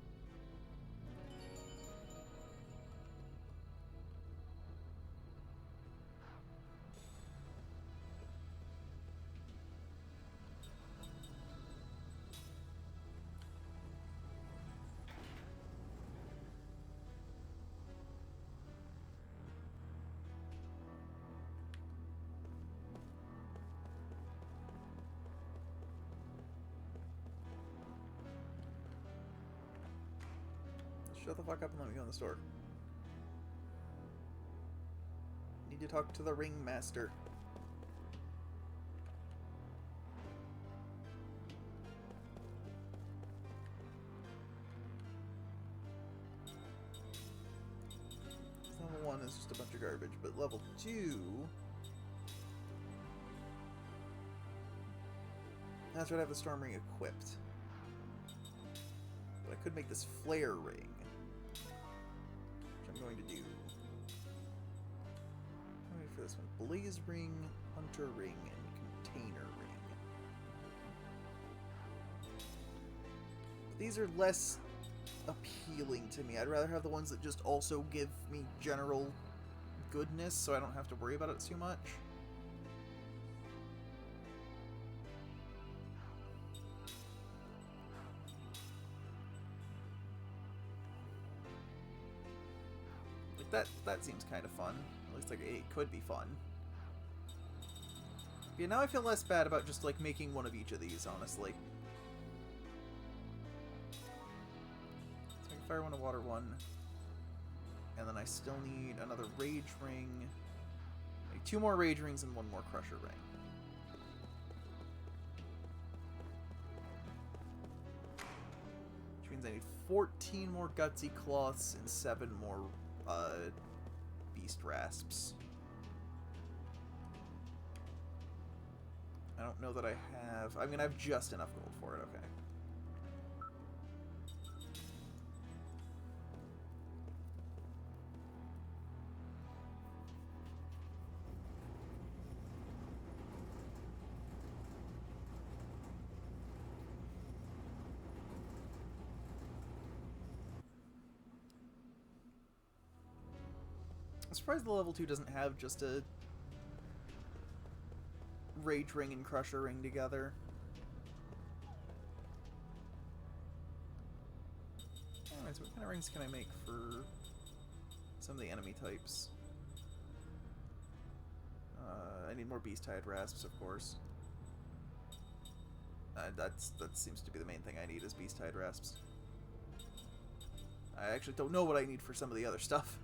Shut the fuck up and let me go in the store. Need to talk to the ringmaster. Level 1 is just a bunch of garbage, but level 2... That's right, I have the storm ring equipped. But I could make this flare ring. Which I'm going to do. Wait for this one. Blaze ring, hunter ring, and container ring. But these are less appealing to me. I'd rather have the ones that just also give me general goodness, so I don't have to worry about it too much. Like that seems kind of fun. At least like it could be fun. But yeah, now I feel less bad about just like making one of each of these, honestly. Fire one, a water one, and then I still need another rage ring, like 2 more rage rings and 1 more crusher ring. Which means I need 14 more gutsy cloths and 7 more beast rasps. I don't know that I have. I mean, I have just enough gold for it. Okay. I'm surprised the level 2 doesn't have just a Rage Ring and Crusher Ring together. Anyways, what kind of rings can I make for some of the enemy types? I need more Beast-Hide Rasps, of course. That seems to be the main thing I need is Beast-Hide Rasps. I actually don't know what I need for some of the other stuff.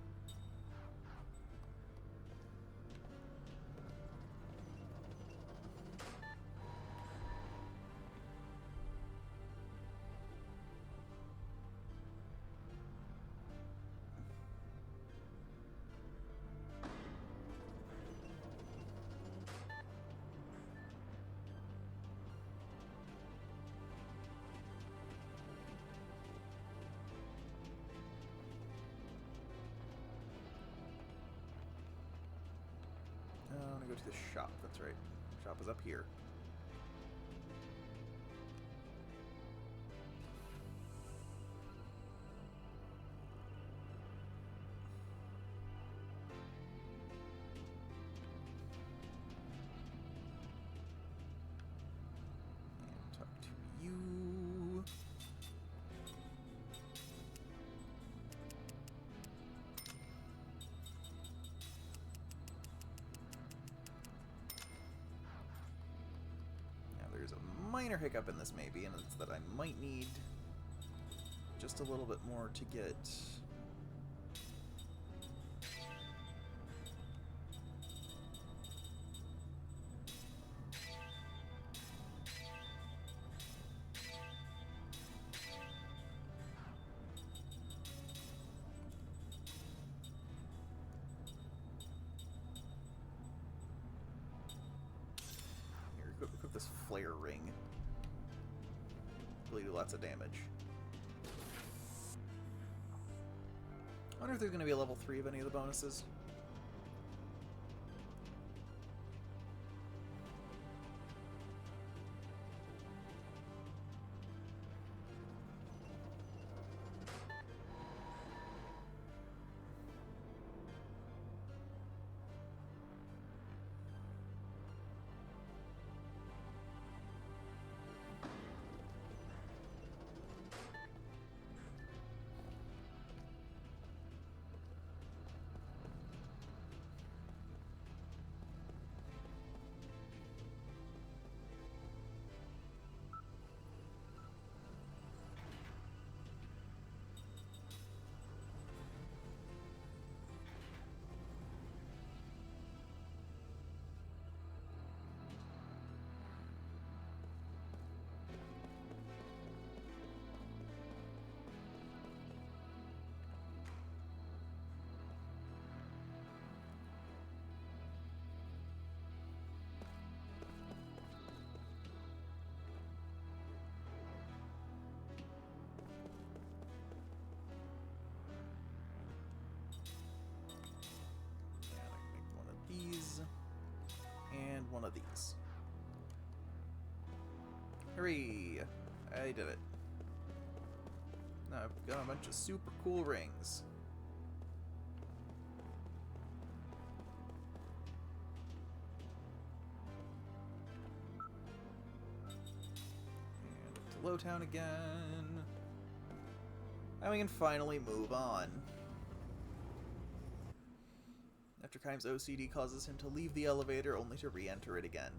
I want to go to the shop, that's right. Shop is up here. And talk to you. There's a minor hiccup in this maybe, and it's that I might need just a little bit more to get this flare ring. Really do lots of damage. I wonder if there's going to be a level 3 of any of the bonuses. And one of these. Hurry! I did it. Now I've got a bunch of super cool rings. And up to Lowtown again. Now we can finally move on. After Kaim's OCD causes him to leave the elevator only to re-enter it again.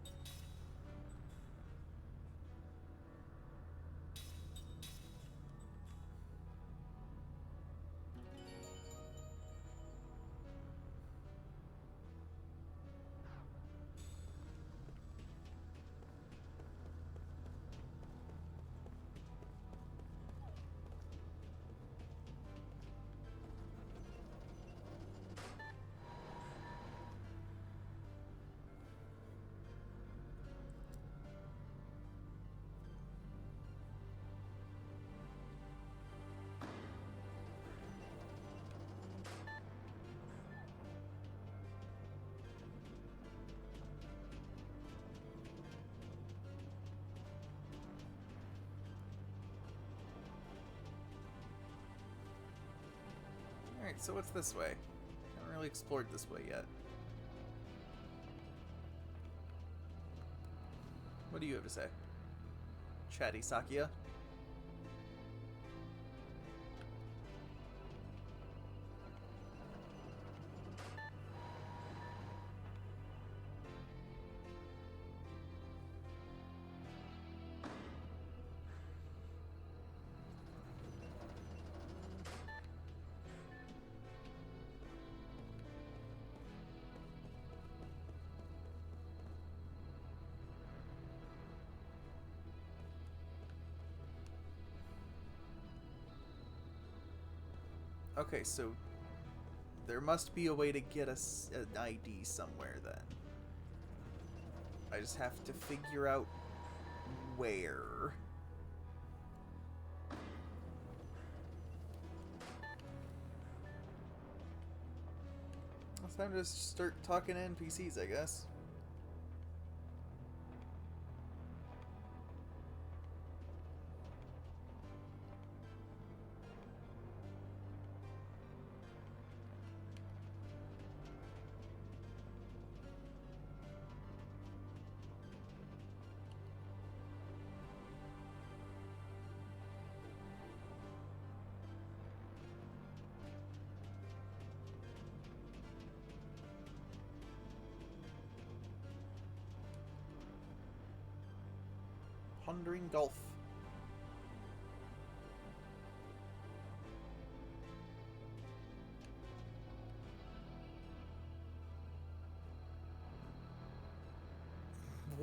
Alright, so what's this way? Haven't really explored this way yet. What do you have to say? Chatty Sakia? Okay, so there must be a way to get us an ID somewhere then. I just have to figure out where. It's time to just start talking to NPCs, I guess. Pondering Gulf.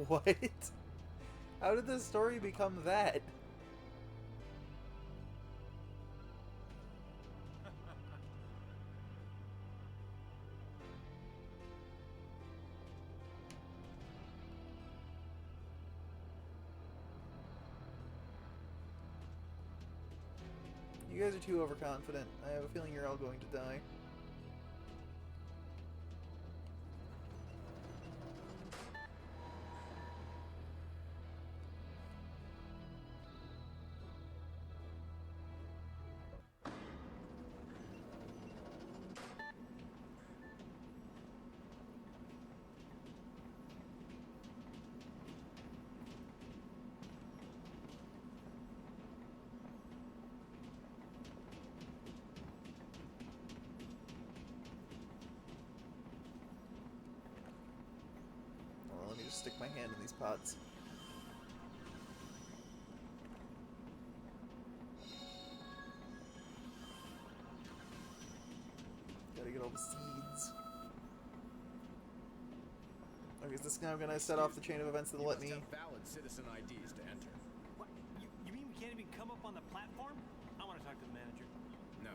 What? How did this story become that? You guys are too overconfident. I have a feeling you're all going to die. Well, let me just stick my hand in these pots. Gotta get all the seeds. Okay, is this now gonna set off the chain of events that'll let me... valid citizen IDs to enter. What? You mean we can't even come up on the platform? I want to talk to the manager. No.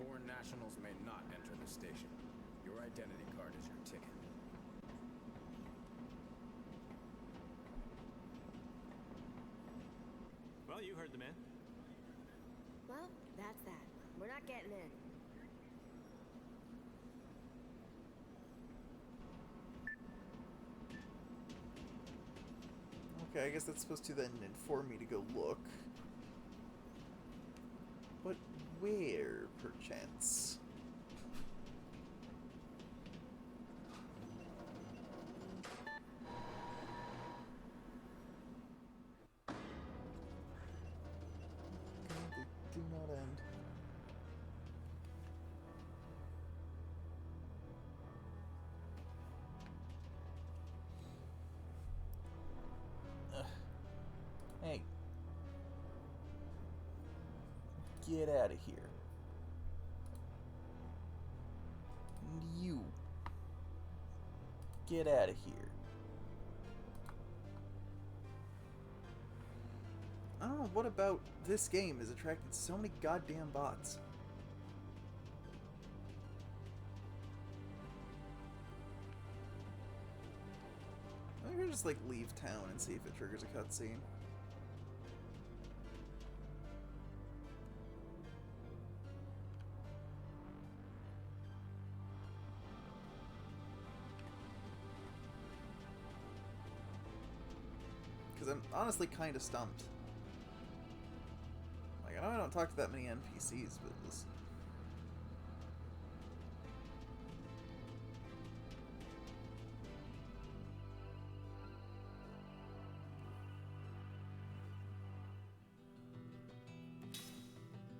Foreign nationals may not enter the station. Your identity card is your ticket. Well, you heard the man. Well, that's that. We're not getting in. Okay, I guess that's supposed to then inform me to go look. But where, perchance? They do not end. Hey. Get out of here. And you. Get out of here. I don't know what about this game has attracted so many goddamn bots. I'm gonna just like leave town and see if it triggers a cutscene. Because I'm honestly kind of stumped. Like, I know I don't talk to that many NPCs, but listen.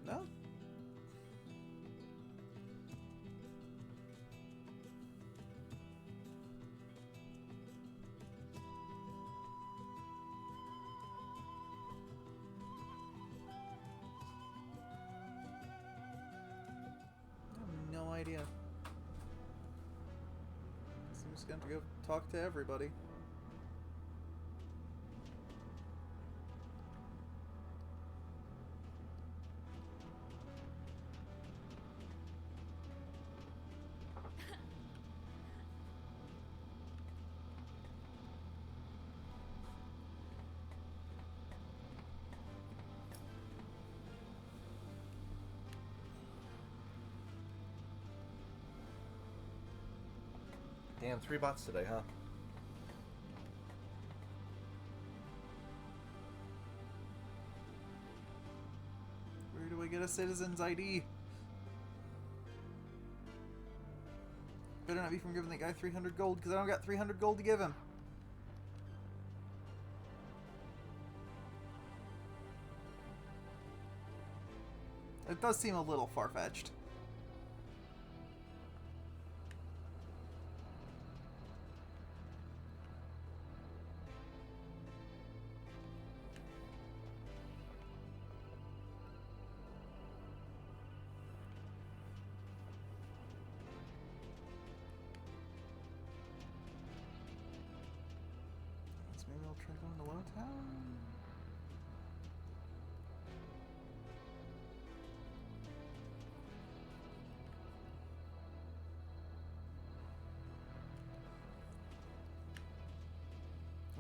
No? No idea. Guess I'm just going to go talk to everybody. Damn, 3 bots today, huh? Where do I get a citizen's ID? Better not be from giving that guy 300 gold, because I don't got 300 gold to give him. It does seem a little far-fetched. Maybe I'll try going to Lowtown.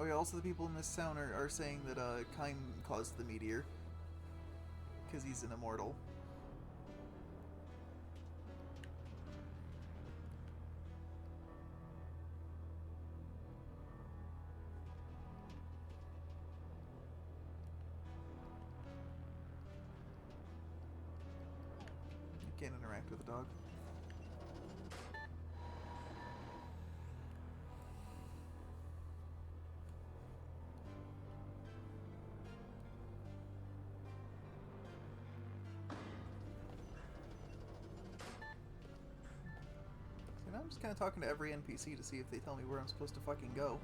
Oh yeah, also the people in this town are saying that Kaim caused the meteor. Because he's an immortal. Can't interact with the dog. And I'm just kind of talking to every NPC to see if they tell me where I'm supposed to fucking go.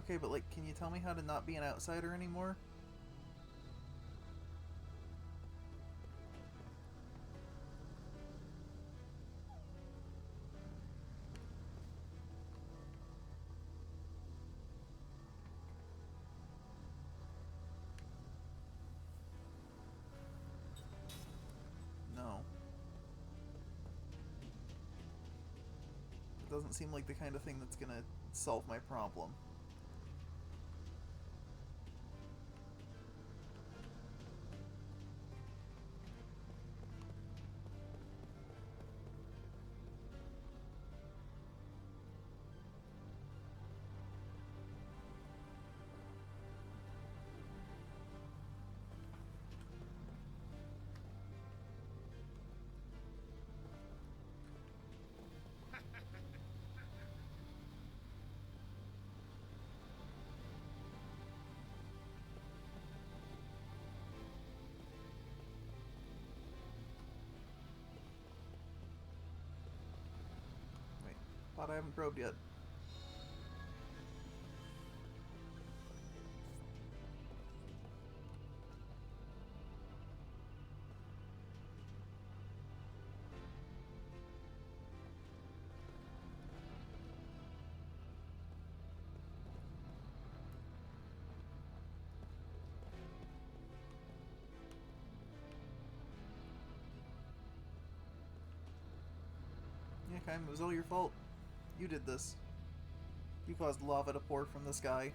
Okay, but like, can you tell me how to not be an outsider anymore? No. It doesn't seem like the kind of thing that's gonna solve my problem. Thought I haven't probed yet. Yeah, Kaim, it was all your fault. You did this. You caused lava to pour from the sky.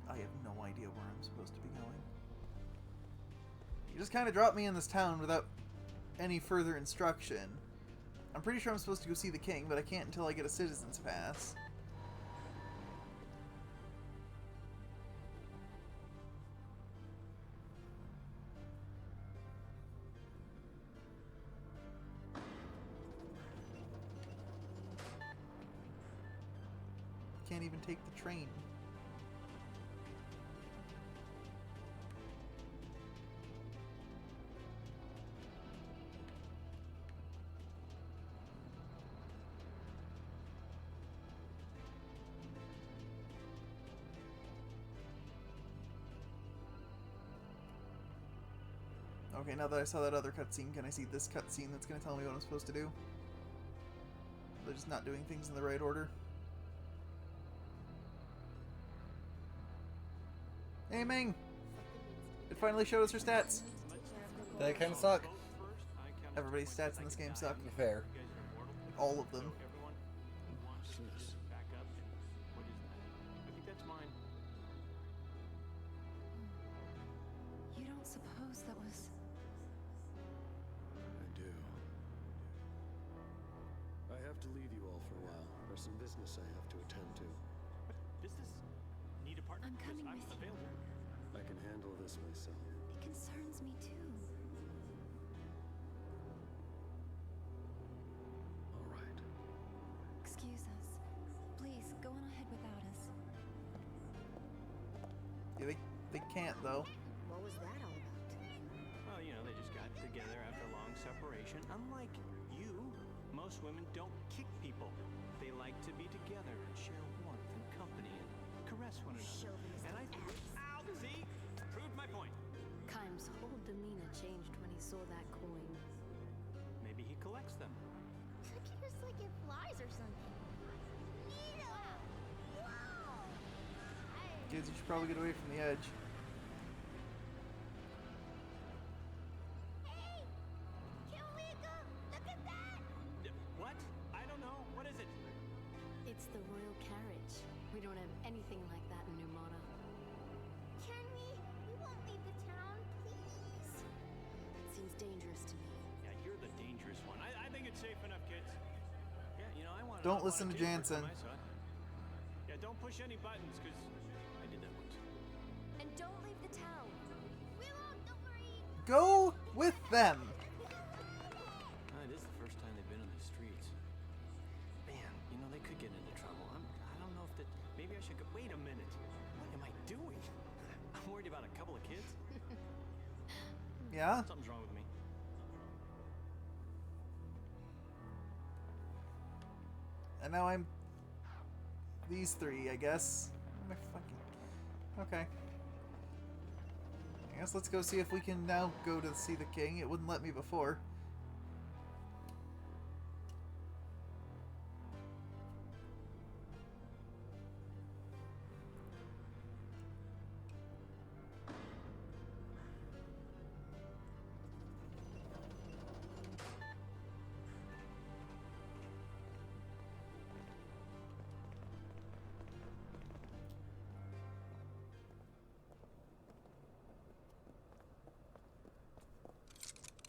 I have no idea where I'm supposed to be going. You just kind of dropped me in this town without any further instruction. I'm pretty sure I'm supposed to go see the king, but I can't until I get a citizen's pass. Can't even take the train. Okay, now that I saw that other cutscene, can I see this cutscene that's going to tell me what I'm supposed to do? They're just not doing things in the right order. Hey, Ming! It finally showed us her stats! They kind of suck. Everybody's stats in this game suck. Fair. All of them. You don't suppose that was... I do. I have to leave you all for a while. Our some business I have to attend to. Business? Need a partner? I'm coming I'm with you. available. I can handle this myself. It concerns me too. All right. Excuse us. Please, go on ahead without us. Yeah, they can't, though. What was that all about? Well, you know, they just got together after a long separation. Unlike you, most women don't kick people. They like to be together and share warmth and company and caress one another. Chauvinist And I... ass. Ow! See? Proved my point. Kaim's whole demeanor changed when he saw that coin. Maybe he collects them. It appears like it flies or something. Neato! Wow! Kids, you should probably get away from the edge. Hey! Can we go? Look at that! What? I don't know. What is it? It's the royal carriage. We don't have anything like that in Numata. Can we? We won't leave the town, please. That seems dangerous to me. Yeah, you're the dangerous one. I think it's safe enough, kids. Yeah, you know, I want. Don't listen to Jansen. Yeah, don't push any buttons, because I did that once. And don't leave the town. We won't, don't worry. Go with them. It is the first time they've been on the streets. Man, you know, they could get into trouble. I don't know if that... Maybe I should go... Wait a minute. What am I doing? I'm worried about a couple of kids. Yeah? Something's wrong with me. And now I'm these three, I guess. Am I fucking... Okay. I guess let's go see if we can now go to see the king. It wouldn't let me before.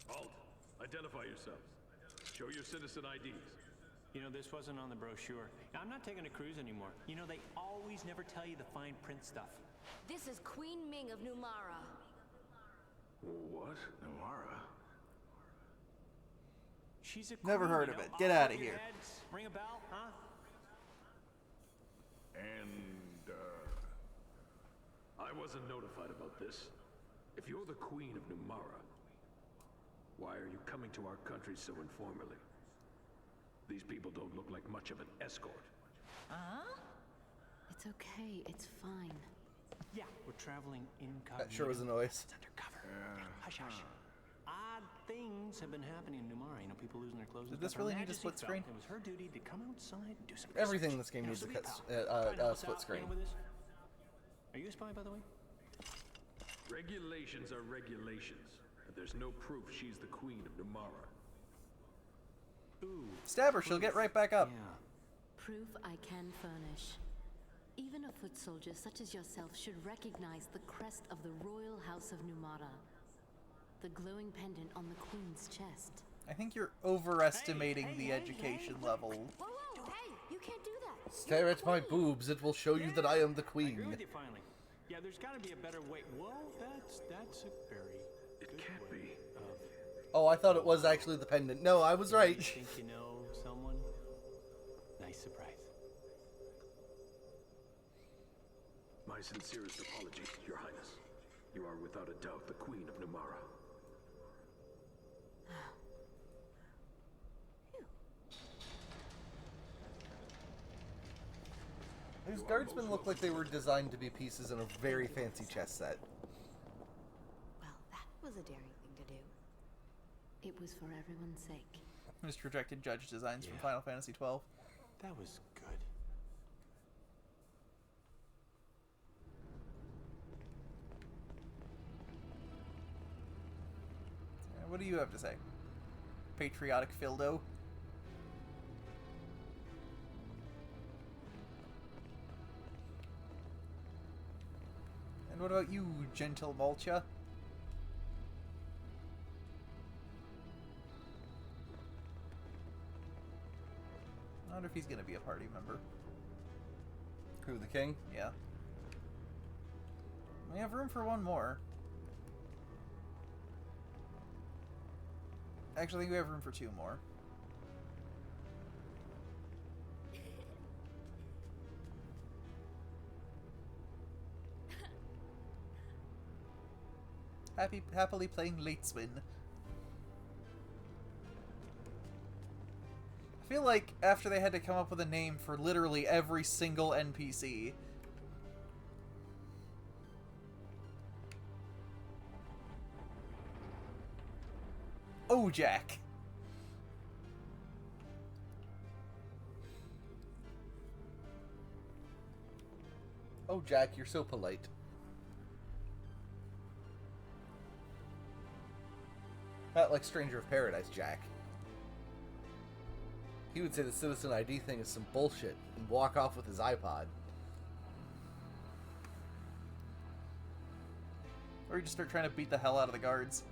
Halt! Identify yourselves. Show your citizen IDs. You know, this wasn't on the brochure. Now, I'm not taking a cruise anymore. You know, they always never tell you the fine print stuff. This is Queen Ming of Numara. What? Namara? She's a Never queen, heard you of know? it. Get Off outta of your here. heads. Ring a bell, huh? And, I wasn't notified about this. If you're the Queen of Numara, why are you coming to our country so informally? These people don't look like much of an escort. It's okay. It's fine. Yeah, we're traveling incognito. That sure was a noise. It's undercover. Hush, hush. Odd things have been happening in Numara. You know, people losing their clothes. Did and this stuff. Her really need a Majesty split felt screen? It was her duty to come outside and do some Everything in research. this game You know, needs a so cut, pal, try and help us split out, screen. you know, with this. Are you a spy, by the way? Regulations are regulations, but there's no proof she's the Queen of Numara. Ooh. Stab her, she'll get right back up. Yeah. Proof I can furnish. Even a foot soldier such as yourself should recognize the crest of the Royal House of Numata. The glowing pendant on the Queen's chest. I think you're overestimating Hey, the hey, education hey. level. Whoa, whoa, hey, you can't do that. Stare at my boobs, it will show you that I am the I agree queen. with you finally. Yeah, there's got to be a better way. Whoa, that's a very It good can't way be. of... Oh, I thought it was actually the pendant. No, I was right. You think you know someone? Nice surprise. My sincerest apologies, Your Highness. You are without a doubt the Queen of Numara. These guardsmen look like they were designed to be pieces in a very fancy chess set. Well, that was a daring thing to do. It was for everyone's sake. Just rejected judge designs from Yeah. Final Fantasy XII. That was good. What do you have to say? Patriotic Fildo? And what about you, gentle Volcha? wonder if he's gonna be a party member. Who, the king? Yeah. We have room for one more. Actually, I think we have room for two more. Happily playing Lateswin. I feel like after they had to come up with a name for literally every single NPC. Oh, Jack. Oh, Jack, you're so polite. Not like Stranger of Paradise, Jack. He would say the citizen ID thing is some bullshit and walk off with his iPod. Or you just start trying to beat the hell out of the guards.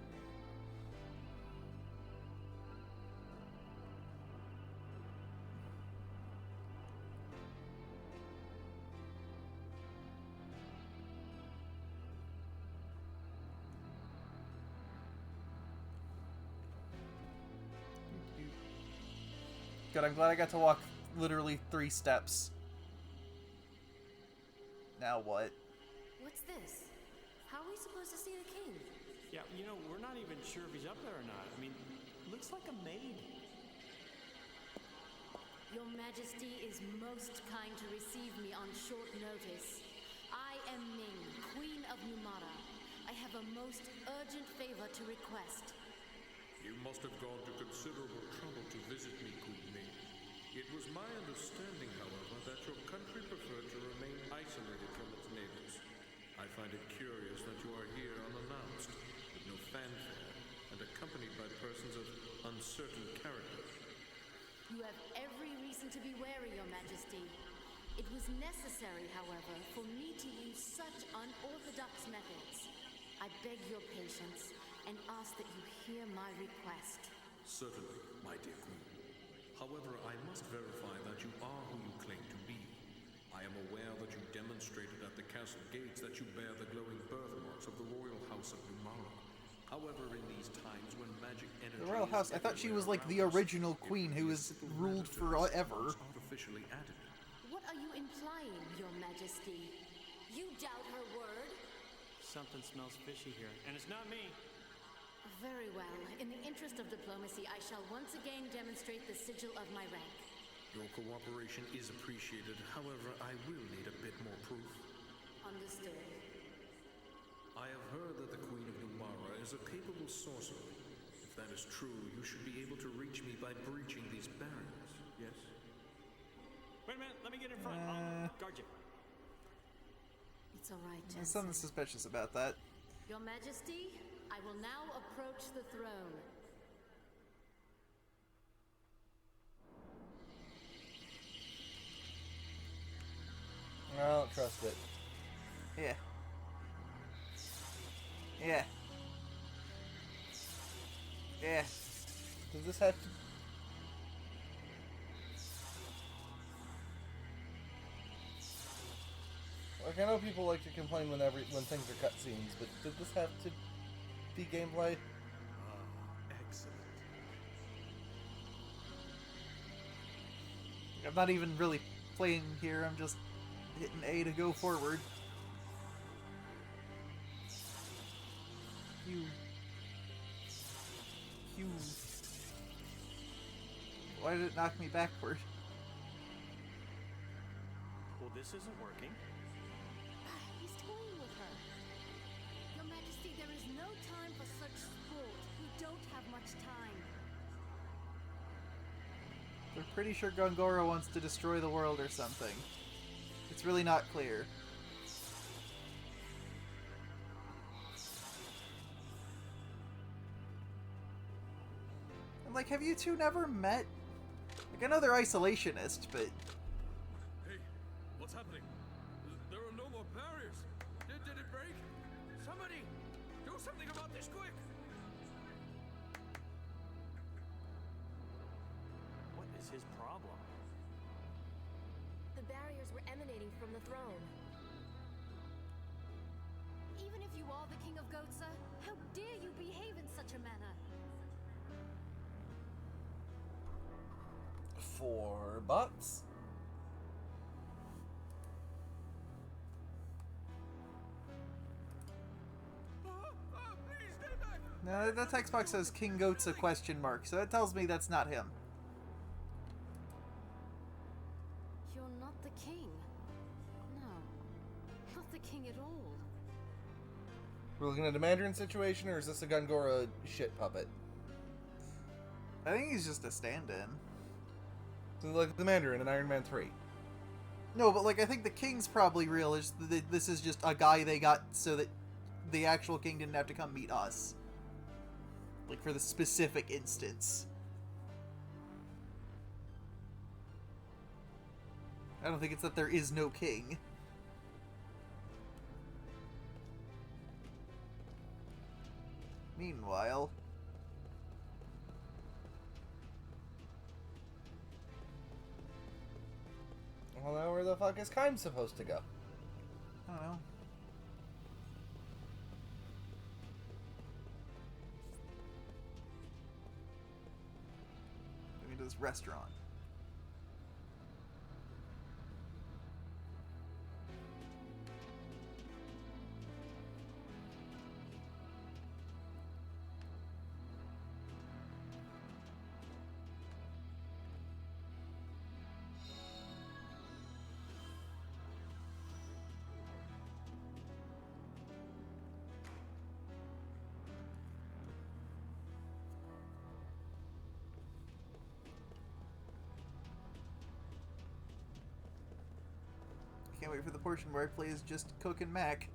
Good, I'm glad I got to walk literally 3 steps. Now what? What's this? How are we supposed to see the king? Yeah, you know, we're not even sure if he's up there or not. I mean, looks like a maid. Your Majesty is most kind to receive me on short notice. I am Ming, Queen of Numara. I have a most urgent favor to request. You must have gone to considerable trouble to visit me, Queen Ming. It was my understanding, however, that your country preferred to remain isolated from its neighbors. I find it curious that you are here unannounced, with no fanfare, and accompanied by persons of uncertain character. You have every reason to be wary, Your Majesty. It was necessary, however, for me to use such unorthodox methods. I beg your patience and ask that you hear my request. Certainly, my dear Queen. However, I must verify that you are who you claim to be. I am aware that you demonstrated at the castle gates that you bear the glowing birthmarks of the royal house of Numara. However, in these times when magic energy... The royal house, I thought she was like the original queen who was ruled forever. Artificially added. What are you implying, Your Majesty? You doubt her word? Something smells fishy here, and it's not me. Very well. In the interest of diplomacy, I shall once again demonstrate the sigil of my rank. Your cooperation is appreciated. However, I will need a bit more proof. Understood. I have heard that the Queen of Numara is a capable sorcerer. If that is true, you should be able to reach me by breaching these barriers, yes? Wait a minute, let me get in front. I'll guard you. It's all right, There's Jensen. something suspicious about that. Your Majesty, I will now approach the throne. I don't trust it. Yeah. Yeah. Yeah. Does this have to... Like, I know people like to complain when things are cutscenes, but did this have to be gameplay? Excellent. I'm not even really playing here, I'm just hitting A to go forward. Why did it knock me backward? Well, this isn't working. He's toying with her. Your Majesty, there is no time for such sport. We don't have much time. They're pretty sure Gongora wants to destroy the world or something. It's really not clear. I'm like, have you two never met? Like, I know they're isolationists, but... Hey, what's happening? There are no more barriers. Did it break? Somebody, do something about this quick. What is his problem? barriers were emanating from the throne. Even if you are the king of Gohtza, how dare you behave in such a manner? 4 bucks. No, that text box says King Gohtza question mark, so that tells me that's not him. You're not the king. No, not the king at all. We're looking at a Mandarin situation, or is this a Gungora shit puppet? I think he's just a stand-in. So like the Mandarin in Iron Man 3. No, but like I think the king's probably real. This is just a guy they got so that the actual king didn't have to come meet us. Like for the specific instance. I don't think it's that there is no king. Meanwhile... Well, now where the fuck is Kime supposed to go? I don't know. Maybe to this restaurant. Can't wait for the portion where I play as just Cook and Mac.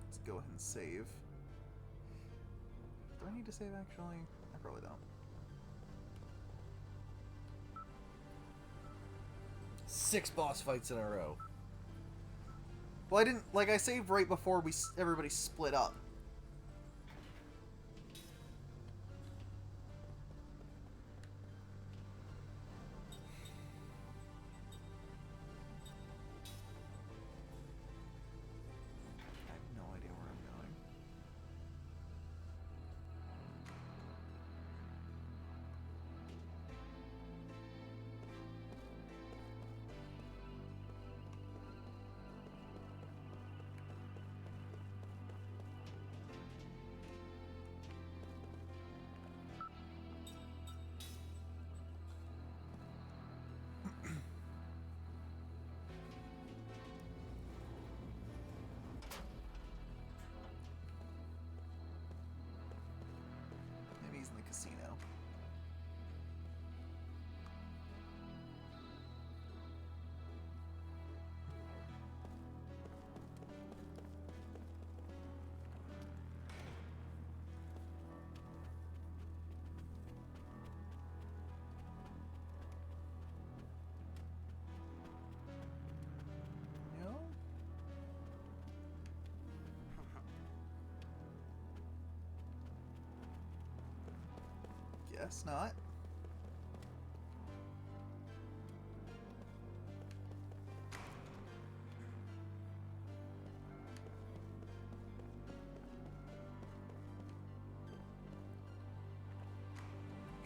Let's go ahead and save. Do I need to save actually? I probably don't. 6 boss fights in a row. Well, I didn't, like, I saved right before everybody split up. I have no idea where I'm going. Maybe he's in the casino. No? Guess not.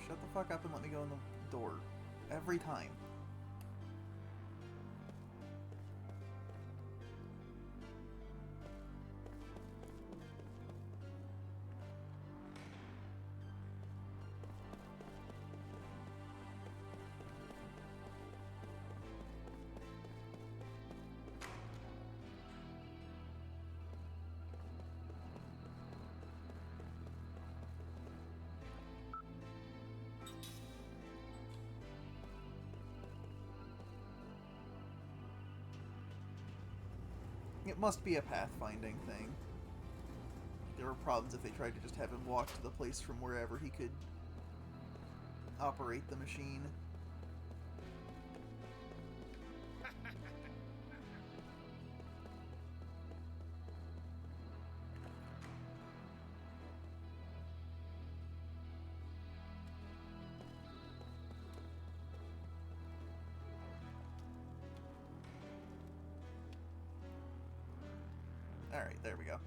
Shut the fuck up and let me go in the door. Every time. It must be a pathfinding thing. There were problems if they tried to just have him walk to the place from wherever he could operate the machine. Alright, there we go.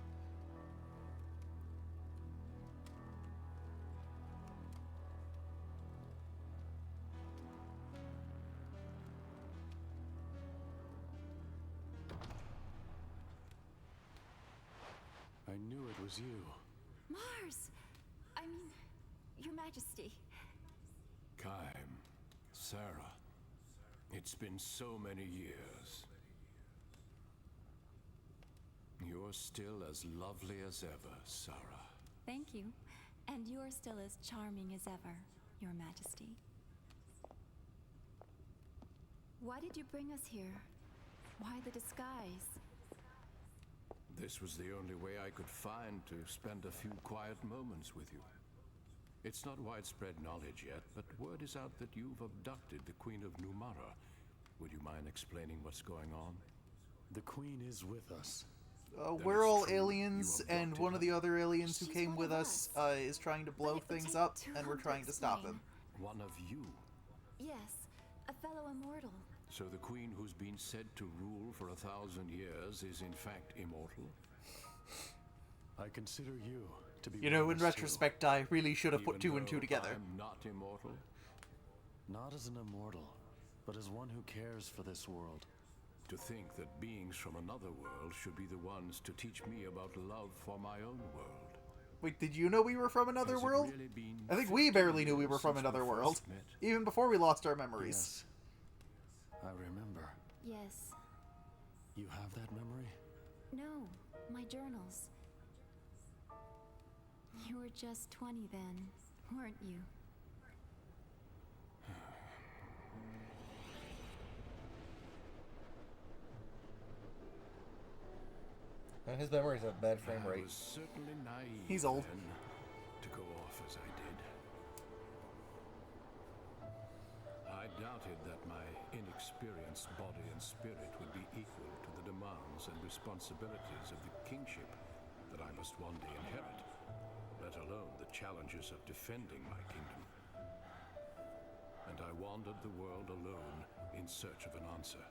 I knew it was you. Mars! I mean, Your Majesty. Kaim, Sarah. It's been so many years. You're still as lovely as ever, Sarah. Thank you. And you're still as charming as ever, Your Majesty. Why did you bring us here? Why the disguise? This was the only way I could find to spend a few quiet moments with you. It's not widespread knowledge yet, but word is out that you've abducted the Queen of Numara. Would you mind explaining what's going on? The Queen is with us. We're all true. aliens, You and abducted one of the other aliens who She's came one with of us us. is trying to blow But it would things take up, too and we're long to trying to stop explain. him. One of you. Yes, a fellow immortal. So the Queen who's been said to rule for 1,000 years is in fact immortal? I consider you to be You know, one in of us too. retrospect, I really should have put Even two and two though together. I'm not immortal? Not as an immortal, but as one who cares for this world. To think that beings from another world should be the ones to teach me about love for my own world. Wait, did you know we were from another Has it world? really been I think we 50 barely knew we years were from since another we world, first met? even before we lost our memories. Yes. I remember. Yes. You have that memory? No, my journals. You were just 20 then, weren't you? His memories have bad frame I rate. was certainly naive He's old. then to go off as I did. I doubted that my inexperienced body and spirit would be equal to the demands and responsibilities of the kingship that I must one day inherit, let alone the challenges of defending my kingdom. And I wandered the world alone in search of an answer.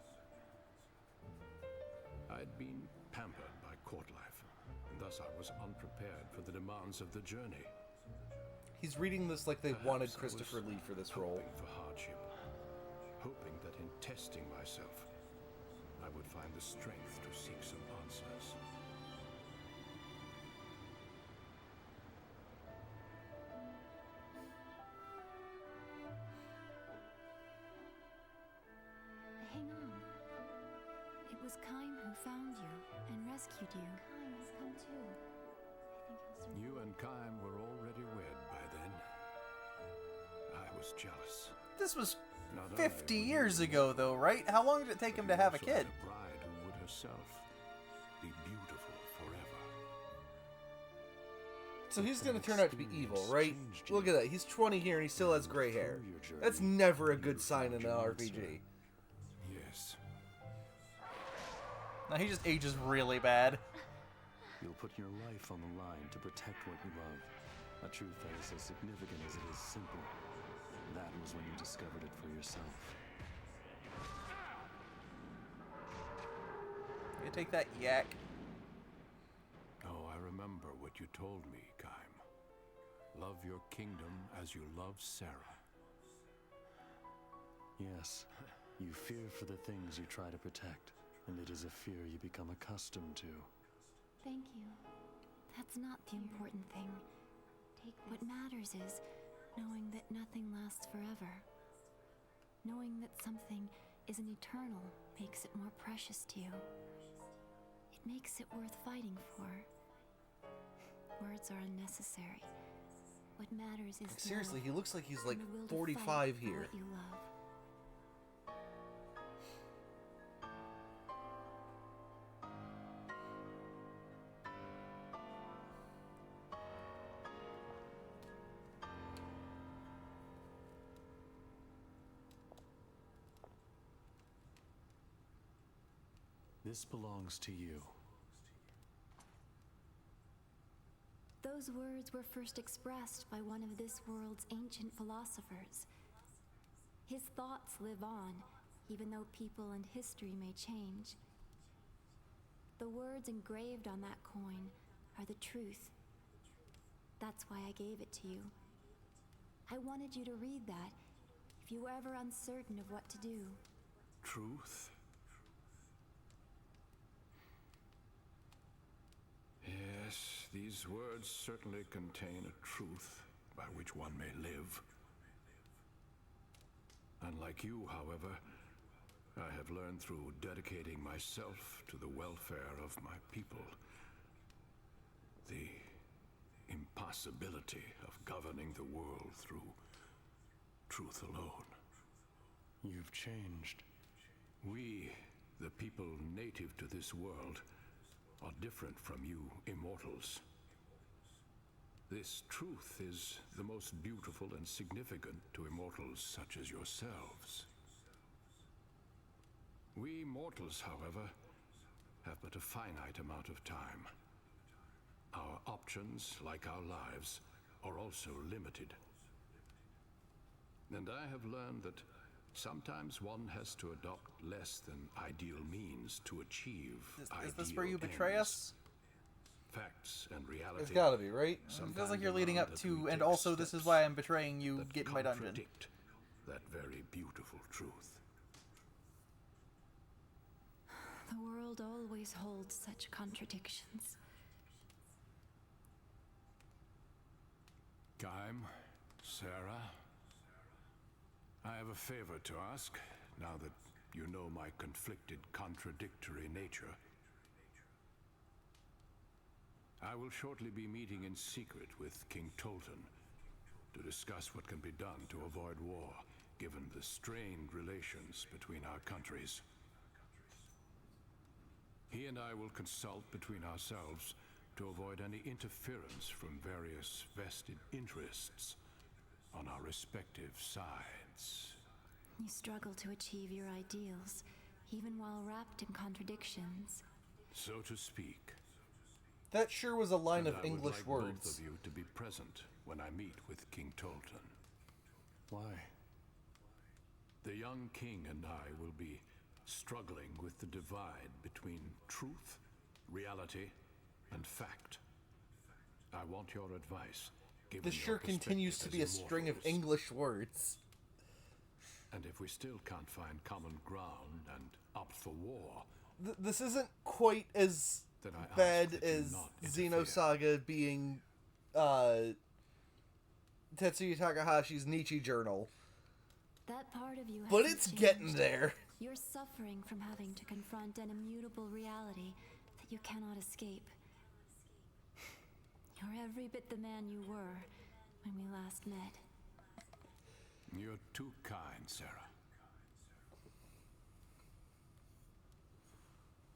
I'd been pampered by court life, and thus I was unprepared for the demands of the journey. He's reading this like they Perhaps wanted I Christopher was Lee for this role. hoping for hardship, hoping that in testing myself, I would find the strength to seek some answers. Hang on. It was Kaim who found you and rescued you. Kaim has come too. I think he'll survive. You and Kaim were already wed by then. I was jealous. This was Not 50 only were years you ago, though, right? How long did it take but him to you have a also kid? had a bride who would herself be beautiful forever. So he's gonna turn out to be evil, right? Look at that. He's 20 here and he still has gray hair. That's never a good sign in an RPG. Yes. No, he just ages really bad. You'll put your life on the line to protect what you love. A truth that is as significant as it is simple. That was when you discovered it for yourself. You take that, yak. Oh, I remember what you told me, Kaim. Love your kingdom as you love Sarah. Yes, you fear for the things you try to protect, and it is a fear you become accustomed to. Thank you. That's not the important thing. What matters is knowing that nothing lasts forever. Knowing that something isn't eternal makes it more precious to you. It makes it worth fighting for. Words are unnecessary. What matters is Seriously, love he looks like he's like and the will to 45 fight for here. what you love. This belongs to you. Those words were first expressed by one of this world's ancient philosophers. His thoughts live on, even though people and history may change. The words engraved on that coin are the truth. That's why I gave it to you. I wanted you to read that if you were ever uncertain of what to do. Truth? Yes, these words certainly contain a truth by which one may live. Unlike you, however, I have learned through dedicating myself to the welfare of my people the impossibility of governing the world through truth alone. You've changed. We, the people native to this world, are different from you immortals. This truth is the most beautiful and significant to immortals such as yourselves. We mortals, however, have but a finite amount of time. Our options, like our lives, are also limited. And I have learned that sometimes one has to adopt less than ideal means to achieve Is this where you betray ends. us? Facts and reality. It's gotta be, right? It feels like you're leading up to, and also this is why I'm betraying you, get in my dungeon. That very beautiful truth. The world always holds such contradictions. Gaim, Sarah, I have a favor to ask, now that you know my conflicted, contradictory nature. I will shortly be meeting in secret with King Tolton to discuss what can be done to avoid war, given the strained relations between our countries. He and I will consult between ourselves to avoid any interference from various vested interests on our respective sides. You struggle to achieve your ideals, even while wrapped in contradictions. So to speak. That sure was a line And of I would English like words. both of you to be present when I meet with King Tolton. Why? The young king and I will be struggling with the divide between truth, reality, and fact. I want your advice. Given This your sure continues to perspective be a as string of immortals. English words. And if we still can't find common ground and opt for war, This isn't quite as then I ask bad that you as not Xenosaga being Tetsuya Takahashi's Nietzsche journal. That part of you But hasn't it's changed. getting there. You're suffering from having to confront an immutable reality that you cannot escape. You're every bit the man you were when we last met. You're too kind, Sarah.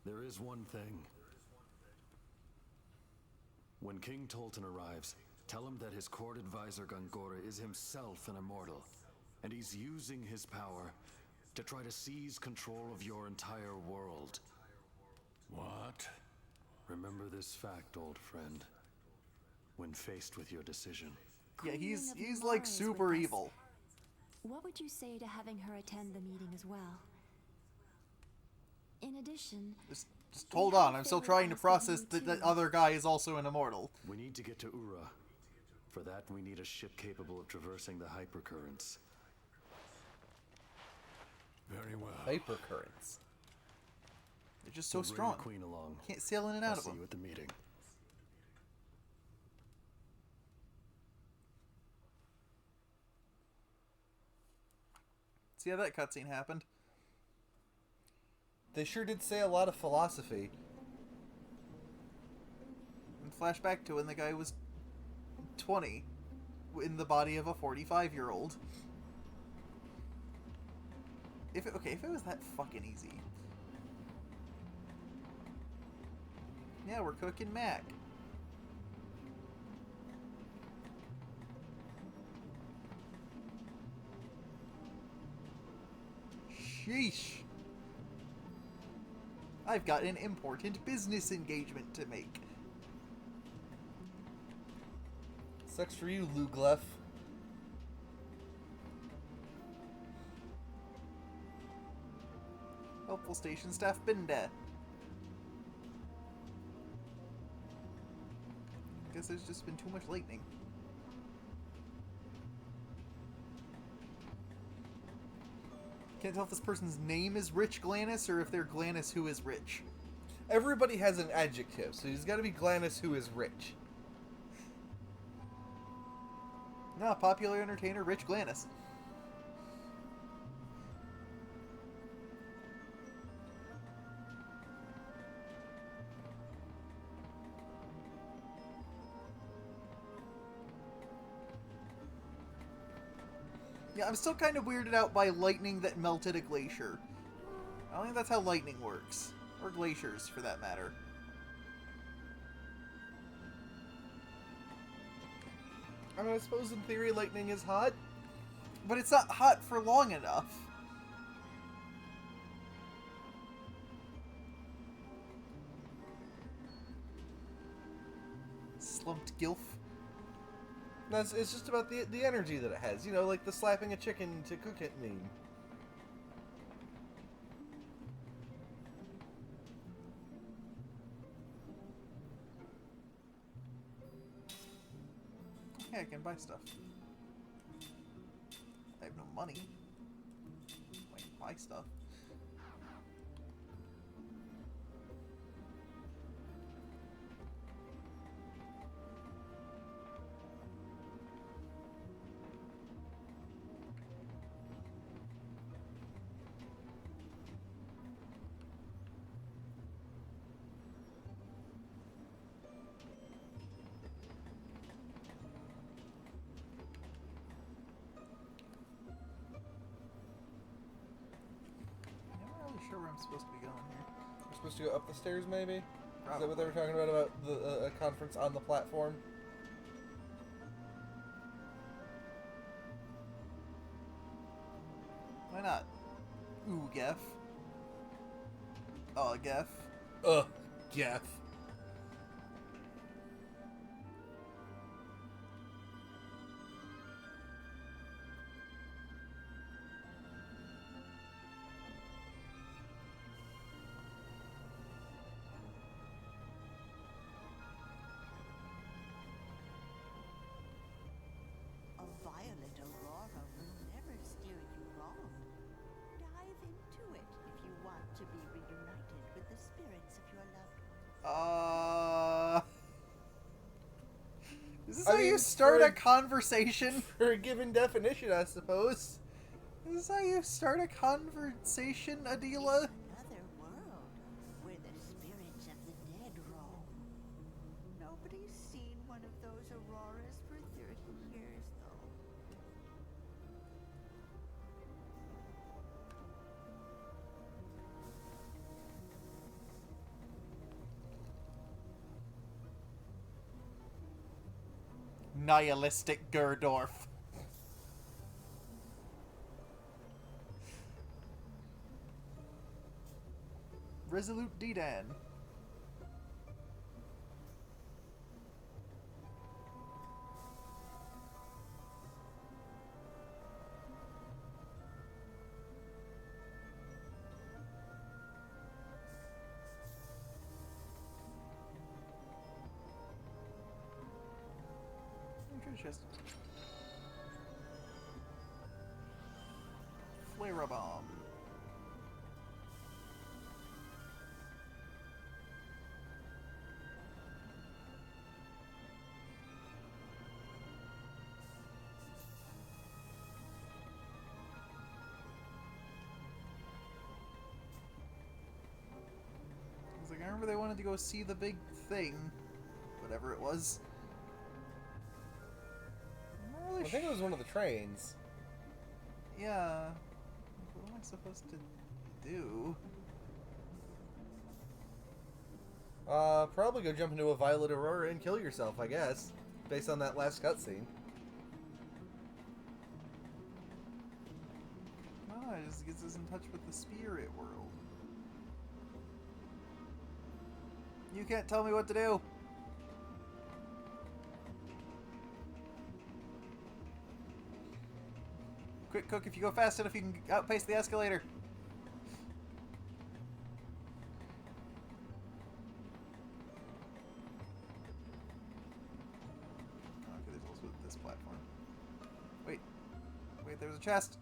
There is one thing. When King Tolton arrives, tell him that his court advisor Gongora is himself an immortal, and he's using his power to try to seize control of your entire world. What? Remember this fact, old friend, when faced with your decision. Yeah, Queen he's of like Mars super with us. evil. What would you say to having her attend the meeting as well? In addition, Just hold on, I'm still trying to process that the other guy is also an immortal. We need to get to Ura. For that, we need a ship capable of traversing the hypercurrents. Very well. Hypercurrents. They're just so We'll bring strong. the Queen along. Can't sail in and I'll out of see them. you at the meeting. See how that cutscene happened? They sure did say a lot of philosophy. And flashback to when the guy was 20 in the body of a 45-year-old. If it was that fucking easy. Yeah, we're cooking Mac. Sheesh. I've got an important business engagement to make. Sucks for you, Luglef. Helpful station staff Binda. guess there's just been too much lightning. Can't tell if this person's name is Rich Glannis or if they're Glannis who is rich. Everybody has an adjective, so he's got to be Glannis who is rich. No, popular entertainer Rich Glannis. Yeah, I'm still kind of weirded out by lightning that melted a glacier. I don't think that's how lightning works. Or glaciers, for that matter. I mean, I suppose in theory lightning is hot. But it's not hot for long enough. Slumped gilf. It's just about the energy that it has. You know, like the slapping a chicken to cook it meme. Yeah, I can buy stuff. I have no money. I can buy stuff. Sure where I'm supposed to be going here. We're supposed to go up the stairs, maybe? Probably. Is that what they were talking about the conference on the platform? Why not? Ooh, Geff. Geff. Geff. Violet Aurora will never steer you wrong. Dive into it if you want to be reunited with the spirits of your loved ones. Is this how you start a conversation? For a given definition, I suppose. Is this how you start a conversation, Adila? Another world where the spirits of the dead roam. Nobody's seen one of those auroras for 30 years, though. Nihilistic Gerdorf. Resolute Dedan. Chest. Flare bomb. I was like, I remember they wanted to go see the big thing, whatever it was. I think it was one of the trains. Yeah. What am I supposed to do? Probably go jump into a Violet Aurora and kill yourself, I guess. Based on that last cutscene. No, it just gets us in touch with the spirit world. You can't tell me what to do. Quick, Cook, if you go fast enough, you can outpace the escalator. there's a chest.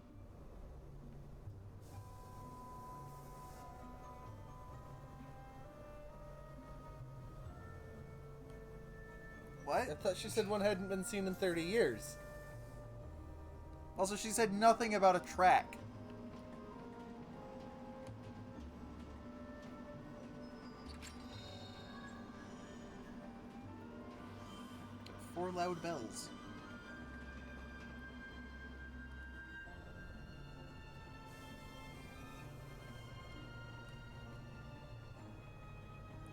What? I thought she said one hadn't been seen in 30 years. Also, she said nothing about a track. Four loud bells.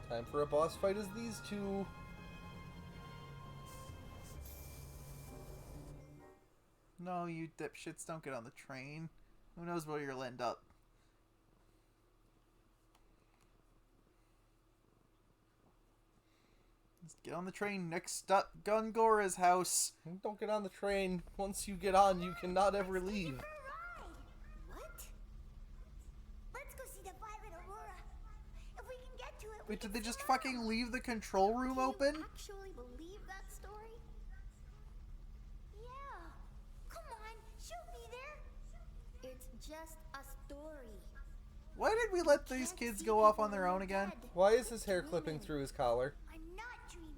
Time for a boss fight as these two. No, you dipshits, don't get on the train. Who knows where you'll end up. Just get on the train. Next stop, Gungora's house. Don't get on the train. Once you get on, you cannot ever leave. What? Let's go see the Violet Aurora. If we can get to it, Wait, did they just fucking leave the control room open? actually believe that story? Yeah. Come on, she'll be there. It's just a story. Why did we let these kids go off on their own again? Why is his hair clipping through his collar? I'm not dreaming.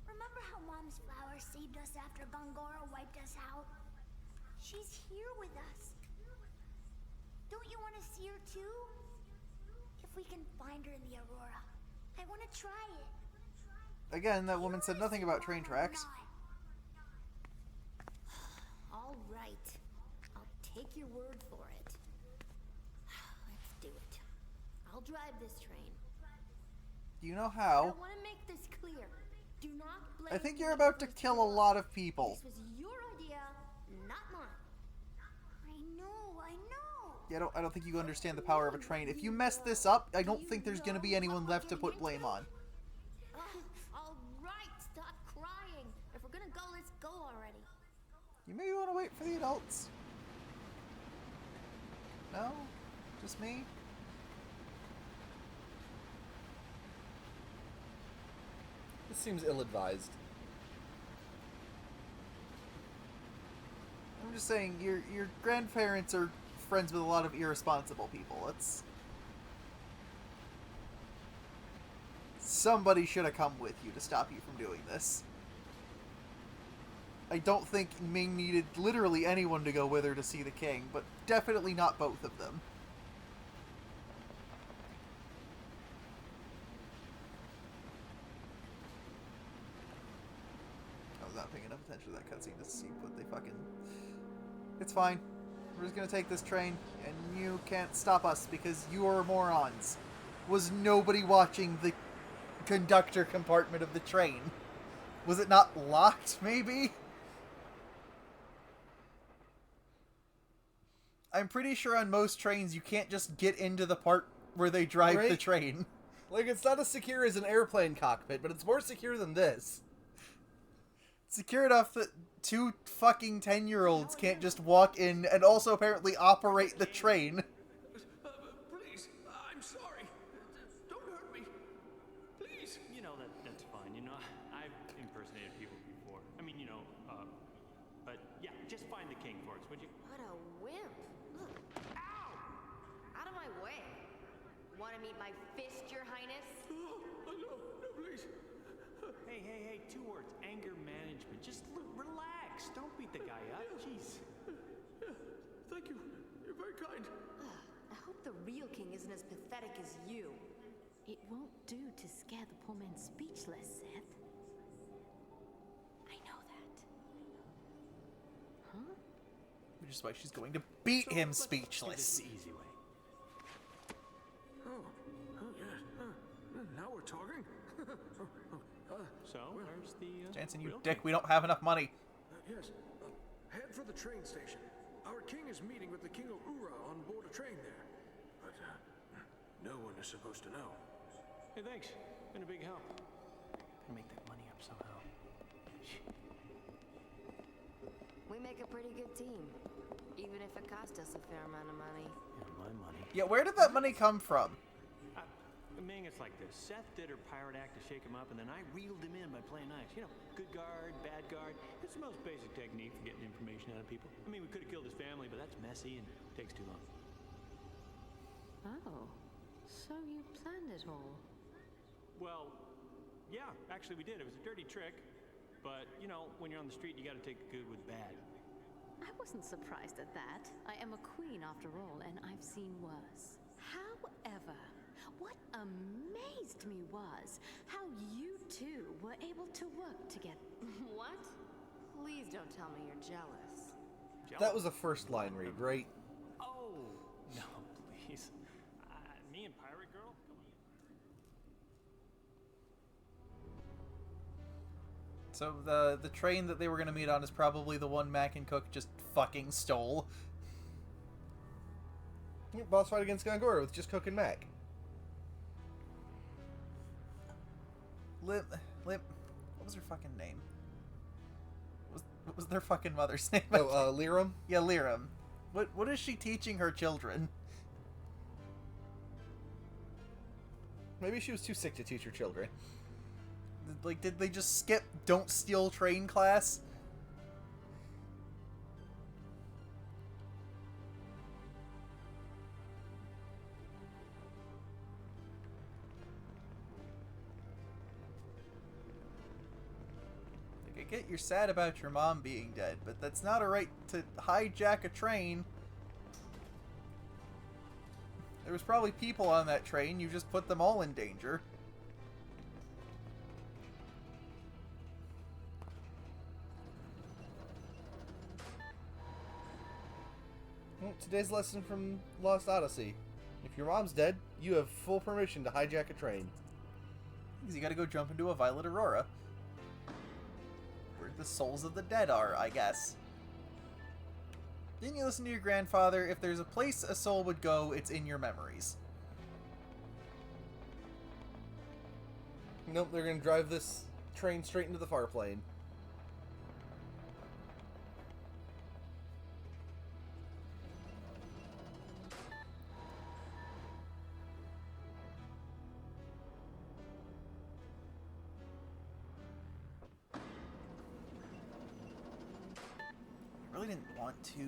Remember how Mom's flower saved us after Gongora wiped us out? She's here with us. Don't you want to see her too? If we can find her in the Aurora, I want to try it. Again, that woman said nothing about train tracks. All right. I'll take your word for it. Let's do it. I'll drive this train. Do you know I how? want to make this clear. Do not blame I think me you're about to for kill a lot of people. This was your idea, not mine. I know. Yeah, I don't think you understand the power of a train. If you mess this up, I don't think there's gonna be anyone left to put blame on. All right, stop crying. If we're gonna go, let's go already. You maybe want to wait for the adults? No? Just me? This seems ill-advised. I'm just saying, your grandparents are friends with a lot of irresponsible people. Somebody should have come with you to stop you from doing this. I don't think Ming needed literally anyone to go with her to see the king, but definitely not both of them. I was not paying enough attention to that cutscene to see what they fucking... It's fine. We're just gonna take this train, and you can't stop us because you're morons. Was nobody watching the conductor compartment of the train? Was it not locked, maybe? I'm pretty sure on most trains you can't just get into the part where they drive the train. Like, it's not as secure as an airplane cockpit, but it's more secure than this. Secure enough that two fucking 10-year-olds can't just walk in and also apparently operate the train. Please, I'm sorry. Don't hurt me. Please. You know, that's fine. You know, I've impersonated people before. I mean, you know, but yeah, just find the king for us, would you? What a wimp. Look. Ow! Out of my way. Want to meet my fist, Your Highness? Oh, no, please. Hey, 2 words. Anger management. Just relax. Don't beat the guy up. Jeez. Yeah, thank you. You're very kind. I hope the real king isn't as pathetic as you. It won't do to scare the poor man speechless, Seth. I know that. Huh? Which is why she's going to beat him speechless. Do this the easy way. Oh, yes. Now we're talking. So, where's the Jansen, you real dick, king? we don't have enough money. Yes. Head for the train station. Our king is meeting with the King of Ura on board a train there. But no one is supposed to know. Hey, thanks. Been a big help. Gotta make that money up somehow. We make a pretty good team. Even if it cost us a fair amount of money. Yeah, my money. Yeah, where did that money come from? Ming, it's like this. Seth did her pirate act to shake him up, and then I reeled him in by playing nice. You know, good guard, bad guard. It's the most basic technique for getting information out of people. I mean, we could have killed his family, but that's messy and takes too long. Oh, so you planned it all? Well, yeah, actually we did. It was a dirty trick. But, you know, when you're on the street, you gotta take the good with the bad. I wasn't surprised at that. I am a queen after all, and I've seen worse. However, what amazed me was how you two were able to work together. What? Please don't tell me you're jealous. That was a first line read, right? Oh, no, please. Me and Pirate Girl? So the train that they were going to meet on is probably the one Mac and Cook just fucking stole. Yeah, boss fight against Gongora with just Cook and Mac. Limp, what was her fucking name? What was their fucking mother's name? Oh, Liram? Yeah, Liram. What is she teaching her children? Maybe she was too sick to teach her children. Like, did they just skip Don't Steal Train class? Like, I get you're sad about your mom being dead, but that's not a right to hijack a train. There was probably people on that train, you just put them all in danger. Well, today's lesson from Lost Odyssey. If your mom's dead, you have full permission to hijack a train. Because you gotta go jump into a Violet Aurora. Where the souls of the dead are, I guess. Didn't you listen to your grandfather? If there's a place a soul would go, it's in your memories. Nope, they're gonna drive this train straight into the far plane. I really didn't want to,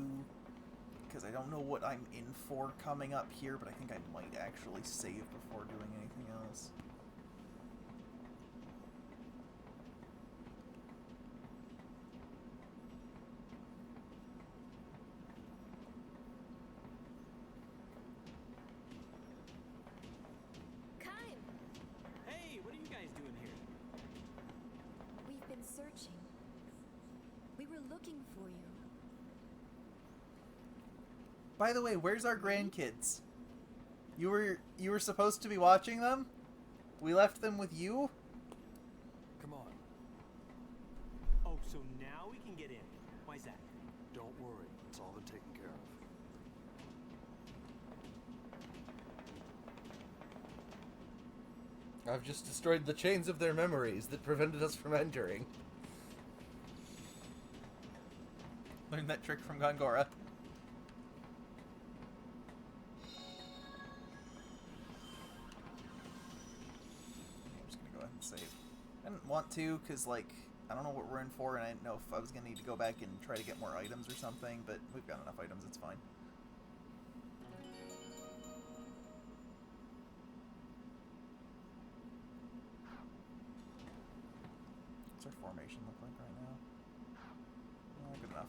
because I don't know what I'm in for coming up here, but I think I might actually save before doing anything else. Hey, what are you guys doing here? We've been searching. We were looking for you. By the way, where's our grandkids? You were supposed to be watching them? We left them with you? Come on. Oh, so now we can get in. Why's that? Don't worry, it's all been taken care of. I've just destroyed the chains of their memories that prevented us from entering. Learned that trick from Gongora. I'm just gonna go ahead and save. I didn't want to, because, like, I don't know what we're in for, and I didn't know if I was gonna need to go back and try to get more items or something, but we've got enough items, it's fine. What's our formation look like right now? Good enough.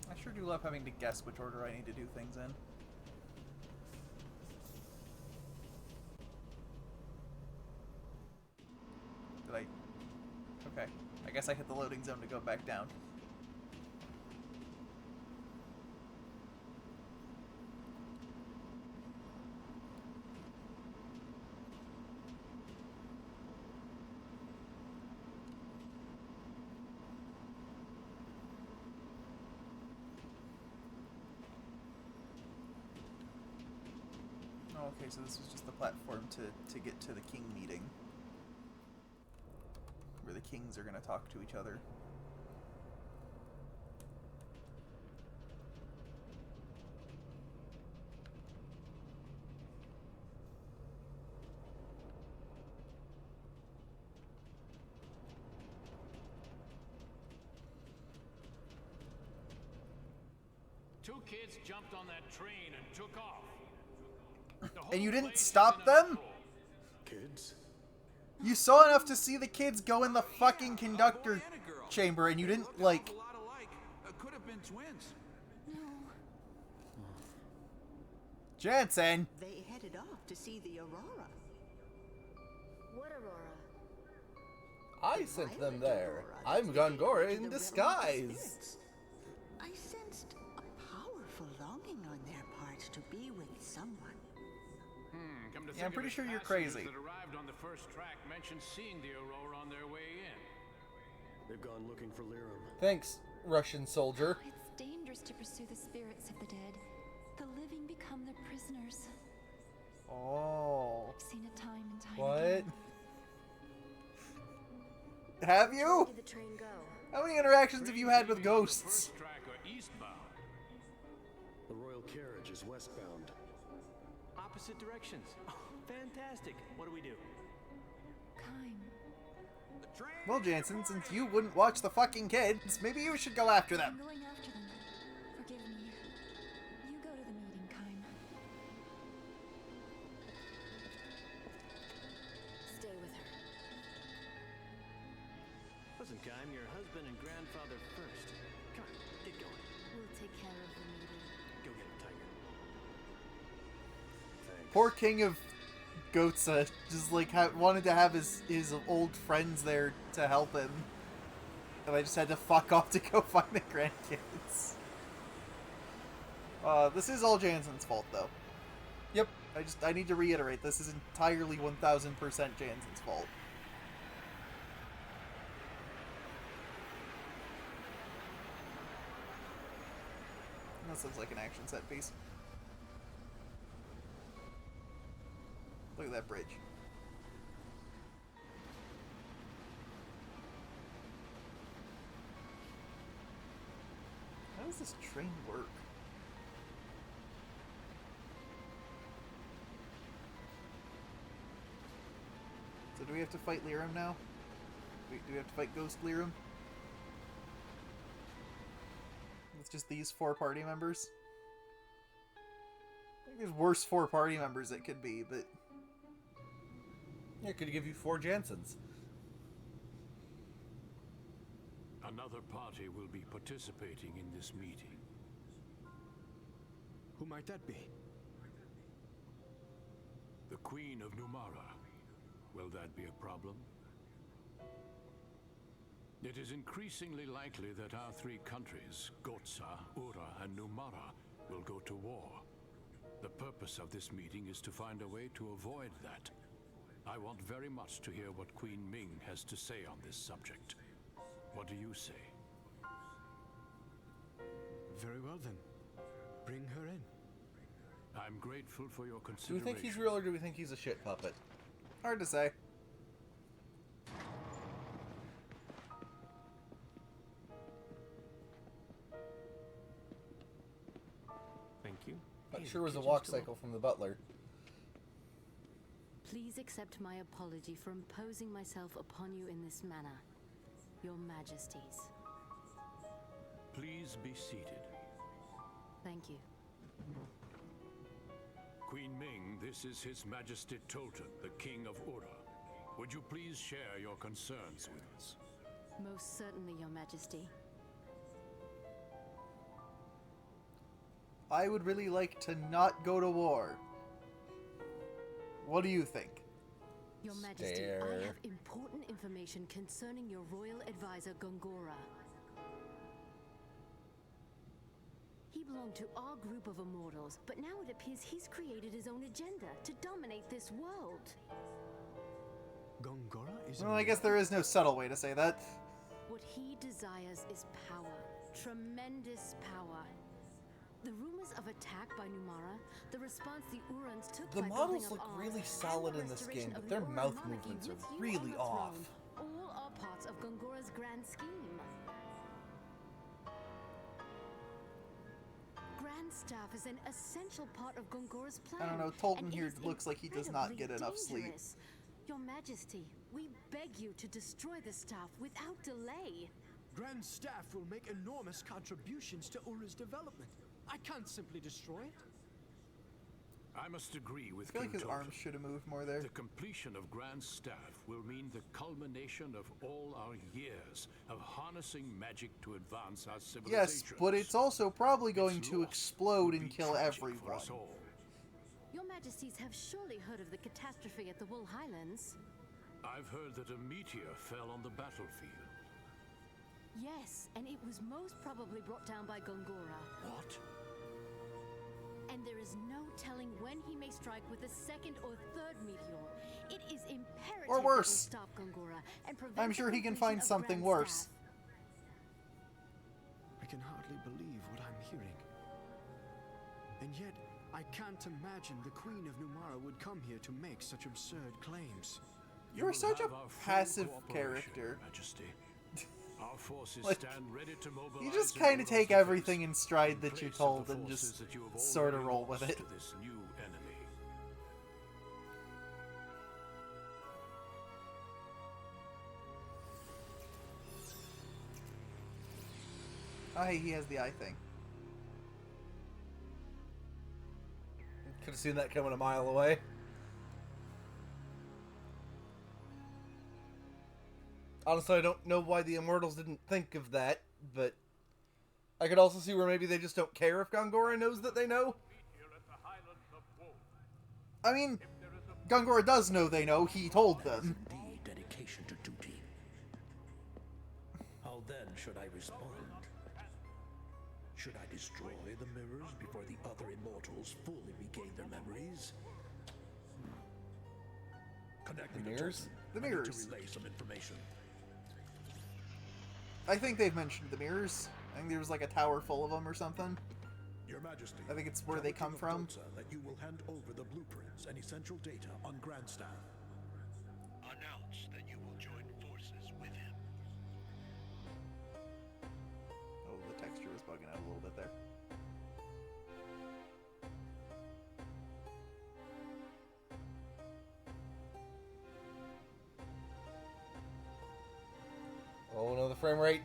I sure do love having to guess which order I need to do things in. Did I have Okay. I guess I hit the loading zone to go back down. Okay, so this was just the platform to get to the king meeting. Where the kings are going to talk to each other. Two kids jumped on that train and took off. And you didn't stop them? Kids? You saw enough to see the kids go in the fucking conductor chamber, and you didn't, like... Could have been twins. No. Jansen! They headed off to see the aurora. What Aurora? I sent them there. I'm Gongora in disguise. I sensed a powerful longing on their part to be with someone. Yeah, I'm pretty sure you're crazy. That arrived on the first track mentioned seeing the aurora on their way in. They've gone looking for Lirum. Thanks, Russian soldier. It's dangerous to pursue the spirits of the dead. The living become their prisoners. Oh. I've seen it time and time What? again. Have you? Where did the train go? How many interactions have you had with ghosts? First track are eastbound. The royal carriage is westbound. Opposite directions. Oh, fantastic. What do we do? Kime. Well, Jansen, since you wouldn't watch the fucking kids, maybe you should go after them. I'm going after them. Forgive me. You go to the meeting, Kime. Stay with her. Listen, Kime, your husband and grandfather first. Come on, get going. We'll take care of the meeting. Go get him, Tiger. Thanks. Poor king of Gohtza just like wanted to have his old friends there to help him, and I just had to fuck off to go find the grandkids. This is all Jansen's fault, though. Yep. I need to reiterate, this is entirely 1000% Jansen's fault. That sounds like an action set piece. Look at that bridge. How does this train work? So do we have to fight Lirum now? Do we have to fight Ghost Lirum? With just these 4 party members? I think there's worse 4 party members it could be, but... Yeah, could give you 4 Jansens. Another party will be participating in this meeting. Who might that be? The Queen of Numara. Will that be a problem? It is increasingly likely that our 3 countries, Gohtza, Ura, and Numara, will go to war. The purpose of this meeting is to find a way to avoid that. I want very much to hear what Queen Ming has to say on this subject. What do you say? Very well then. Bring her in. I'm grateful for your Do we consideration. think he's real or do we think he's a shit puppet? Hard to say. Thank you. That Hey, sure was a kitchen's walk still cycle from the butler. Please accept my apology for imposing myself upon you in this manner, Your Majesties. Please be seated. Thank you. Queen Ming, this is His Majesty Tolton, the King of Ura. Would you please share your concerns with us? Most certainly, Your Majesty. I would really like to not go to war. What do you think? Your Majesty, Stare. I have important information concerning your royal advisor, Gongora. He belonged to our group of immortals, but now it appears he's created his own agenda to dominate this world. Gongora is. Well, I guess there is no subtle way to say that. What he desires is power. Tremendous power. The rumors of attack by Numara, the response the Urans took The by models building look up really arms, solid and in the this restoration game, of but the their Uran mouth monarchy movements are with you really on the off. throne, all are parts of Gongora's grand scheme. Grand Staff is an essential part of Gongora's plan. I don't know, Tolton and it here is looks like he does not get incredibly enough sleep. dangerous. Your Majesty, we beg you to destroy the staff without delay. Grand Staff will make enormous contributions to Ura's development. I can't simply destroy it. I must agree with I feel like King his Tolton. arms should have moved more there. The completion of Grand Staff will mean the culmination of all our years of harnessing magic to advance our civilization. Yes, but it's also probably going to loss explode would and be kill tragic for everyone. us all. Your Majesties have surely heard of the catastrophe at the Wool Highlands. I've heard that a meteor fell on the battlefield. Yes, and it was most probably brought down by Gongora. What? And there is no telling when he may strike with a second or third meteor. It is imperative Or worse. that we stop Gongora and prevent I'm the sure he can completion find of something Grand worse. Staff. I can hardly believe what I'm hearing. And yet, I can't imagine the Queen of Numara would come here to make such absurd claims. You're will such a have our full passive cooperation, character. Majesty. Our forces Like, stand ready to mobilize. You just in kind of Ura's take defense everything in stride in that you're place of told the and forces just that you have sort of already roll with lost it. to this new enemy. Oh, hey, he has the eye thing. Could have seen that coming a mile away. Honestly, I don't know why the Immortals didn't think of that, but I could also see where maybe they just don't care if Gongora knows that they know. I mean, Gongora does know they know. He told them. Indeed, dedication to duty. How then should I respond? Should I destroy the mirrors before the other immortals fully regain their memories? Connect The me to mirrors? Tolton. The I need mirrors. to relay some information. I think they've mentioned the mirrors. I think there was like a tower full of them or something. Your Majesty, I think it's where tell they the come King of from. Gohtza that you will hand over the blueprints and essential data on Grandstaff. Announce that you will join forces with him. Oh, the texture was bugging out a little bit there. Oh no, the frame rate.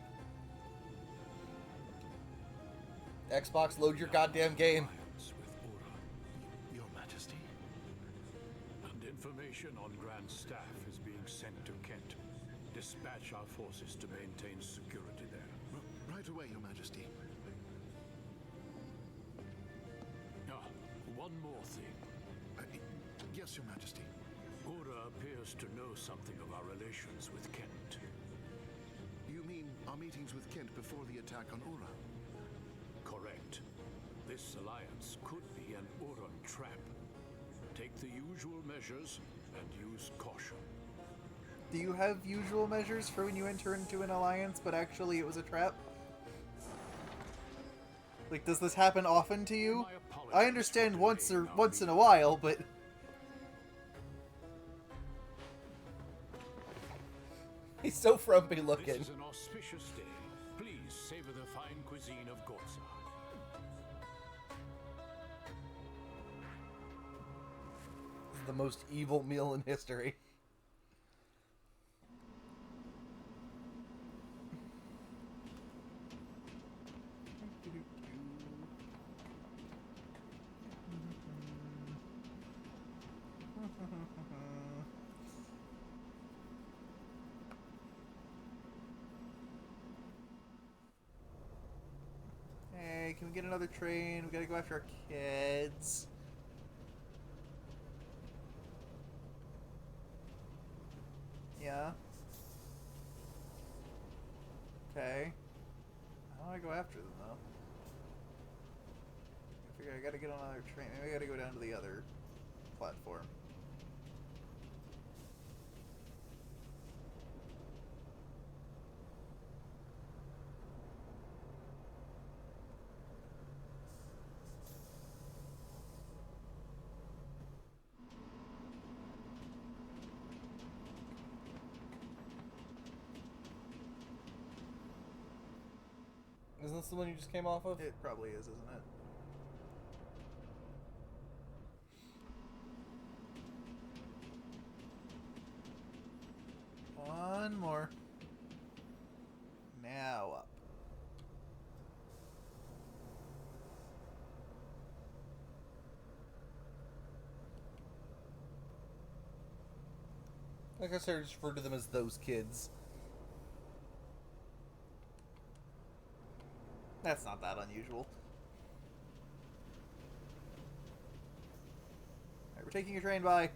Xbox, load your goddamn game. Alliance with Ura, Your Majesty. And information on Grand Staff is being sent to Kent. Dispatch our forces to maintain security there. Right away, Your Majesty. Ah, one more thing. Yes, Your Majesty. Ura appears to know something of our relations with Kent. You mean our meetings with Kent before the attack on Ura? Correct. This alliance could be an Uran trap. Take the usual measures and use caution. Do you have usual measures for when you enter into an alliance, but actually it was a trap? Like, does this happen often to you? I understand once in a while, but He's so frumpy looking. This is an auspicious day. Please savor the fine cuisine of Gohtza. This is the most evil meal in history. Hey, can we get another train? We gotta go after our kids. Yeah. Okay. How do I go after them, though? I figure I gotta get on another train. Maybe I gotta go down to the other platform. Isn't this the one you just came off of? It probably is, isn't it? One more. Now up. I guess I just refer to them as those kids. That's not that unusual. Alright, we're taking a train by.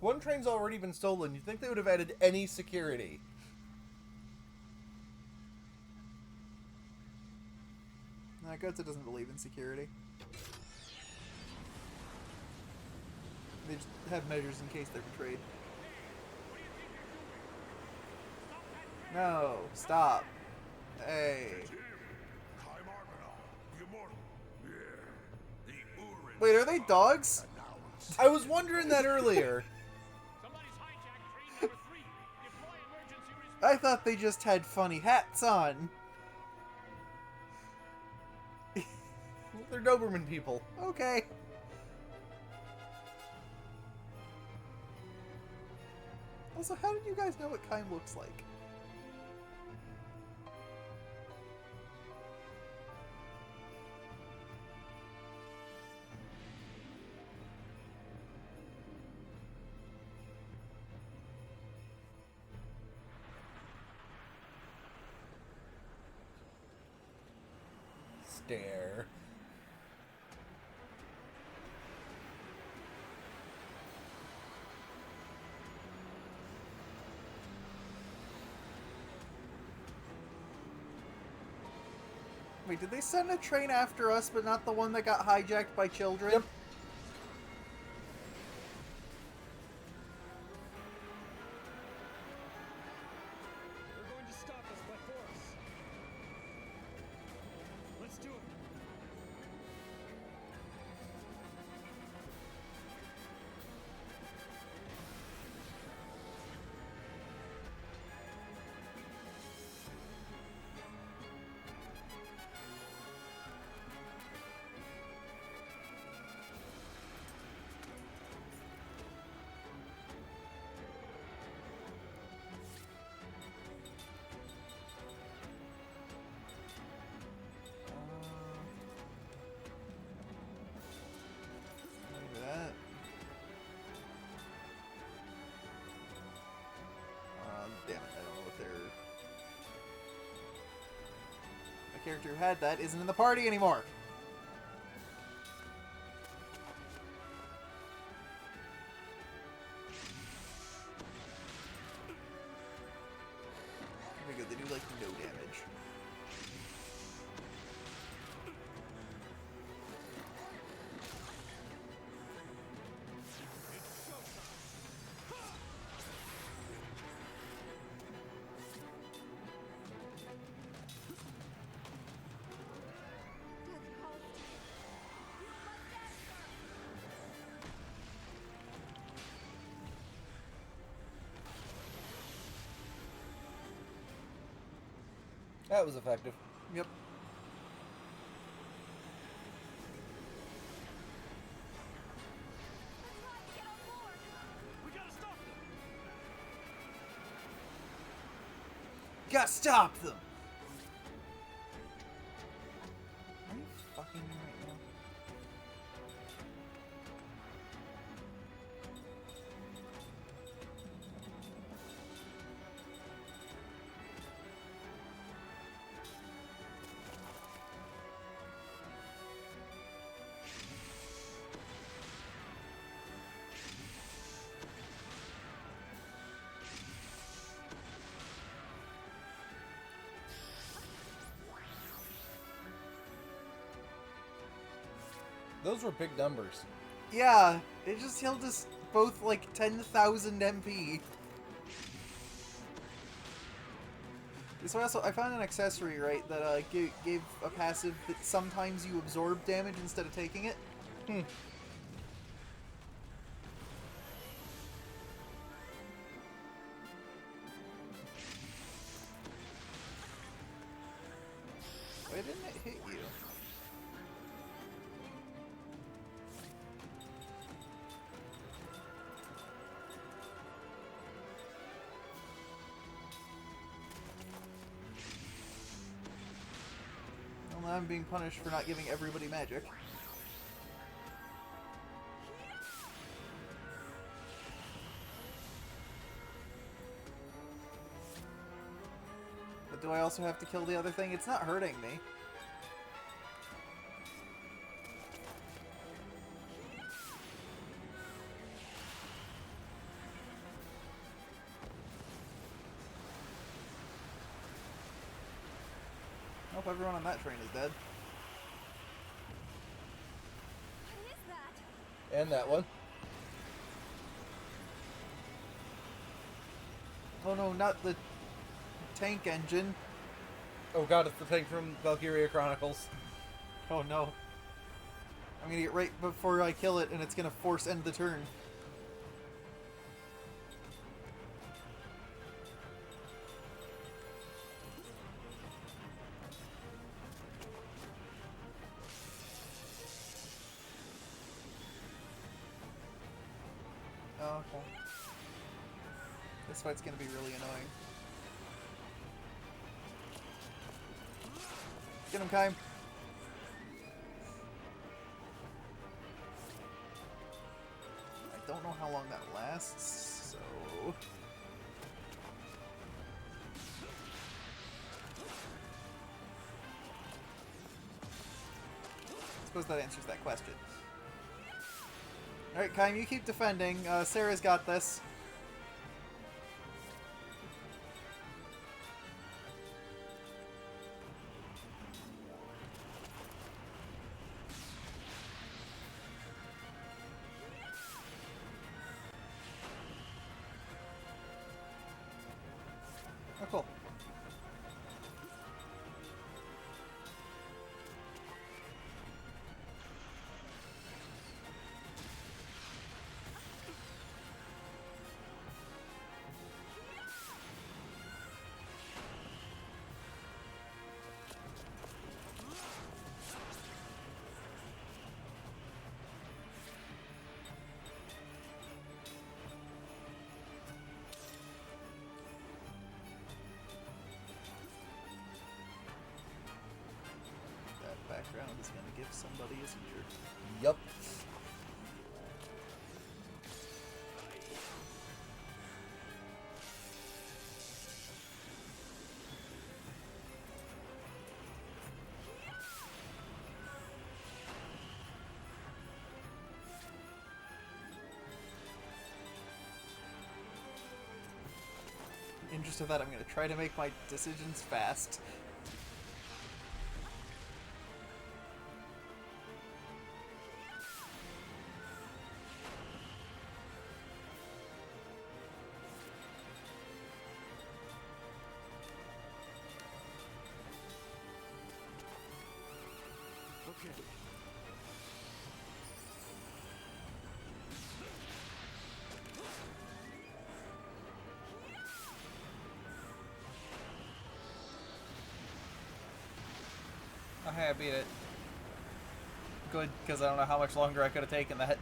One train's already been stolen. You'd think they would have added any security. Gohtza doesn't believe in security. They just have measures in case they're betrayed. No, stop. Hey. Wait, are they dogs? I was wondering that earlier. I thought they just had funny hats on. They're Doberman people. Okay. Also, how did you guys know what Kime looks like? Stare. Wait, did they send a train after us, but not the one that got hijacked by children? Yep. They're going to stop us by force. Let's do it. Damn it, I don't know what their... My character who had that isn't in the party anymore. Very good, they do like no damage. That was effective. Yep. We gotta stop them. Gotta stop them! Are you fucking me right now? Those were big numbers. Yeah, it just healed us both like 10,000 MP. So I found an accessory, right, that gave a passive that sometimes you absorb damage instead of taking it. Why didn't it hit you? Well, now I'm being punished for not giving everybody magic. But do I also have to kill the other thing? It's not hurting me. Nope, everyone on that train is dead. What is that? And that one. Oh no, not the tank engine. Oh god, it's the tank from Valkyria Chronicles. Oh no. I'm gonna get right before I kill it and it's gonna force end the turn. Oh, okay. This fight's gonna be really annoying. Get him, Kai. I don't know how long that lasts, so... I suppose that answers that question. Alright, Kaim, you keep defending. Sarah's got this. Oh, cool. Background is going to give somebody a seizure. Yup. In the interest of that, I'm going to try to make my decisions fast. Okay, I beat it. Good, because I don't know how much longer I could have taken that.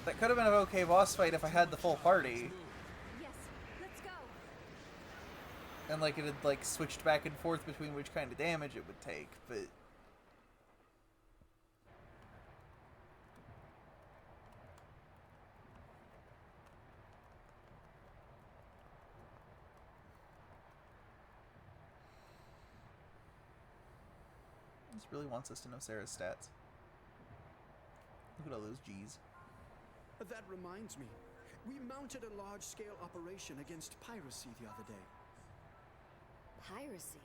That could have been an okay boss fight if I had the full party. Yes, let's go. And like it had like switched back and forth between which kind of damage it would take, but... This really wants us to know Sarah's stats. Look at all those G's. That reminds me. We mounted a large-scale operation against piracy the other day. Piracy?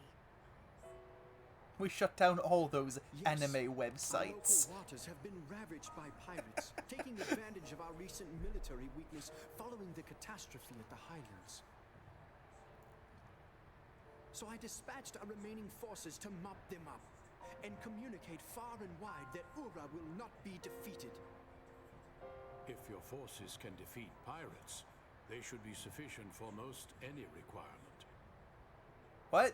We shut down all those anime Our websites. local waters have been ravaged by pirates, taking advantage of our recent military weakness following the catastrophe at the Highlands. So I dispatched our remaining forces to mop them up and communicate far and wide that Ura will not be defeated. If your forces can defeat pirates, they should be sufficient for most any requirement. What?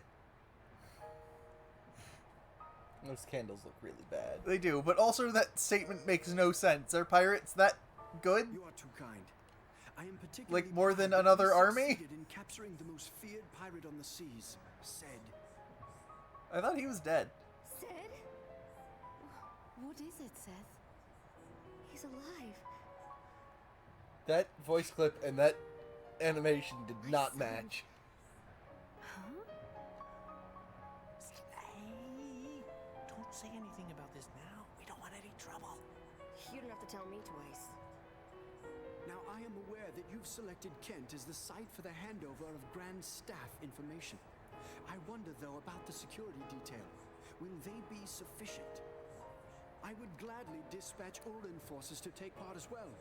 Those candles look really bad. They do, but also that statement makes no sense. Are pirates that good? You are too kind. I am particularly Like, more than proud that another we army? succeeded in capturing the most feared pirate on the seas, Ced. I thought he was dead. Sid? What is it, Seth? He's alive. That voice clip and that animation did not match. Huh? Hey, don't say anything about this now. We don't want any trouble. You don't have to tell me twice. Now, I am aware that you've selected Kent as the site for the handover of Grand Staff information. I wonder, though, about the security detail. Will they be sufficient? I would gladly dispatch Ulin forces to take part as well.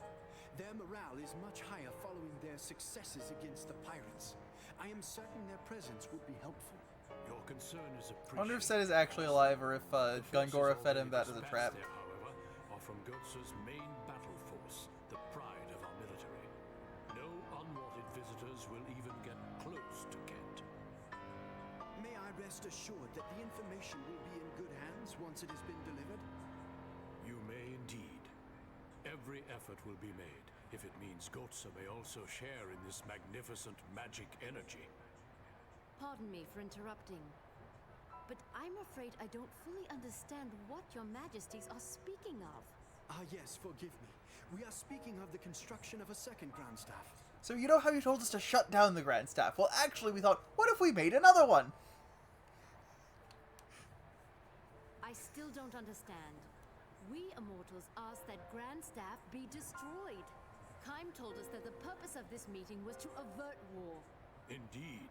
Their morale is much higher following their successes against the pirates. I am certain their presence would be helpful. Your concern is I wonder if appreciated. Seth is actually alive or if Gungora fed him that as a trap. There, however, are from Gohtza's main battle force, the pride of our military. No unwanted visitors will even get close to Kent. May I rest assured that the information will be in good hands once it has been delivered? You may indeed. Every effort will be made, if it means Gohtza may also share in this magnificent magic energy. Pardon me for interrupting, but I'm afraid I don't fully understand what your majesties are speaking of. Ah, yes, forgive me. We are speaking of the construction of a second Grand Staff. So you know how you told us to shut down the Grand Staff? Well, actually, we thought, what if we made another one? I still don't understand. We immortals asked that Grand Staff be destroyed. Kime told us that the purpose of this meeting was to avert war. Indeed,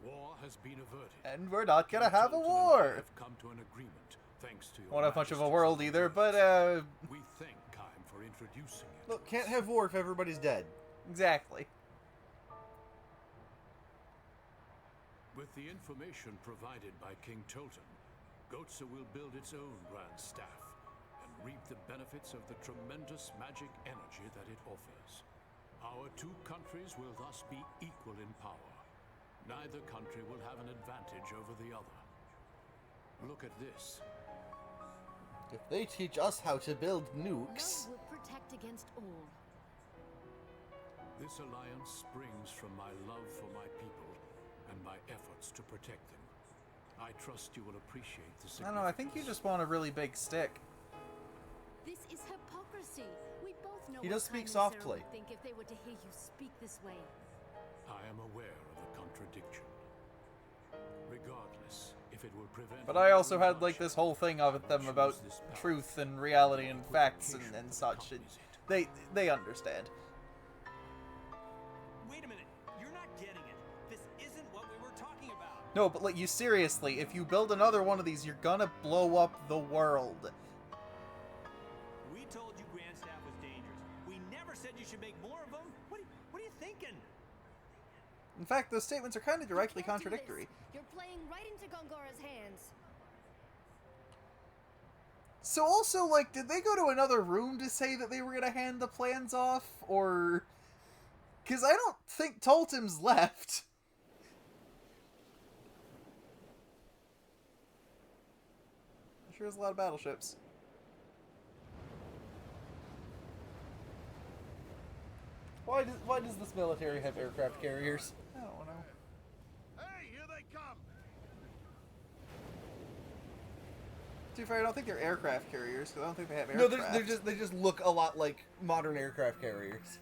war has been averted. And we're not gonna have a Tolton and I war. have come to an agreement, thanks to your Won't have much of a Majesty's world either, but We thank Kime for introducing it. Look, can't have war if everybody's dead. exactly. With the information provided by King Tolton, Gohtza will build its own Grand Staff and reap the benefits of the tremendous magic energy that it offers. Our two countries will thus be equal in power. Neither country will have an advantage over the other. Look at this. If they teach us how to build nukes... Love will protect against all. This alliance springs from my love for my people and my efforts to protect them. I trust you will appreciate the I don't know, I think you just want a really big stick. This is hypocrisy. We both know He what does speak Kime and Sarah softly. would think if they were to hear you speak this way. I am aware of the contradiction. Regardless, if it will prevent... But I also had like this whole thing of them about truth and reality and facts and such. They understand. Wait a minute. You're not getting it. This isn't what we were talking about. No, but like, you seriously, if you build another one of these, you're gonna blow up the world. We told you Grand Staff was dangerous. We never said you should make more of them. What are you thinking? In fact, those statements are kind of directly You can't do contradictory. this. You're playing right into Gongora's hands. So also, like, did they go to another room to say that they were gonna hand the plans off? Or... Because I don't think Toltem's left. Sure has a lot of battleships. Why does this military have aircraft carriers? I don't know. Hey, here they come! To be fair, I don't think they're aircraft carriers, because I don't think they have No, aircraft. they just look a lot like modern aircraft carriers.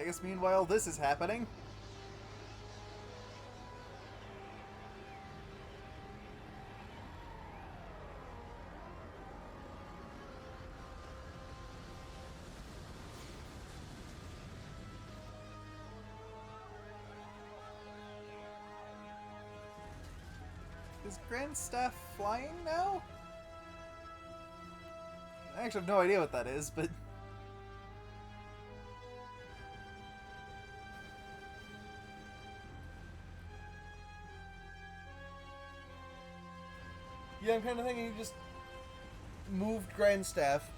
I guess meanwhile this is happening. Is Grand Staff flying now? I actually have no idea what that is, but... Yeah, I'm kind of thinking he just moved Grand Staff.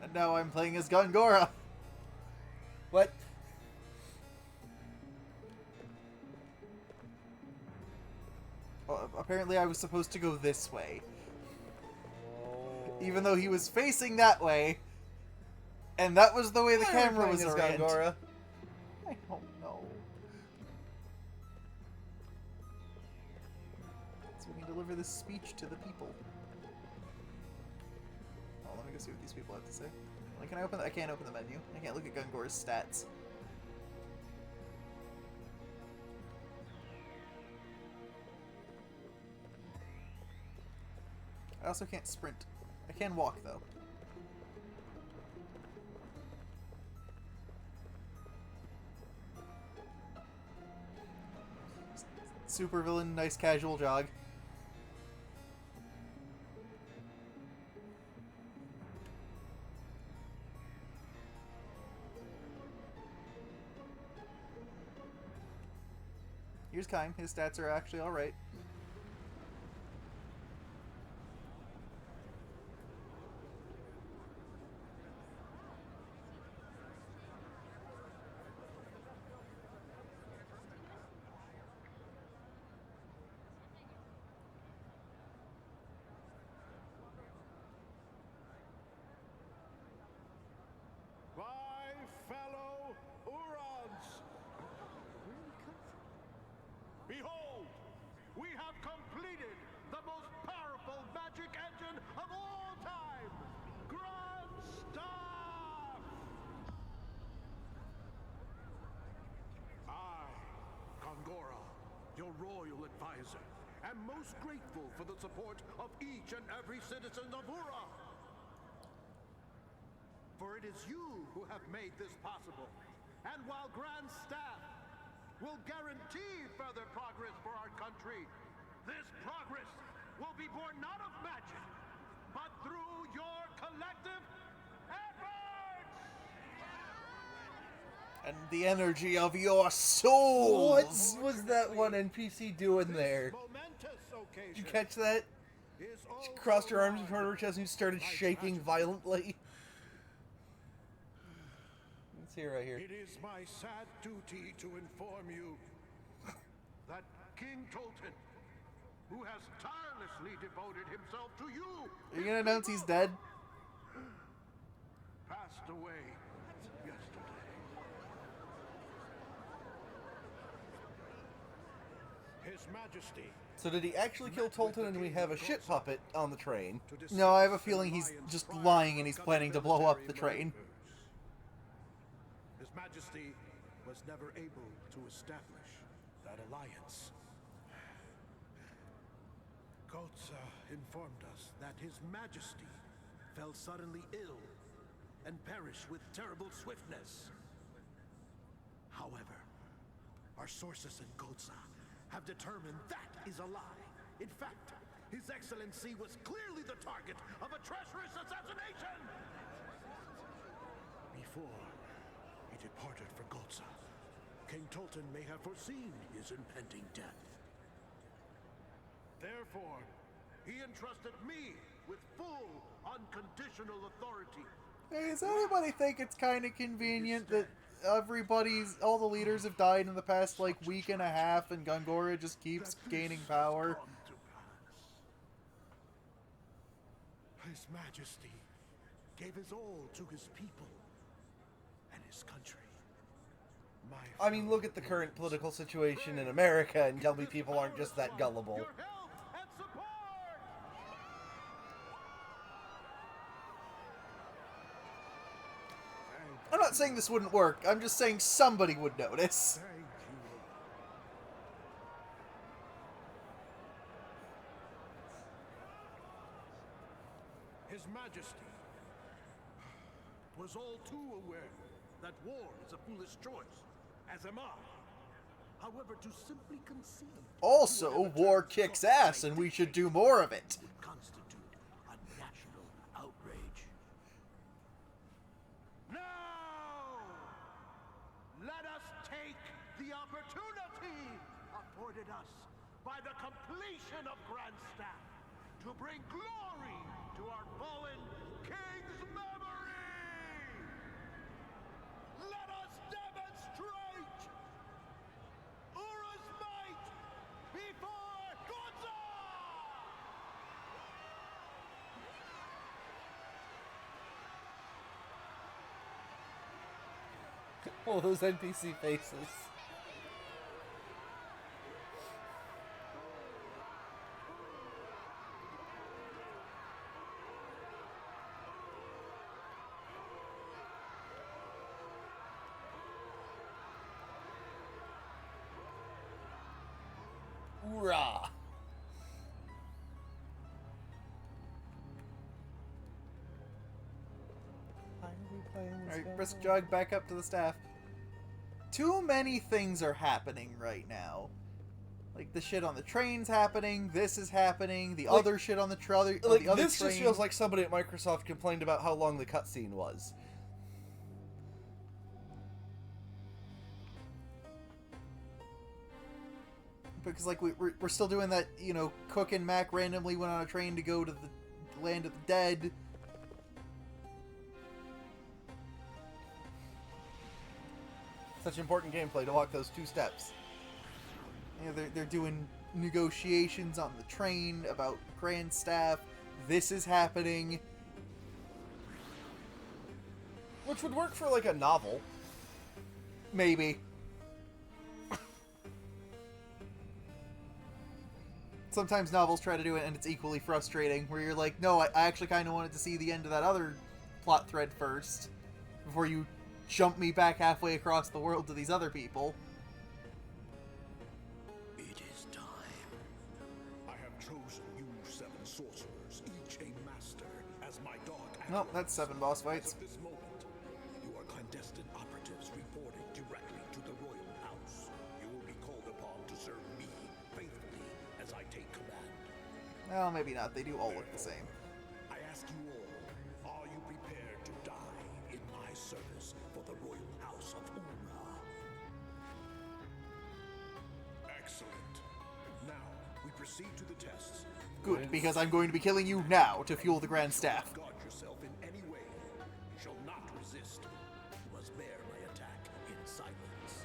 And now I'm playing as Gongora. What? Well, apparently I was supposed to go this way. Even though he was facing that way. And that was the way the camera was oriented. Gongora. I don't know. So we can deliver this speech to the people. Oh, let me go see what these people have to say. Like, can I open? I can't open the menu. I can't look at Gungora's stats. I also can't sprint. I can walk though. Super villain, nice casual jog. Here's Kaim. His stats are actually alright. My fellow Urons! Behold, we have completed the most powerful magic engine of all time! Grand Staff! I, Gongora, your royal advisor, am most grateful for the support of each and every citizen of Ura. For it is you who have made this possible. And while Grand Staff will guarantee further progress for our country, this progress will be born not of magic, but through your collective efforts! And the energy of your soul! What was that one NPC doing there? Did you catch that? She crossed her arms in front of her chest and started shaking violently. Let's hear right here. It is my sad duty to inform you that King Tolton, who has tirelessly devoted himself to you, Are you gonna announce he's dead? passed away yesterday. His Majesty. So did he actually kill Tolton and we have a shit puppet on the train? No, I have a feeling he's just lying and he's planning to blow up the train. His Majesty was never able to establish that alliance. Gohtza informed us that His Majesty fell suddenly ill and perished with terrible swiftness. However, our sources in Gohtza have determined that is a lie. In fact, His Excellency was clearly the target of a treacherous assassination! Before he departed for Gohtza, King Tolton may have foreseen his impending death. Therefore, he entrusted me with full, unconditional authority. Hey, does anybody think it's kind of convenient that all the leaders have died in the past, like, week and a half, and Gongora just keeps gaining power. His Majesty gave his all to his people and his country. I mean, look at the current political situation in America and tell me people aren't just that gullible. I'm not saying this wouldn't work, I'm just saying somebody would notice. His Majesty was all too aware that war is a foolish choice, as am I. However, to simply concede... Also, war kicks ass, and we should do more of it. ...would constitute a national outrage. Now, let us take the opportunity afforded us by the completion of Grandstaff to bring glory to our fallen king's memory! Let us demonstrate Ura's might before Gohtza! Oh, those NPC faces. Hoorah! Alright, brisk jog back up to the staff. Too many things are happening right now. Like, the shit on the train's happening, this is happening, the other shit on the train. Like, this just feels like somebody at Microsoft complained about how long the cutscene was. Because, like, we're still doing that, you know, Cook and Mac randomly went on a train to go to the land of the dead. Such important gameplay to walk those 2 steps. You know, they're doing negotiations on the train about Grandstaff. This is happening. Which would work for, like, a novel. Maybe. Sometimes novels try to do it and it's equally frustrating, where you're like, no, I actually kind of wanted to see the end of that other plot thread first, before you jump me back halfway across the world to these other people. It is time. I have chosen you 7 sorcerers, each a master, as my dark allies. Nope, that's 7 boss fights. As of this moment, you are clandestine operatives reporting directly to the royal house. You will be called upon to serve me faithfully as I take command. Well, maybe not. They do all look the same. I ask you all, are you prepared to die in my service for the royal house of Ura? Excellent. Now, we proceed to the tests. Good, because I'm going to be killing you now to fuel the Grandstaff. Guard yourself in any way. You shall not resist. You must bear my attack in silence.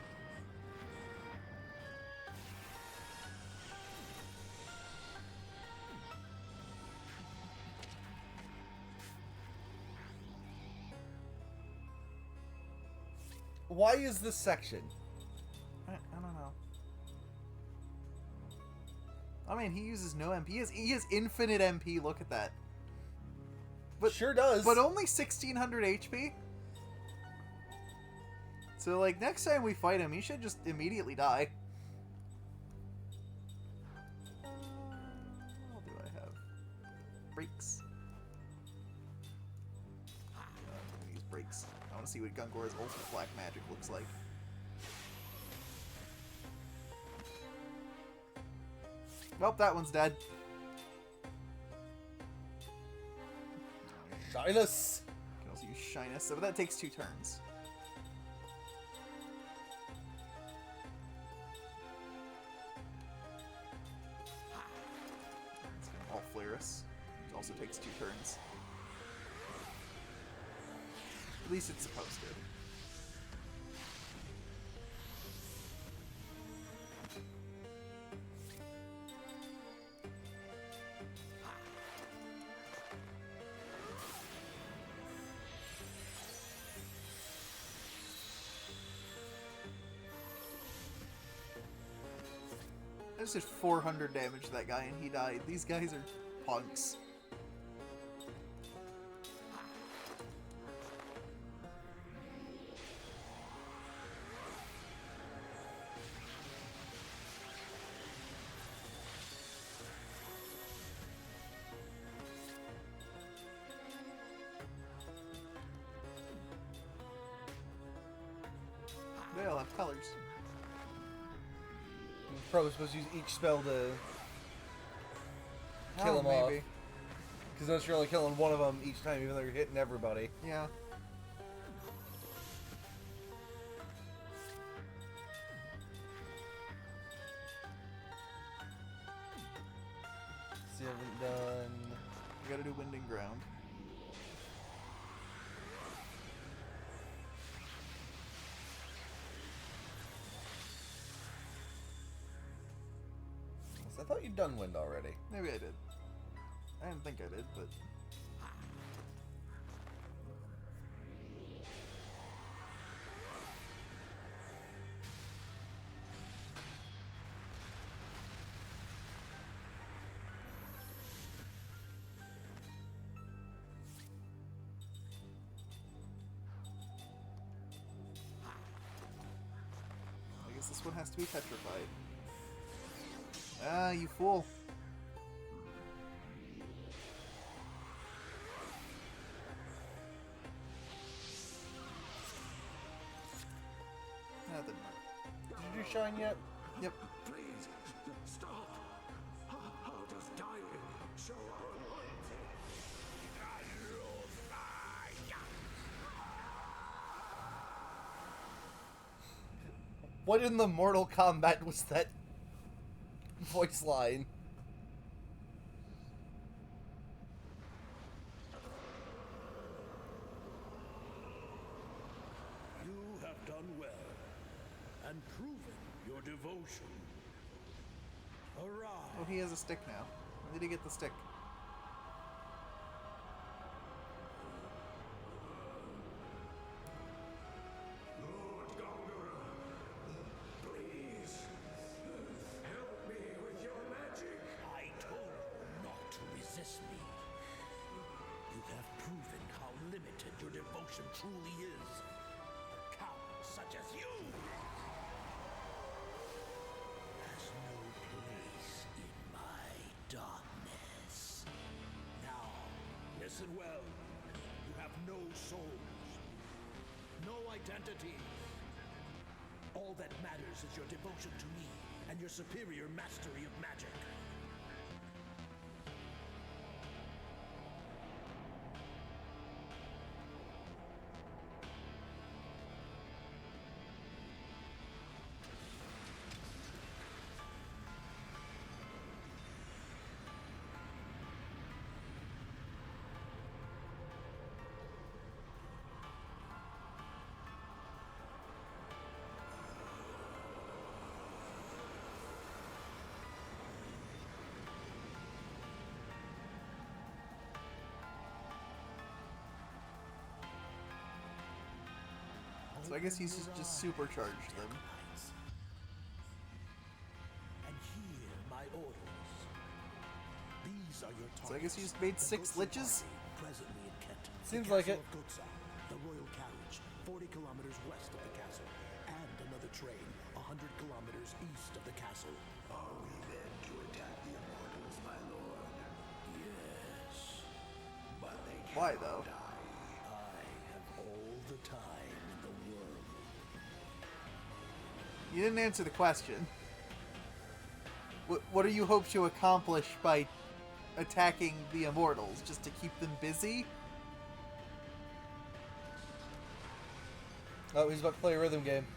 Why is this section? I don't know. I mean, he uses no MP. He has infinite MP. Look at that. But sure does. But only 1600 HP. So, like, next time we fight him, he should just immediately die. What do I have? Breaks. I'm gonna use breaks. I want to see what Gungora's ultimate black magic looks like. Well, that one's dead. Shyness! You can also use Shyness, but that takes 2 turns. All Flareus, which also takes 2 turns. At least it's supposed to. I just did 400 damage to that guy and he died. These guys are punks. They all have colors. Probably supposed to use each spell to kill them off. Because notice you're only killing one of them each time, even though you're hitting everybody. Yeah. So you haven't done... You gotta do Wind and Ground. I thought you'd done Wind already. Maybe I did. I didn't think I did, but... I guess this one has to be petrified. Ah, you fool. Nothing. Did you do Shine yet? Yep. Please, stop. How does dying show our loyalty? What in the Mortal Kombat was that voice line? You have done well and proven your devotion. Arise. Oh, he has a stick now. When did he get the stick? Lord Gongora, please help me with your magic. I told you not to resist me. You have proven how limited your devotion truly is. A coward such as you has no place in my darkness. Now, listen well. You have no souls, no identity. All that matters is your devotion to me and your superior mastery of magic. So I guess he's just supercharged them. And hear my orders. These are your targets. So I guess he just made 6 liches? Presently in Kent. Seems the like castle it. of Gohtza, the royal carriage, 40 kilometers west of the castle, and another train, 100 kilometers east of the castle. Are we then to attack the immortals, my lord? Yes. But they Why, cannot though? die. I have all the time in the world. You didn't answer the question. What do you hope to accomplish by attacking the immortals? Just to keep them busy? Oh, he's about to play a rhythm game.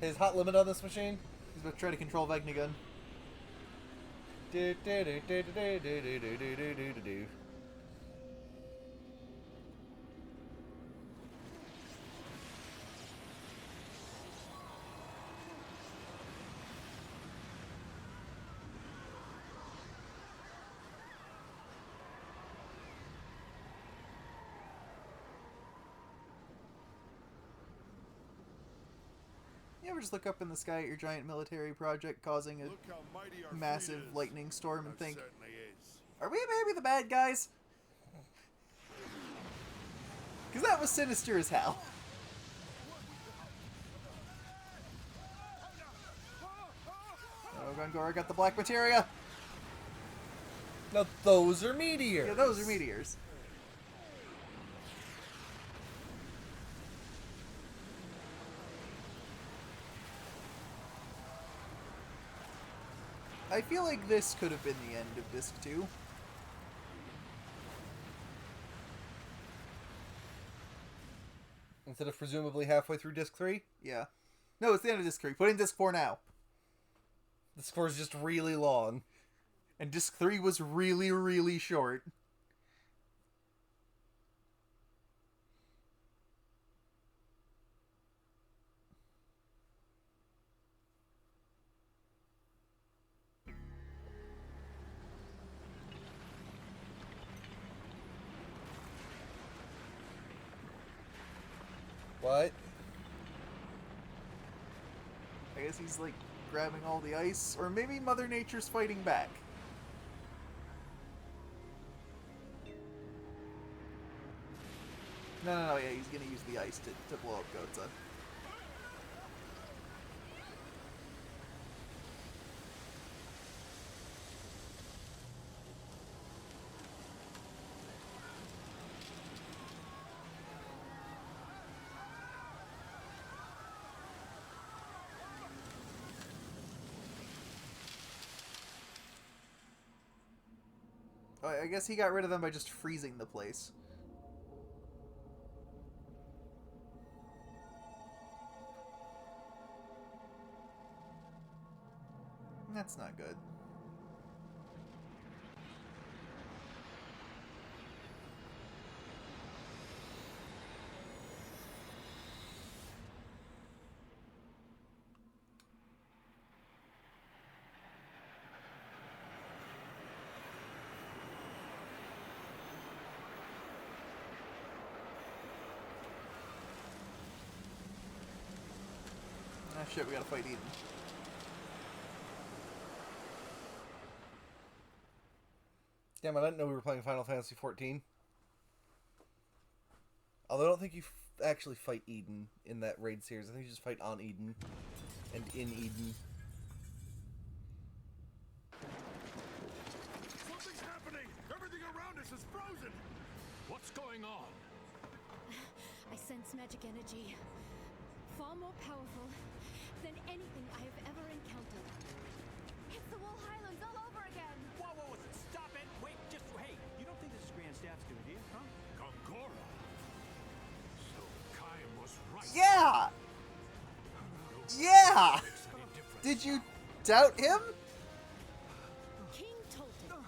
His hot limit on this machine? He's about to try to control Vegnagun. Do, do, do, do, do, do, do, do, do, do, do, do. You ever just look up in the sky at your giant military project causing a massive lightning storm and think, are we maybe the bad guys? Because that was sinister as hell. Oh, Gongora got the black materia. No, those are meteors. Yeah, those are meteors. I feel like this could have been the end of Disc 2. Instead of presumably halfway through Disc 3? Yeah. No, it's the end of Disc 3. Put in Disc 4 now. Disc 4 is just really long. And Disc 3 was really, really short. What? I guess he's like grabbing all the ice, or maybe Mother Nature's fighting back. No, yeah, he's gonna use the ice to blow up Gohtza. Oh, I guess he got rid of them by just freezing the place. That's not good. Ah, shit, we gotta fight Eden. Damn, I didn't know we were playing Final Fantasy XIV. Although I don't think you actually fight Eden in that raid series. I think you just fight on Eden and in Eden. Something's happening! Everything around us is frozen! What's going on? I sense magic energy. Far more powerful than anything I have ever encountered. It's the Wool Highlands all over again! Whoa, stop it! Wait, hey, you don't think this is Grand Staff's doing, do you? Huh? Gongora! So Kaim was right. Yeah! Yeah! Did you doubt him? King Tolton.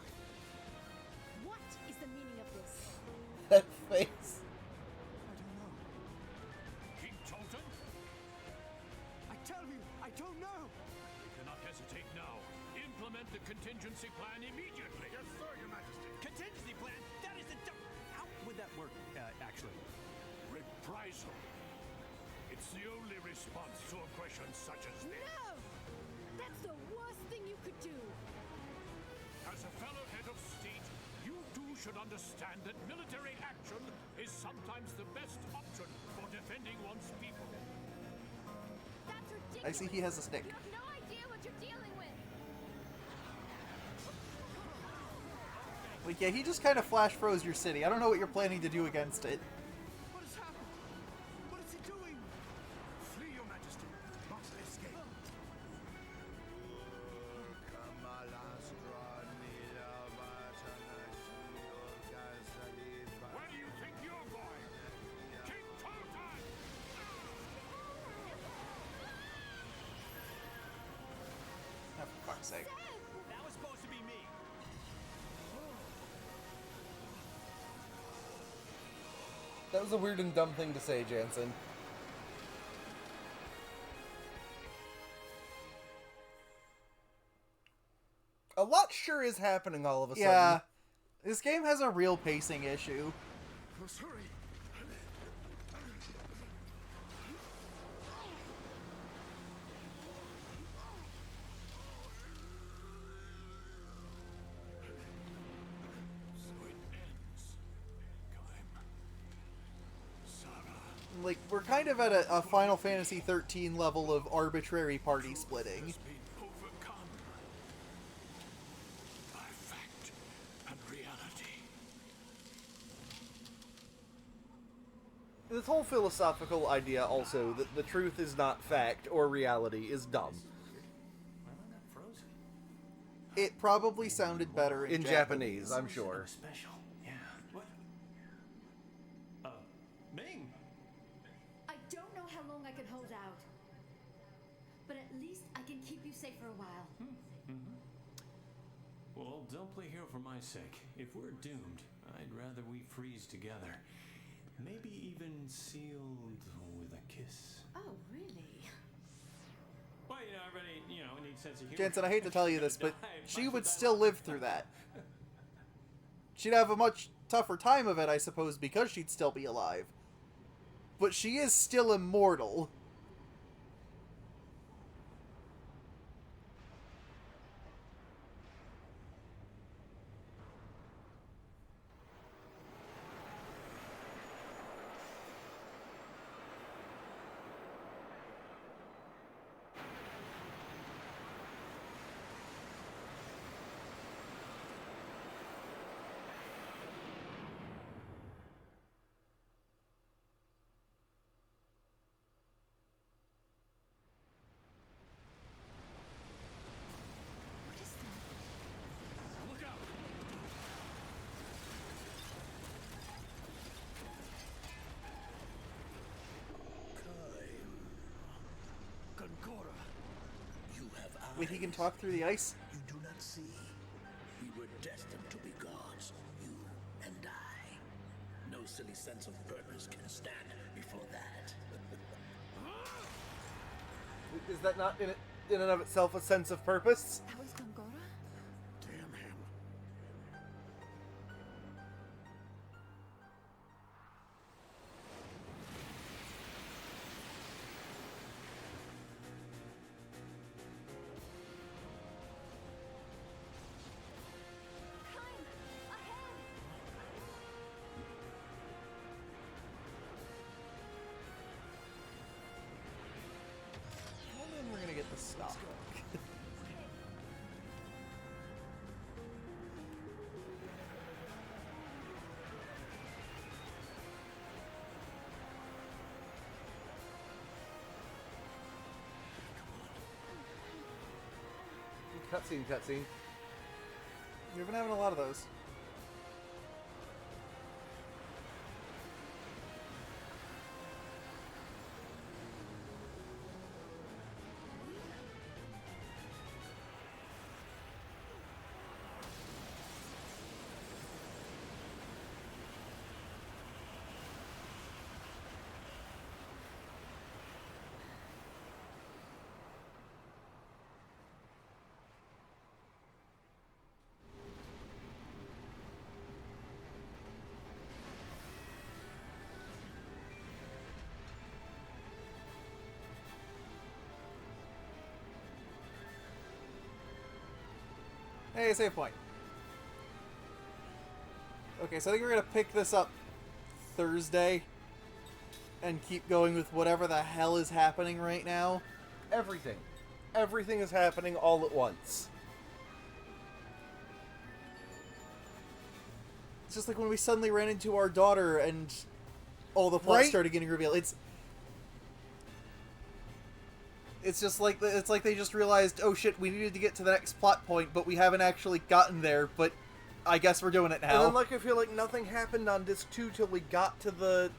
What is the meaning of this? That face. King Tolton? I tell you, I don't know. We cannot hesitate now. Implement the contingency plan immediately. Yes, sir, Your Majesty. Contingency plan? That is the How would that work, actually? Reprisal. It's the only response to aggression such as this. No! That's the worst thing you could do. As a fellow head of state, you too should understand that military action is sometimes the best option for defending one's people. That's ridiculous! I see he has a stick. You have no idea what you're dealing with! Like, yeah, he just kind of flash froze your city. I don't know what you're planning to do against it. What has happened? What is he doing? Flee, Your Majesty. Not escape. Where do you think you're going? King Tolton! Oh, for fuck's sake. That was supposed to be me. That was a weird and dumb thing to say, Jansen. A lot sure is happening all of a sudden. Yeah. This game has a real pacing issue. Let's hurry. like, we're kind of at a Final Fantasy 13 level of arbitrary party splitting. This whole philosophical idea also that the truth is not fact or reality is dumb. It probably sounded better in Japanese, I'm sure. Special. Yeah. What? Ming! I don't know how long I can hold out. But at least I can keep you safe for a while. Well, don't play hero for my sake. If we're doomed, I'd rather we freeze together. Maybe even sealed with a kiss. Oh, really? Well, everybody, needs sense of humor. Jensen, I hate to tell you this, but she would still live through that. She'd have a much tougher time of it, I suppose, because she'd still be alive. But she is still immortal. Wait, he can talk through the ice? You do not see. We were destined to be gods, you and I. No silly sense of purpose can stand before that. Is that not in and of itself a sense of purpose? That was Gongora? Damn him. Well, then we're gonna get the stock. Cutscene. We've been having a lot of those. Hey, save point. Okay, so I think we're gonna pick this up Thursday and keep going with whatever the hell is happening right now. Everything. Everything is happening all at once. It's just like when we suddenly ran into our daughter and all the plot started getting revealed. It's just like they just realized, oh shit, we needed to get to the next plot point, but we haven't actually gotten there, but I guess we're doing it now. And then, I feel like nothing happened on disc 2 till we got to the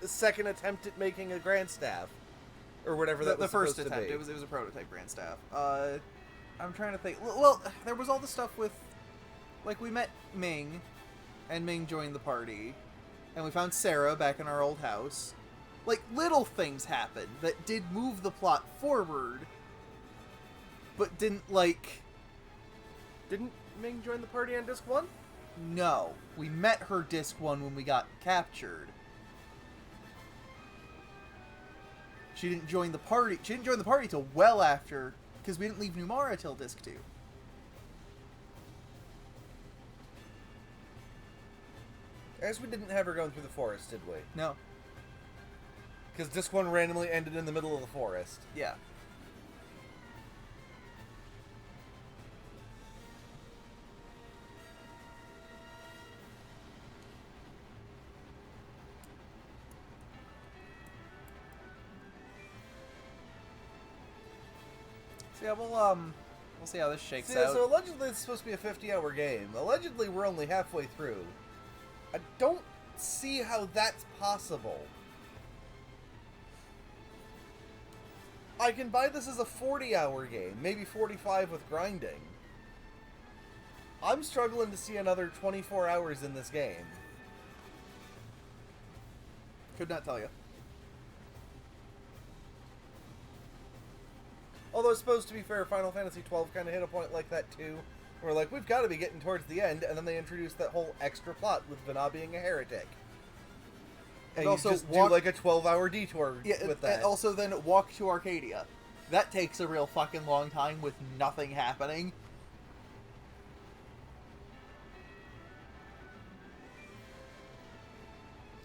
second attempt at making a grand staff. Or whatever that was the first supposed attempt. to be. It was a prototype grand staff. I'm trying to think. Well, there was all the stuff with, like, we met Ming, and Ming joined the party, and we found Sarah back in our old house. Like, little things happened that did move the plot forward, but didn't, like... Didn't Ming join the party on disc 1? No. We met her disc 1 when we got captured. She didn't join the party. She didn't join the party till well after, because we didn't leave Numara till disc 2. I guess we didn't have her going through the forest, did we? No. Because Disc 1 randomly ended in the middle of the forest. Yeah. So yeah, we'll see how this shakes out. So allegedly it's supposed to be a 50-hour game. Allegedly we're only halfway through. I don't see how that's possible. I can buy this as a 40-hour game, maybe 45 with grinding. I'm struggling to see another 24 hours in this game. Could not tell you. Although it's supposed to be fair, Final Fantasy XII kind of hit a point like that too. Where like, we've got to be getting towards the end, and then they introduced that whole extra plot with Vana being a heretic. And you also just do like a 12-hour detour with that. And also then walk to Arcadia. That takes a real fucking long time with nothing happening.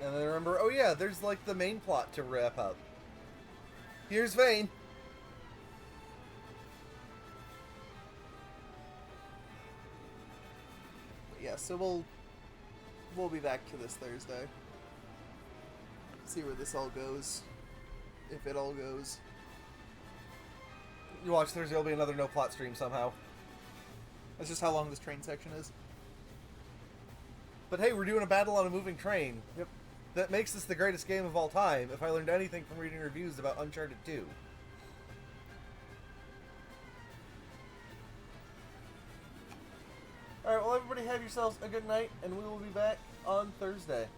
And then remember, oh yeah, there's like the main plot to wrap up. Here's Vayne. Yeah, so we'll be back to this Thursday. See where this all goes. If it all goes. You watch Thursday, will be another no plot stream somehow. That's just how long this train section is. But hey, we're doing a battle on a moving train. Yep. That makes this the greatest game of all time, if I learned anything from reading reviews about Uncharted 2. Alright, well everybody have yourselves a good night, and we will be back on Thursday.